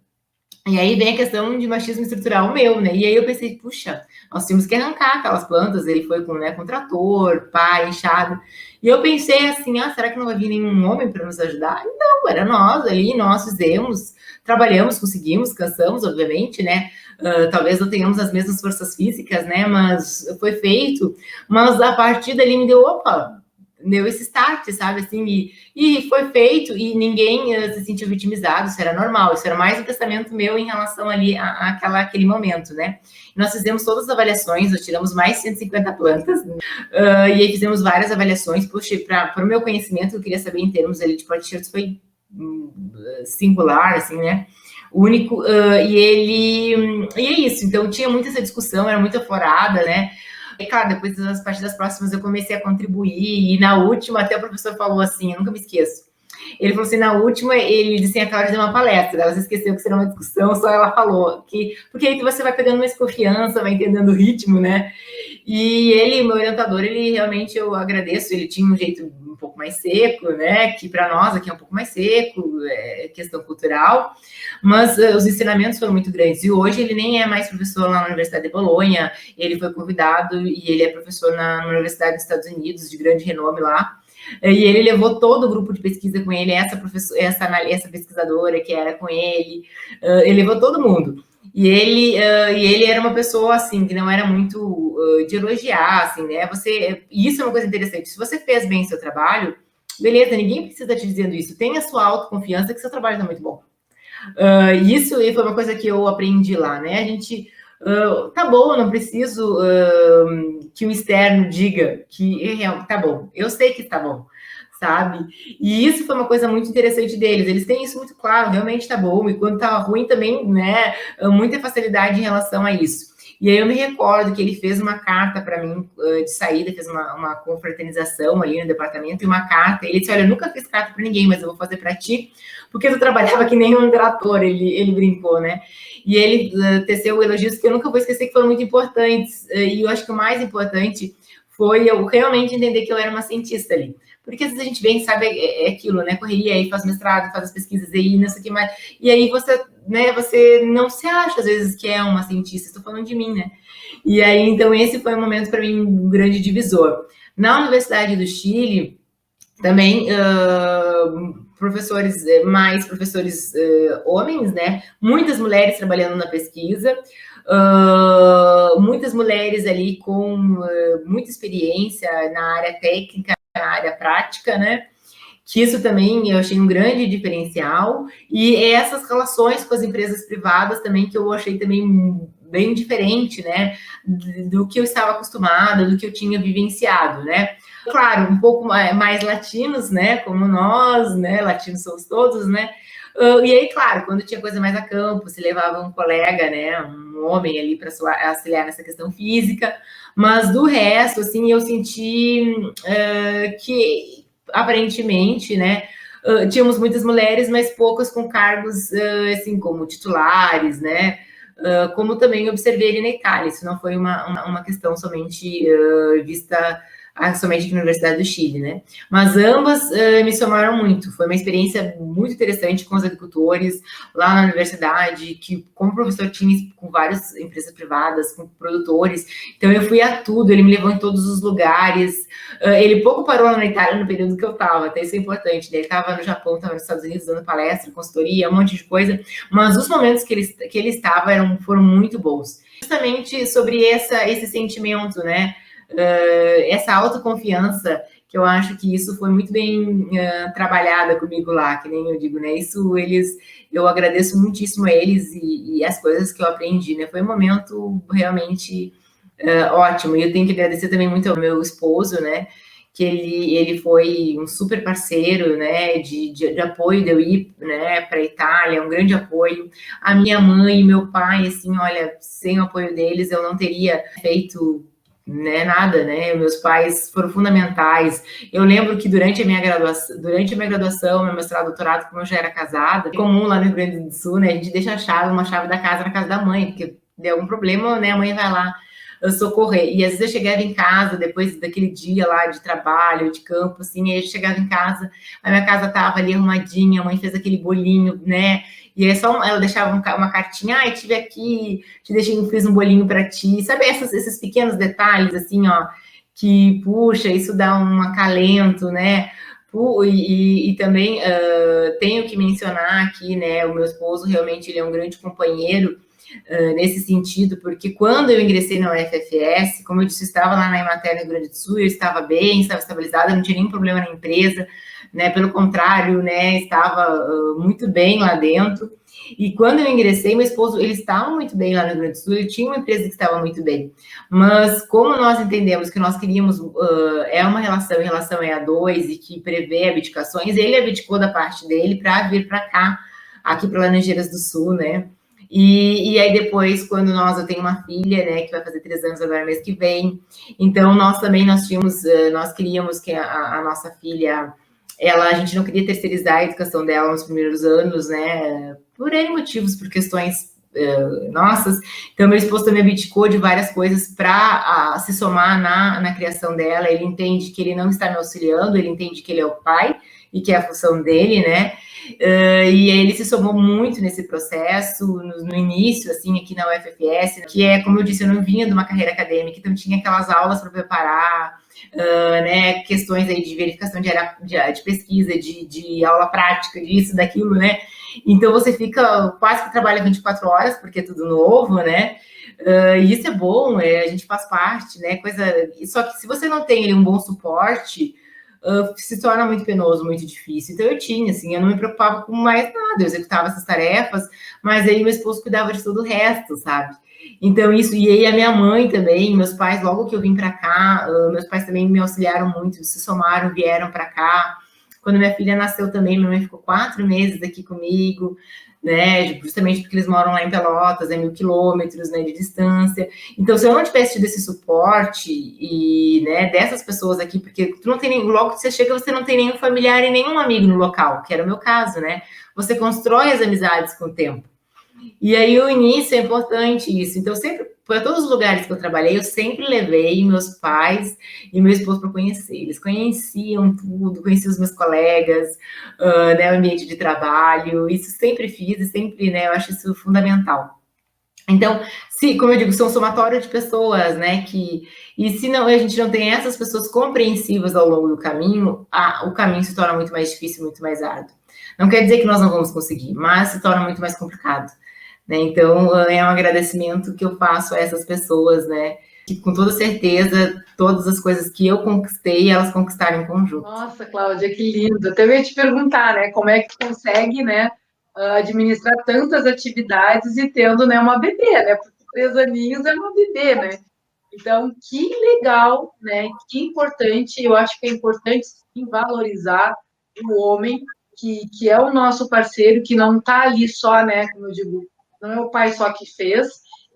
E aí vem a questão de machismo estrutural meu, né? E aí eu pensei, puxa, nós tínhamos que arrancar aquelas plantas. Ele foi com, né, com trator, pá, enxada. E eu pensei assim, será que não vai vir nenhum homem para nos ajudar? Não, era nós ali, nós fizemos, trabalhamos, conseguimos, cansamos, obviamente, né? Talvez não tenhamos as mesmas forças físicas, né? Mas foi feito. Mas a partir dali me deu, opa, deu esse start, sabe, assim, e foi feito, e ninguém se sentiu vitimizado, isso era normal, isso era mais um pensamento meu em relação ali àquele momento, né. Nós fizemos todas as avaliações, nós tiramos mais de 150 plantas, e aí fizemos várias avaliações, puxa, para o meu conhecimento, eu queria saber em termos ali de porta-enxertos, foi singular, assim, né, único, e é isso, então tinha muita essa discussão, era muito aflorada, né. E, claro, depois das partidas próximas eu comecei a contribuir, e na última até o professor falou assim, eu nunca me esqueço, ele falou assim, na última, ele disse assim, a Cláudia deu uma palestra, ela se esqueceu que será uma discussão, só ela falou, porque aí você vai pegando mais confiança, vai entendendo o ritmo, né, e ele, meu orientador, ele realmente, eu agradeço, ele tinha um jeito um pouco mais seco, né, que para nós aqui é um pouco mais seco, é questão cultural, mas os ensinamentos foram muito grandes, e hoje ele nem é mais professor lá na Universidade de Bolonha, ele foi convidado, e ele é professor na Universidade dos Estados Unidos, de grande renome lá, e ele levou todo o grupo de pesquisa com ele, essa pesquisadora que era com ele levou todo mundo. E ele era uma pessoa, assim, que não era muito de elogiar, assim, né? Isso é uma coisa interessante. Se você fez bem seu trabalho, beleza, ninguém precisa te dizendo isso. Tenha sua autoconfiança que seu trabalho está muito bom. Isso foi uma coisa que eu aprendi lá, né? A gente... tá bom, eu não preciso que o externo diga que tá bom. Eu sei que tá bom, sabe? E isso foi uma coisa muito interessante deles. Eles têm isso muito claro, realmente tá bom. E quando tá ruim também, né? Muita facilidade em relação a isso. E aí eu me recordo que ele fez uma carta para mim de saída, fez uma confraternização ali no departamento, e uma carta. Ele disse, olha, eu nunca fiz carta para ninguém, mas eu vou fazer para ti, porque tu trabalhava que nem um trator, ele brincou, né? E ele teceu elogios que eu nunca vou esquecer, que foram muito importantes. E eu acho que o mais importante foi eu realmente entender que eu era uma cientista ali. Porque às vezes a gente vem, sabe, é aquilo, né? Correria, aí faz mestrado, faz as pesquisas, aí não sei o que mais. E aí você, né, você não se acha, às vezes, que é uma cientista. Estou falando de mim, né? E aí, então, esse foi um momento, para mim, um grande divisor. Na Universidade do Chile, também, professores homens, né? Muitas mulheres trabalhando na pesquisa, muitas mulheres ali com muita experiência na área técnica, na área prática, né? Que isso também eu achei um grande diferencial, e essas relações com as empresas privadas também, que eu achei também bem diferente, né? Do que eu estava acostumada, do que eu tinha vivenciado, né? Claro, um pouco mais latinos, né? Como nós, né? Latinos somos todos, né? E aí, claro, quando tinha coisa mais a campo, se levava um colega, né? Um homem ali para auxiliar nessa questão física, mas do resto, assim, eu senti que aparentemente, né? Tínhamos muitas mulheres, mas poucas com cargos assim como titulares, né? Como também observei ali na Itália, isso não foi uma questão somente vista somente aqui na Universidade do Chile, né? Mas ambas me somaram muito. Foi uma experiência muito interessante com os agricultores lá na universidade, que como professor tinha com várias empresas privadas, com produtores. Então eu fui a tudo, ele me levou em todos os lugares. Ele pouco parou lá na Itália no período que eu estava, até isso é importante, né? Ele estava no Japão, estava nos Estados Unidos dando palestra, consultoria, um monte de coisa, mas os momentos que ele estava foram muito bons. Justamente sobre esse sentimento, né? Essa autoconfiança, que eu acho que isso foi muito bem trabalhada comigo lá, que nem eu digo, né? Isso eu agradeço muitíssimo a eles e as coisas que eu aprendi, né? Foi um momento realmente ótimo. E eu tenho que agradecer também muito ao meu esposo, né? Que ele foi um super parceiro, né, de apoio de eu ir, né, para a Itália, um grande apoio. A minha mãe e meu pai, assim, olha, sem o apoio deles eu não teria feito, né, nada, né, meus pais foram fundamentais. Eu lembro que durante a minha graduação, meu mestrado, doutorado, como eu já era casada, é comum lá no Rio Grande do Sul, né, a gente deixa uma chave da casa na casa da mãe, porque deu algum problema, né, a mãe vai lá socorrer. E às vezes eu chegava em casa, depois daquele dia lá de trabalho, de campo, assim, aí eu chegava em casa, a minha casa tava ali arrumadinha, a mãe fez aquele bolinho, né? E aí ela deixava uma cartinha, tive aqui, fiz um bolinho para ti. Sabe esses pequenos detalhes, assim, ó, que, puxa, isso dá um acalento, né? E também tenho que mencionar aqui, né, o meu esposo realmente ele é um grande companheiro nesse sentido, porque quando eu ingressei na UFFS, como eu disse, eu estava lá na Emater, no Rio Grande do Sul, eu estava bem, estava estabilizada, não tinha nenhum problema na empresa, né, pelo contrário, né, estava muito bem lá dentro. E quando eu ingressei, meu esposo, ele estava muito bem lá no Rio Grande do Sul, ele tinha uma empresa que estava muito bem. Mas como nós entendemos que nós queríamos, é uma relação é a dois e que prevê abdicações, ele abdicou da parte dele para vir para cá, aqui para Laranjeiras do Sul, né? E aí depois, quando eu tenho uma filha, né, que vai fazer 3 anos agora mês que vem, então nós queríamos que a nossa filha, a gente não queria terceirizar a educação dela nos primeiros anos, né, por N motivos, por questões nossas. Então meu esposo também abdicou de várias coisas para se somar na criação dela. Ele entende que ele não está me auxiliando, ele entende que ele é o pai e que é a função dele, né? E ele se somou muito nesse processo, no início, assim, aqui na UFFS, que é, como eu disse, eu não vinha de uma carreira acadêmica, então tinha aquelas aulas para preparar, né, questões aí de verificação de pesquisa, de aula prática, disso, daquilo, né? Então você fica, quase que trabalha 24 horas, porque é tudo novo, né? E isso é bom, a gente faz parte, né? Só que se você não tem um bom suporte, se torna muito penoso, muito difícil. Então eu tinha, assim, eu não me preocupava com mais nada, eu executava essas tarefas, mas aí meu esposo cuidava de todo o resto, sabe? Então isso, e aí a minha mãe também, meus pais, logo que eu vim para cá, meus pais também me auxiliaram muito, se somaram, vieram para cá. Quando minha filha nasceu também, minha mãe ficou 4 meses aqui comigo, né, justamente porque eles moram lá em Pelotas, 1.000 quilômetros, né, de distância. Então, se eu não tivesse tido esse suporte e, né, dessas pessoas aqui, porque tu não tem logo que você chega, você não tem nenhum familiar e nenhum amigo no local, que era o meu caso, né? Você constrói as amizades com o tempo. E aí o início é importante isso. Então, sempre, para todos os lugares que eu trabalhei, eu sempre levei meus pais e meu esposo para conhecer. Eles conheciam tudo, conheciam os meus colegas, né, o ambiente de trabalho. Isso sempre fiz e sempre, né, eu acho isso fundamental. Então, como eu digo, são um somatório de pessoas, né, e se não, a gente não tem essas pessoas compreensivas ao longo do caminho, o caminho se torna muito mais difícil, muito mais árduo. Não quer dizer que nós não vamos conseguir, mas se torna muito mais complicado. Né? Então, é um agradecimento que eu faço a essas pessoas, né? Que, com toda certeza, todas as coisas que eu conquistei, elas conquistaram em conjunto. Nossa, Cláudia, que lindo. Até eu ia te perguntar, né? Como é que tu consegue, né, administrar tantas atividades e tendo, né, uma bebê, né? Porque 3 aninhos é uma bebê, né? Então, que legal, né? Que importante. Eu acho que é importante, sim, valorizar o homem, que é o nosso parceiro, que não está ali só, né? Como eu digo, não é o pai só que fez.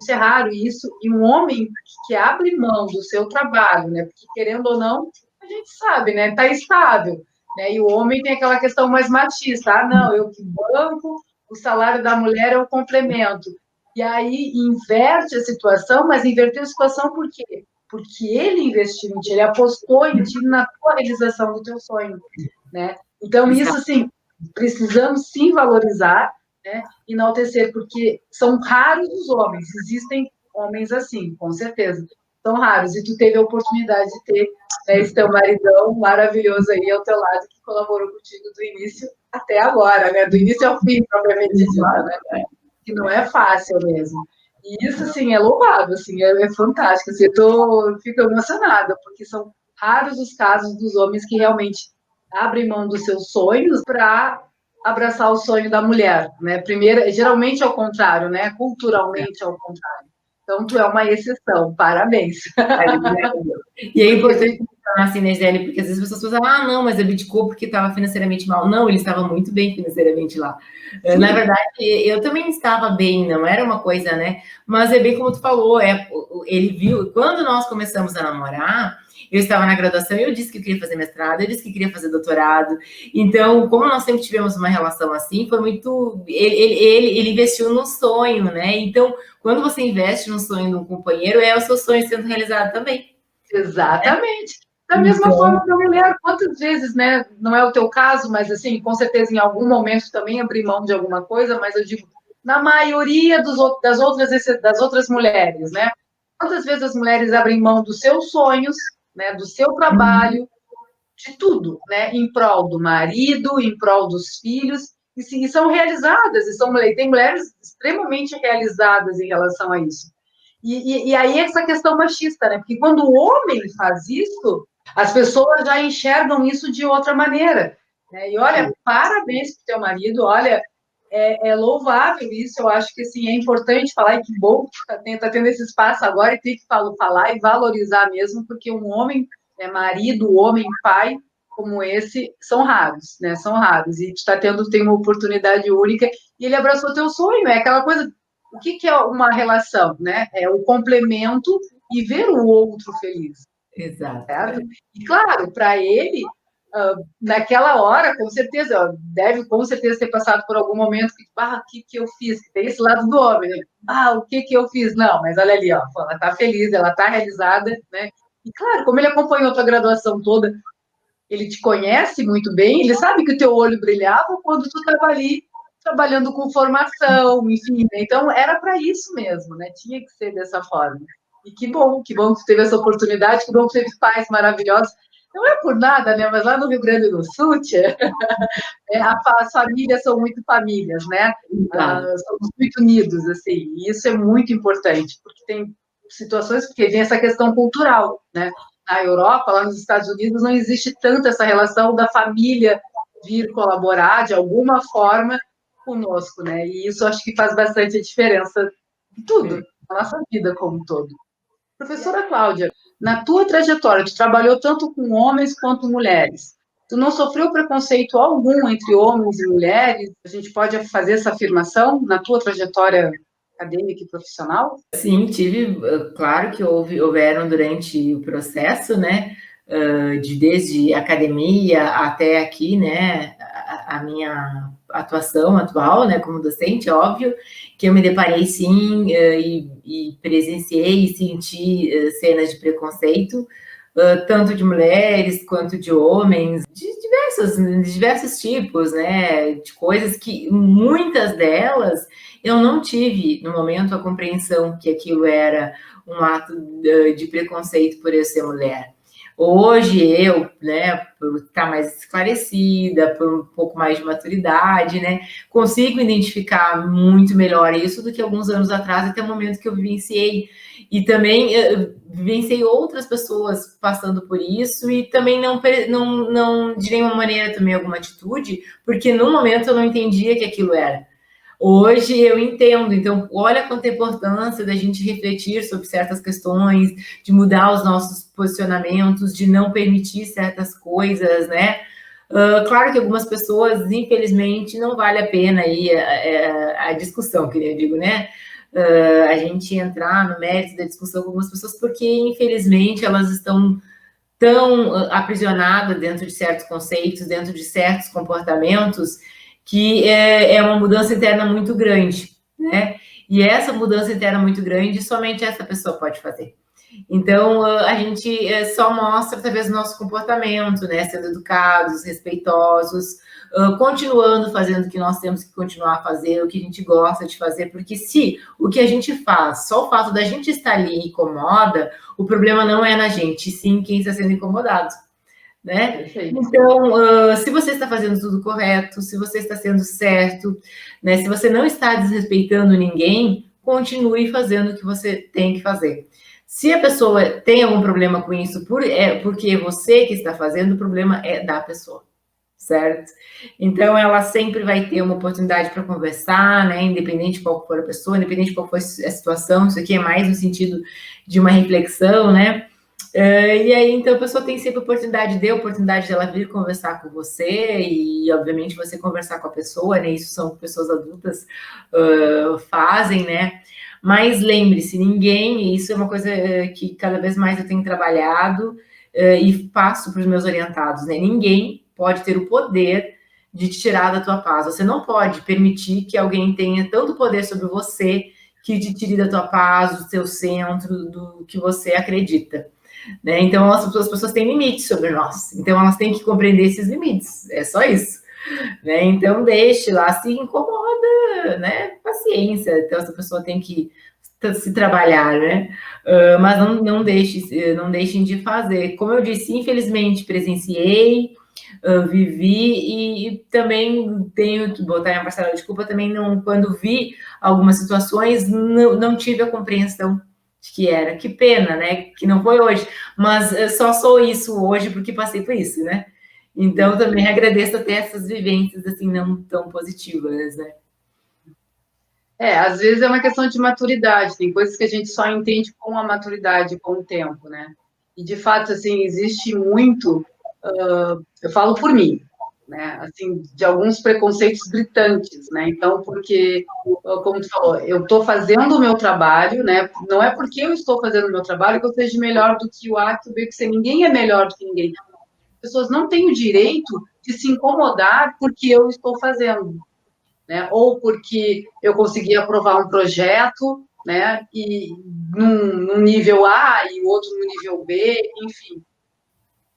Isso é raro, isso. E um homem que abre mão do seu trabalho, né? Porque, querendo ou não, a gente sabe, né? Está estável. Né? E o homem tem aquela questão mais machista. Ah, não, eu que banco, o salário da mulher é o complemento. E aí inverte a situação, mas inverteu a situação por quê? porque ele investiu em ti, ele apostou em ti na tua realização do teu sonho, né? Então, isso, assim, precisamos sim valorizar, né? Enaltecer, porque são raros os homens, existem homens assim, com certeza, são raros, e tu teve a oportunidade de ter, né, esse teu maridão maravilhoso aí ao teu lado, que colaborou contigo do início até agora, né? Do início ao fim, propriamente dito, né? Que não é fácil mesmo. E isso, assim, é louvável, assim, é fantástico. Assim, fico emocionada, porque são raros os casos dos homens que realmente abrem mão dos seus sonhos para abraçar o sonho da mulher, né? Primeiro, geralmente é o contrário, né? Culturalmente é o contrário. Então, tu é uma exceção. Parabéns. E é importante mencionar assim, né, Gisele, porque às vezes as pessoas falam, ah, não, mas abdicou porque estava financeiramente mal. Não, ele estava muito bem financeiramente lá. Sim. Na verdade, eu também estava bem, não era uma coisa, né? Mas é bem como tu falou, ele viu, quando nós começamos a namorar, eu estava na graduação, eu disse que eu queria fazer mestrado, eu disse que queria fazer doutorado. Então, como nós sempre tivemos uma relação assim, foi muito... Ele investiu no sonho, né? Então, quando você investe no sonho de um companheiro, é o seu sonho sendo realizado também. Exatamente. Da mesma forma da mulher, quantas vezes, né? Não é o teu caso, mas assim, com certeza em algum momento também abri mão de alguma coisa, mas eu digo, na maioria das outras mulheres, né? Quantas vezes as mulheres abrem mão dos seus sonhos, né? Do seu trabalho, de tudo, né? Em prol do marido, em prol dos filhos, e são realizadas, tem mulheres extremamente realizadas em relação a isso. E aí essa questão machista, né? Porque quando o homem faz isso, as pessoas já enxergam isso de outra maneira. Né? E olha, parabéns para o teu marido, olha, é louvável isso, eu acho que assim, é importante falar, e que bom que está tendo esse espaço agora, e tem que falar e valorizar mesmo, porque um homem, marido, homem, pai, como esse, são raros, né? São raros, e tem uma oportunidade única, e ele abraçou teu sonho, é aquela coisa. O que é uma relação, né? É o complemento e ver o outro feliz. Exato. Certo? E, claro, para ele, naquela hora, com certeza, deve com certeza ter passado por algum momento que, o que eu fiz? Tem esse lado do homem, né? O que eu fiz? Não, mas olha ali, ó, ela está feliz, ela está realizada, né? E, claro, como ele acompanhou a tua graduação toda, ele te conhece muito bem, ele sabe que o teu olho brilhava quando tu estava ali trabalhando com formação, enfim, né? Então era para isso mesmo, né? Tinha que ser dessa forma. E que bom que tu teve essa oportunidade, que bom que teve pais maravilhosos. Não é por nada, né? Mas lá no Rio Grande do Sul, as famílias são muito famílias, né? Somos muito unidos, assim. E isso é muito importante, porque tem situações, porque vem essa questão cultural, né? Na Europa, lá nos Estados Unidos, não existe tanto essa relação da família vir colaborar de alguma forma conosco, né? E isso acho que faz bastante a diferença em tudo, na nossa vida como um todo. Professora Cláudia, na tua trajetória, tu trabalhou tanto com homens quanto mulheres. Tu não sofreu preconceito algum entre homens e mulheres? A gente pode fazer essa afirmação na tua trajetória acadêmica e profissional? Sim, tive, claro que houveram durante o processo, né? Desde academia até aqui, né? A minha atuação atual, né? Como docente, óbvio, que eu me deparei sim e presenciei e senti cenas de preconceito, tanto de mulheres quanto de homens, de diversos tipos, né? De coisas que muitas delas eu não tive, no momento, a compreensão que aquilo era um ato de preconceito por eu ser mulher. Hoje, eu, né, por estar mais esclarecida, por um pouco mais de maturidade, né, consigo identificar muito melhor isso do que alguns anos atrás, até o momento que eu vivenciei. E também vivenciei outras pessoas passando por isso e também não de nenhuma maneira tomei alguma atitude, porque no momento eu não entendia que aquilo era. Hoje eu entendo, então olha quanta importância da gente refletir sobre certas questões, de mudar os nossos posicionamentos, de não permitir certas coisas, né? Claro que algumas pessoas, infelizmente, não vale a pena aí a discussão, que eu digo, né? A gente entrar no mérito da discussão com algumas pessoas, porque infelizmente elas estão tão aprisionadas dentro de certos conceitos, dentro de certos comportamentos, que é uma mudança interna muito grande, né? E essa mudança interna muito grande, somente essa pessoa pode fazer. Então, a gente só mostra através do nosso comportamento, né? Sendo educados, respeitosos, continuando fazendo o que nós temos que continuar a fazer, o que a gente gosta de fazer, porque se o que a gente faz, só o fato da gente estar ali incomoda, o problema não é na gente, sim quem está sendo incomodado. Né? Então, se você está fazendo tudo correto, se você está sendo certo, né? Se você não está desrespeitando ninguém, continue fazendo o que você tem que fazer. Se a pessoa tem algum problema com isso, porque você que está fazendo, o problema é da pessoa, certo? Então, ela sempre vai ter uma oportunidade para conversar, né? Independente de qual for a pessoa, independente de qual for a situação, isso aqui é mais no sentido de uma reflexão, né? E aí, então, a pessoa tem sempre dê a oportunidade de ela vir conversar com você e, obviamente, você conversar com a pessoa, né? Isso são pessoas adultas fazem, né? Mas lembre-se, ninguém, e isso é uma coisa que cada vez mais eu tenho trabalhado e passo para os meus orientados, né? Ninguém pode ter o poder de te tirar da tua paz. Você não pode permitir que alguém tenha tanto poder sobre você que te tire da tua paz, do teu centro, do que você acredita. Né? Então, as pessoas têm limites sobre nós. Então, elas têm que compreender esses limites. É só isso. Né? Então, deixe lá, se incomoda, né? Paciência. Então, essa pessoa tem que se trabalhar, né? Mas não deixem de fazer. Como eu disse, infelizmente, presenciei, vivi e também tenho que botar minha parcela de culpa, também não, quando vi algumas situações, não tive a compreensão que era. Que pena, né? Que não foi hoje. Mas só sou isso hoje porque passei por isso, né? Então, também agradeço até essas vivências, assim, não tão positivas, né? Às vezes é uma questão de maturidade, tem coisas que a gente só entende com a maturidade, com o tempo, né? E, de fato, assim, existe muito, eu falo por mim, né? Assim, de alguns preconceitos gritantes, né? Então, porque, como tu falou, eu estou fazendo o meu trabalho, né? Não é porque eu estou fazendo o meu trabalho que eu seja melhor do que o A, que o B, que C. Ninguém é melhor do que ninguém. As pessoas não têm o direito de se incomodar porque eu estou fazendo, né? Ou porque eu consegui aprovar um projeto, né? E num nível A e o outro no nível B, enfim.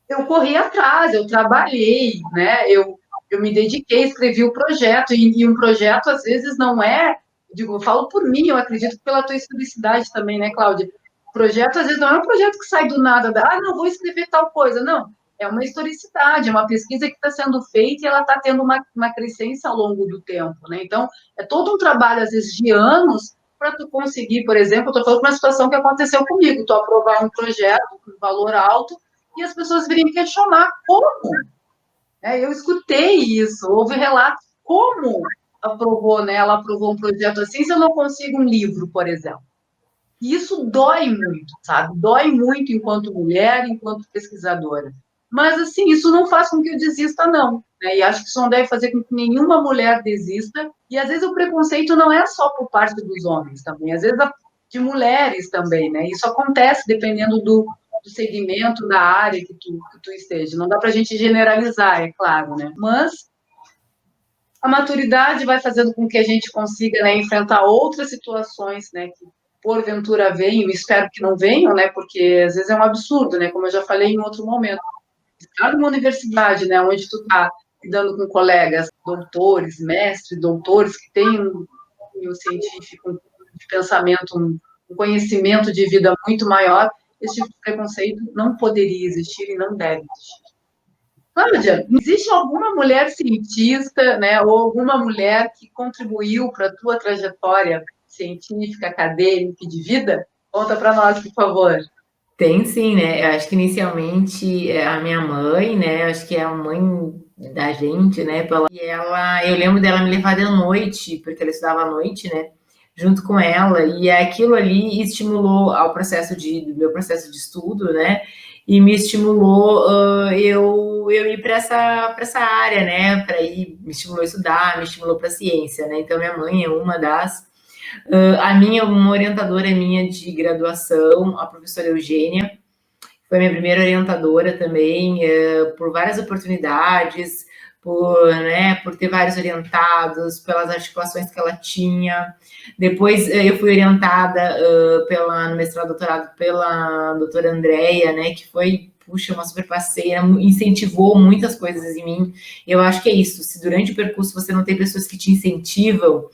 Eu corri atrás, eu trabalhei, né? Eu me dediquei, escrevi o projeto, e um projeto, às vezes, não é, digo, eu falo por mim, eu acredito pela tua historicidade também, né, Cláudia? O projeto, às vezes, não é um projeto que sai do nada, não, vou escrever tal coisa, não. É uma historicidade, é uma pesquisa que está sendo feita e ela está tendo uma crescência ao longo do tempo, né? Então, é todo um trabalho, às vezes, de anos para tu conseguir, por exemplo, eu estou falando de uma situação que aconteceu comigo, tu aprovar um projeto com valor alto e as pessoas viriam questionar como. Eu escutei isso, houve relatos como aprovou, né? Ela aprovou um projeto assim se eu não consigo um livro, por exemplo. E isso dói muito, sabe? Dói muito enquanto mulher, enquanto pesquisadora. Mas, assim, isso não faz com que eu desista, não. Né? E acho que isso não deve fazer com que nenhuma mulher desista. E, às vezes, o preconceito não é só por parte dos homens também. Às vezes, de mulheres também, né? Isso acontece dependendo do segmento, da área que tu esteja. Não dá para a gente generalizar, é claro, né? Mas a maturidade vai fazendo com que a gente consiga, né, enfrentar outras situações, né, que porventura venham, espero que não venham, né, porque às vezes é um absurdo, né, como eu já falei em outro momento. Estar numa universidade, né, onde tu está lidando com colegas, doutores, mestres, doutores, que têm um científico, um de pensamento, um conhecimento de vida muito maior, esse tipo de preconceito não poderia existir e não deve existir. Cláudia, existe alguma mulher cientista, né, ou alguma mulher que contribuiu para a tua trajetória científica, acadêmica e de vida? Conta para nós, por favor. Tem sim, né? Eu acho que inicialmente a minha mãe, né? Eu acho que é a mãe da gente, né? Eu lembro dela me levar de noite, porque ela estudava à noite, né? Junto com ela, e aquilo ali estimulou do meu processo de estudo, né? E me estimulou eu ir para essa área, né? Me estimulou a estudar, me estimulou para a ciência, né? Então, minha mãe é uma das. Uma orientadora minha de graduação, a professora Eugênia, foi minha primeira orientadora também, por várias oportunidades, por ter vários orientados, pelas articulações que ela tinha. Depois eu fui orientada no mestrado, doutorado, pela doutora Andréia, né, que foi, puxa, uma super parceira, incentivou muitas coisas em mim. Eu acho que é isso, se durante o percurso você não tem pessoas que te incentivam,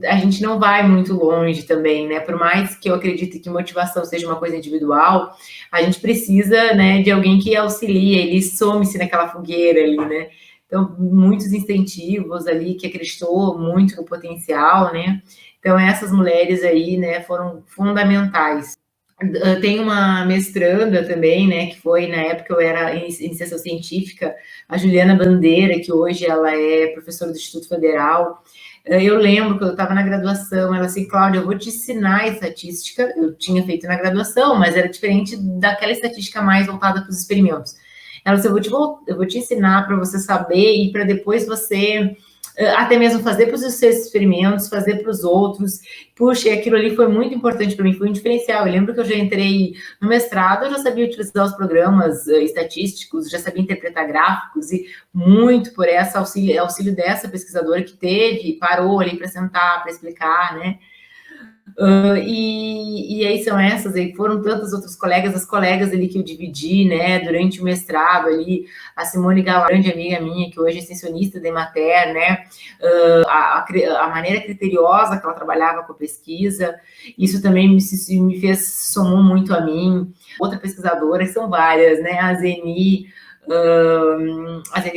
a gente não vai muito longe também, né? Por mais que eu acredite que motivação seja uma coisa individual, a gente precisa, né, de alguém que auxilie, ele some-se naquela fogueira ali, né? Então, muitos incentivos ali que acreditou muito no potencial, né? Então, essas mulheres aí, né, foram fundamentais. Tem uma mestranda também, né, que foi, na época eu era em iniciação científica, a Juliana Bandeira, que hoje ela é professora do Instituto Federal. Eu lembro que eu estava na graduação, ela assim, Cláudia, eu vou te ensinar estatística, eu tinha feito na graduação, mas era diferente daquela estatística mais voltada para os experimentos. Ela disse, eu vou te ensinar para você saber e para depois você até mesmo fazer para os seus experimentos, fazer para os outros. Puxa, e aquilo ali foi muito importante para mim, foi um diferencial. Eu lembro que eu já entrei no mestrado, eu já sabia utilizar os programas estatísticos, já sabia interpretar gráficos, e muito por essa auxílio dessa pesquisadora que parou ali para sentar, para explicar, né? E aí são essas, aí foram tantas outras colegas, as colegas ali que eu dividi, né, durante o mestrado ali, a Simone Galar, grande amiga minha, que hoje é extensionista da Emater, né, a maneira criteriosa que ela trabalhava com a pesquisa, isso também somou muito a mim. Outra pesquisadora, que são várias, né, a Zeni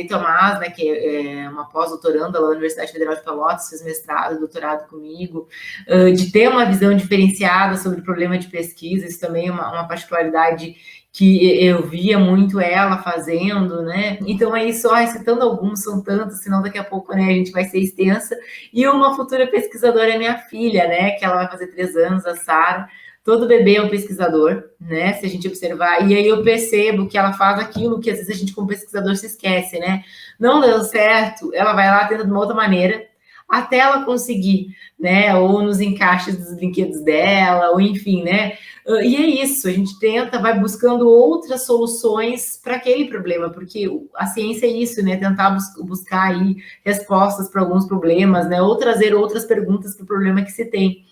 Tomás, né, que é uma pós-doutoranda lá na Universidade Federal de Pelotas, fez mestrado, doutorado comigo, de ter uma visão diferenciada sobre o problema de pesquisa, isso também é uma particularidade que eu via muito ela fazendo, né? Então, aí só citando alguns, são tantos, senão daqui a pouco, né, a gente vai ser extensa. E uma futura pesquisadora é minha filha, né, que ela vai fazer 3 anos, a Sara. Todo bebê é um pesquisador, né? Se a gente observar. E aí eu percebo que ela faz aquilo que às vezes a gente, como pesquisador, se esquece, né? Não deu certo, ela vai lá, tenta de uma outra maneira, até ela conseguir, né? Ou nos encaixes dos brinquedos dela, ou enfim, né? E é isso, a gente tenta, vai buscando outras soluções para aquele problema, porque a ciência é isso, né? Tentar buscar aí respostas para alguns problemas, né? Ou trazer outras perguntas para o problema que se tem.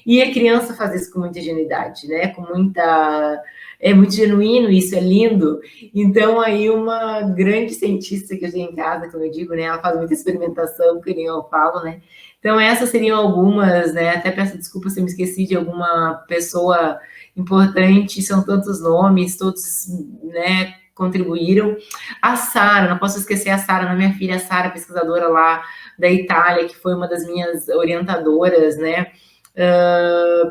E a criança faz isso com muita ingenuidade, né? Com muita... É muito genuíno isso, é lindo. Então, aí, uma grande cientista que eu tenho em casa, como eu digo, né? Ela faz muita experimentação, que nem eu falo, né? Então, essas seriam algumas, né? Até peço desculpa se eu me esqueci de alguma pessoa importante, são tantos nomes, todos, né, contribuíram. A Sara, não posso esquecer a Sara, minha filha, a Sara, pesquisadora lá da Itália, que foi uma das minhas orientadoras, né?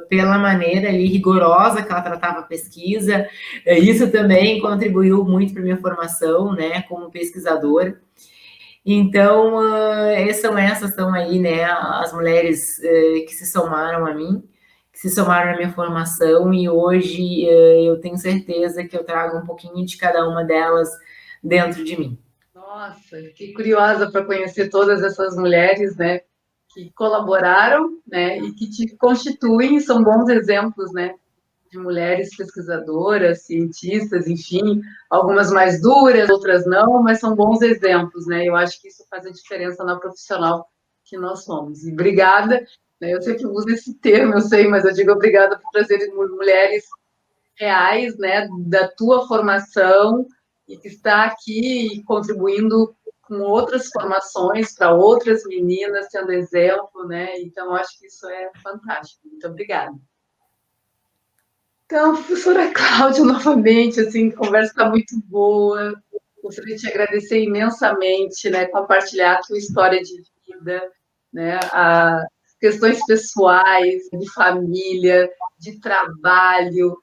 Pela maneira ali rigorosa que ela tratava a pesquisa, isso também contribuiu muito para minha formação, né, como pesquisadora. Então, essas são aí, né, as mulheres que se somaram a mim, que se somaram na minha formação, e hoje eu tenho certeza que eu trago um pouquinho de cada uma delas dentro de mim. Nossa, que curiosa para conhecer todas essas mulheres, né, que colaboraram, né, e que te constituem, são bons exemplos, né, de mulheres pesquisadoras, cientistas, enfim, algumas mais duras, outras não, mas são bons exemplos, né? Eu acho que isso faz a diferença na profissional que nós somos. E obrigada, né? Eu sempre uso esse termo, eu sei, mas eu digo obrigada por trazer mulheres reais, né, da tua formação e que está aqui contribuindo com outras formações para outras meninas, sendo exemplo, né? Então, acho que isso é fantástico. Muito obrigada. Então, professora Cláudia, novamente, assim, a conversa está muito boa. Gostaria de te agradecer imensamente, né, compartilhar a tua história de vida, né, as questões pessoais, de família, de trabalho,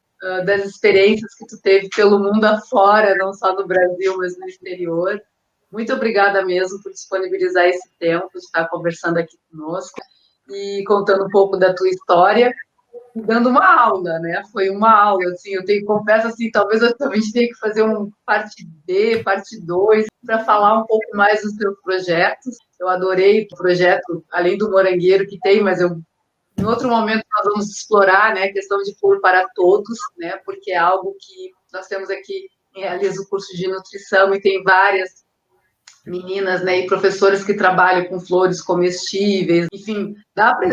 das experiências que tu teve pelo mundo afora, não só no Brasil, mas no exterior. Muito obrigada mesmo por disponibilizar esse tempo de estar conversando aqui conosco e contando um pouco da tua história, dando uma aula, né? Foi uma aula, assim, eu tenho, confesso assim, talvez a gente tenha que fazer um parte B, parte 2, para falar um pouco mais dos teus projetos. Eu adorei o projeto, além do Morangueiro que tem, mas em outro momento nós vamos explorar, né, a questão de pôr para todos, né, porque é algo que nós temos aqui, realiza o curso de nutrição e tem várias meninas, né, e professores que trabalham com flores comestíveis, enfim,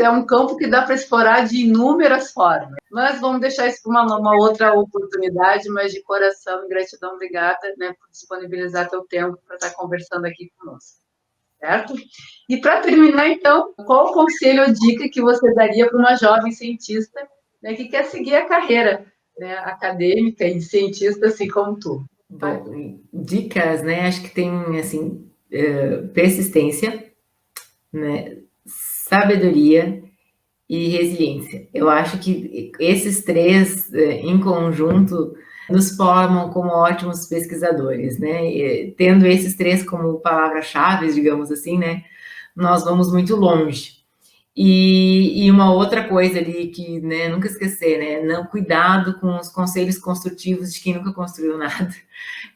é um campo que dá para explorar de inúmeras formas. Mas vamos deixar isso para uma outra oportunidade, mas de coração, gratidão, obrigada, né, por disponibilizar teu tempo para estar conversando aqui conosco, certo? E para terminar, então, qual o conselho ou dica que você daria para uma jovem cientista, né, que quer seguir a carreira, né, acadêmica e cientista, assim como tu? Bom, dicas, né? Acho que tem, assim, persistência, né? Sabedoria e resiliência. Eu acho que esses três, em conjunto, nos formam como ótimos pesquisadores, né? E, tendo esses três como palavras-chave, digamos assim, né? Nós vamos muito longe. E uma outra coisa ali que, né, nunca esquecer, né? Não, cuidado com os conselhos construtivos de quem nunca construiu nada.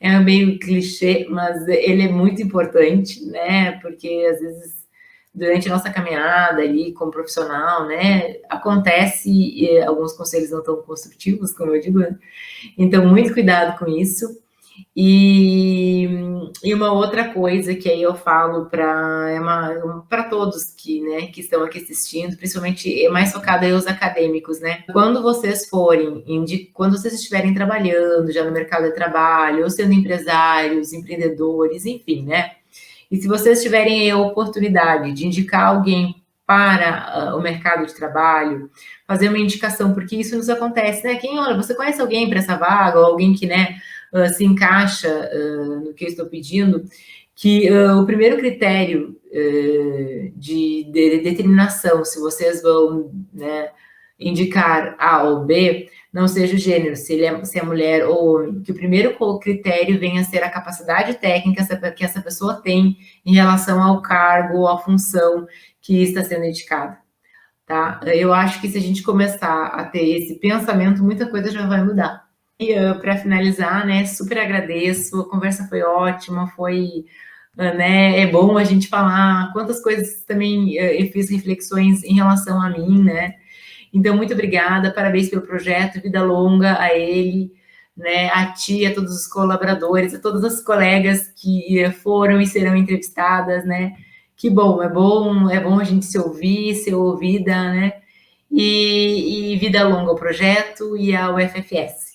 É meio clichê, mas ele é muito importante, né? Porque às vezes durante a nossa caminhada ali como profissional, né, acontece alguns conselhos não tão construtivos, como eu digo, né? Então muito cuidado com isso. E, e uma outra coisa que aí eu falo para todos que, né, que estão aqui assistindo, principalmente mais focada aí os acadêmicos, né? Quando vocês quando vocês estiverem trabalhando já no mercado de trabalho, ou sendo empresários, empreendedores, enfim, né? E se vocês tiverem a oportunidade de indicar alguém para o mercado de trabalho, fazer uma indicação, porque isso nos acontece, né? Olha, você conhece alguém para essa vaga, ou alguém que, né, se encaixa no que eu estou pedindo, que o primeiro critério de determinação, se vocês vão, né, indicar A ou B, não seja o gênero, se é mulher ou homem, que o primeiro critério venha a ser a capacidade técnica que essa pessoa tem em relação ao cargo ou à função que está sendo indicada, tá? Eu acho que se a gente começar a ter esse pensamento, muita coisa já vai mudar. E para finalizar, né, super agradeço, a conversa foi ótima, né, é bom a gente falar quantas coisas também eu fiz reflexões em relação a mim, né? Então, muito obrigada, parabéns pelo projeto, vida longa a ele, né, a ti, a todos os colaboradores, a todas as colegas que foram e serão entrevistadas, né? Que bom, é bom a gente se ouvir, ser ouvida, né? E vida longa ao projeto e ao FFS.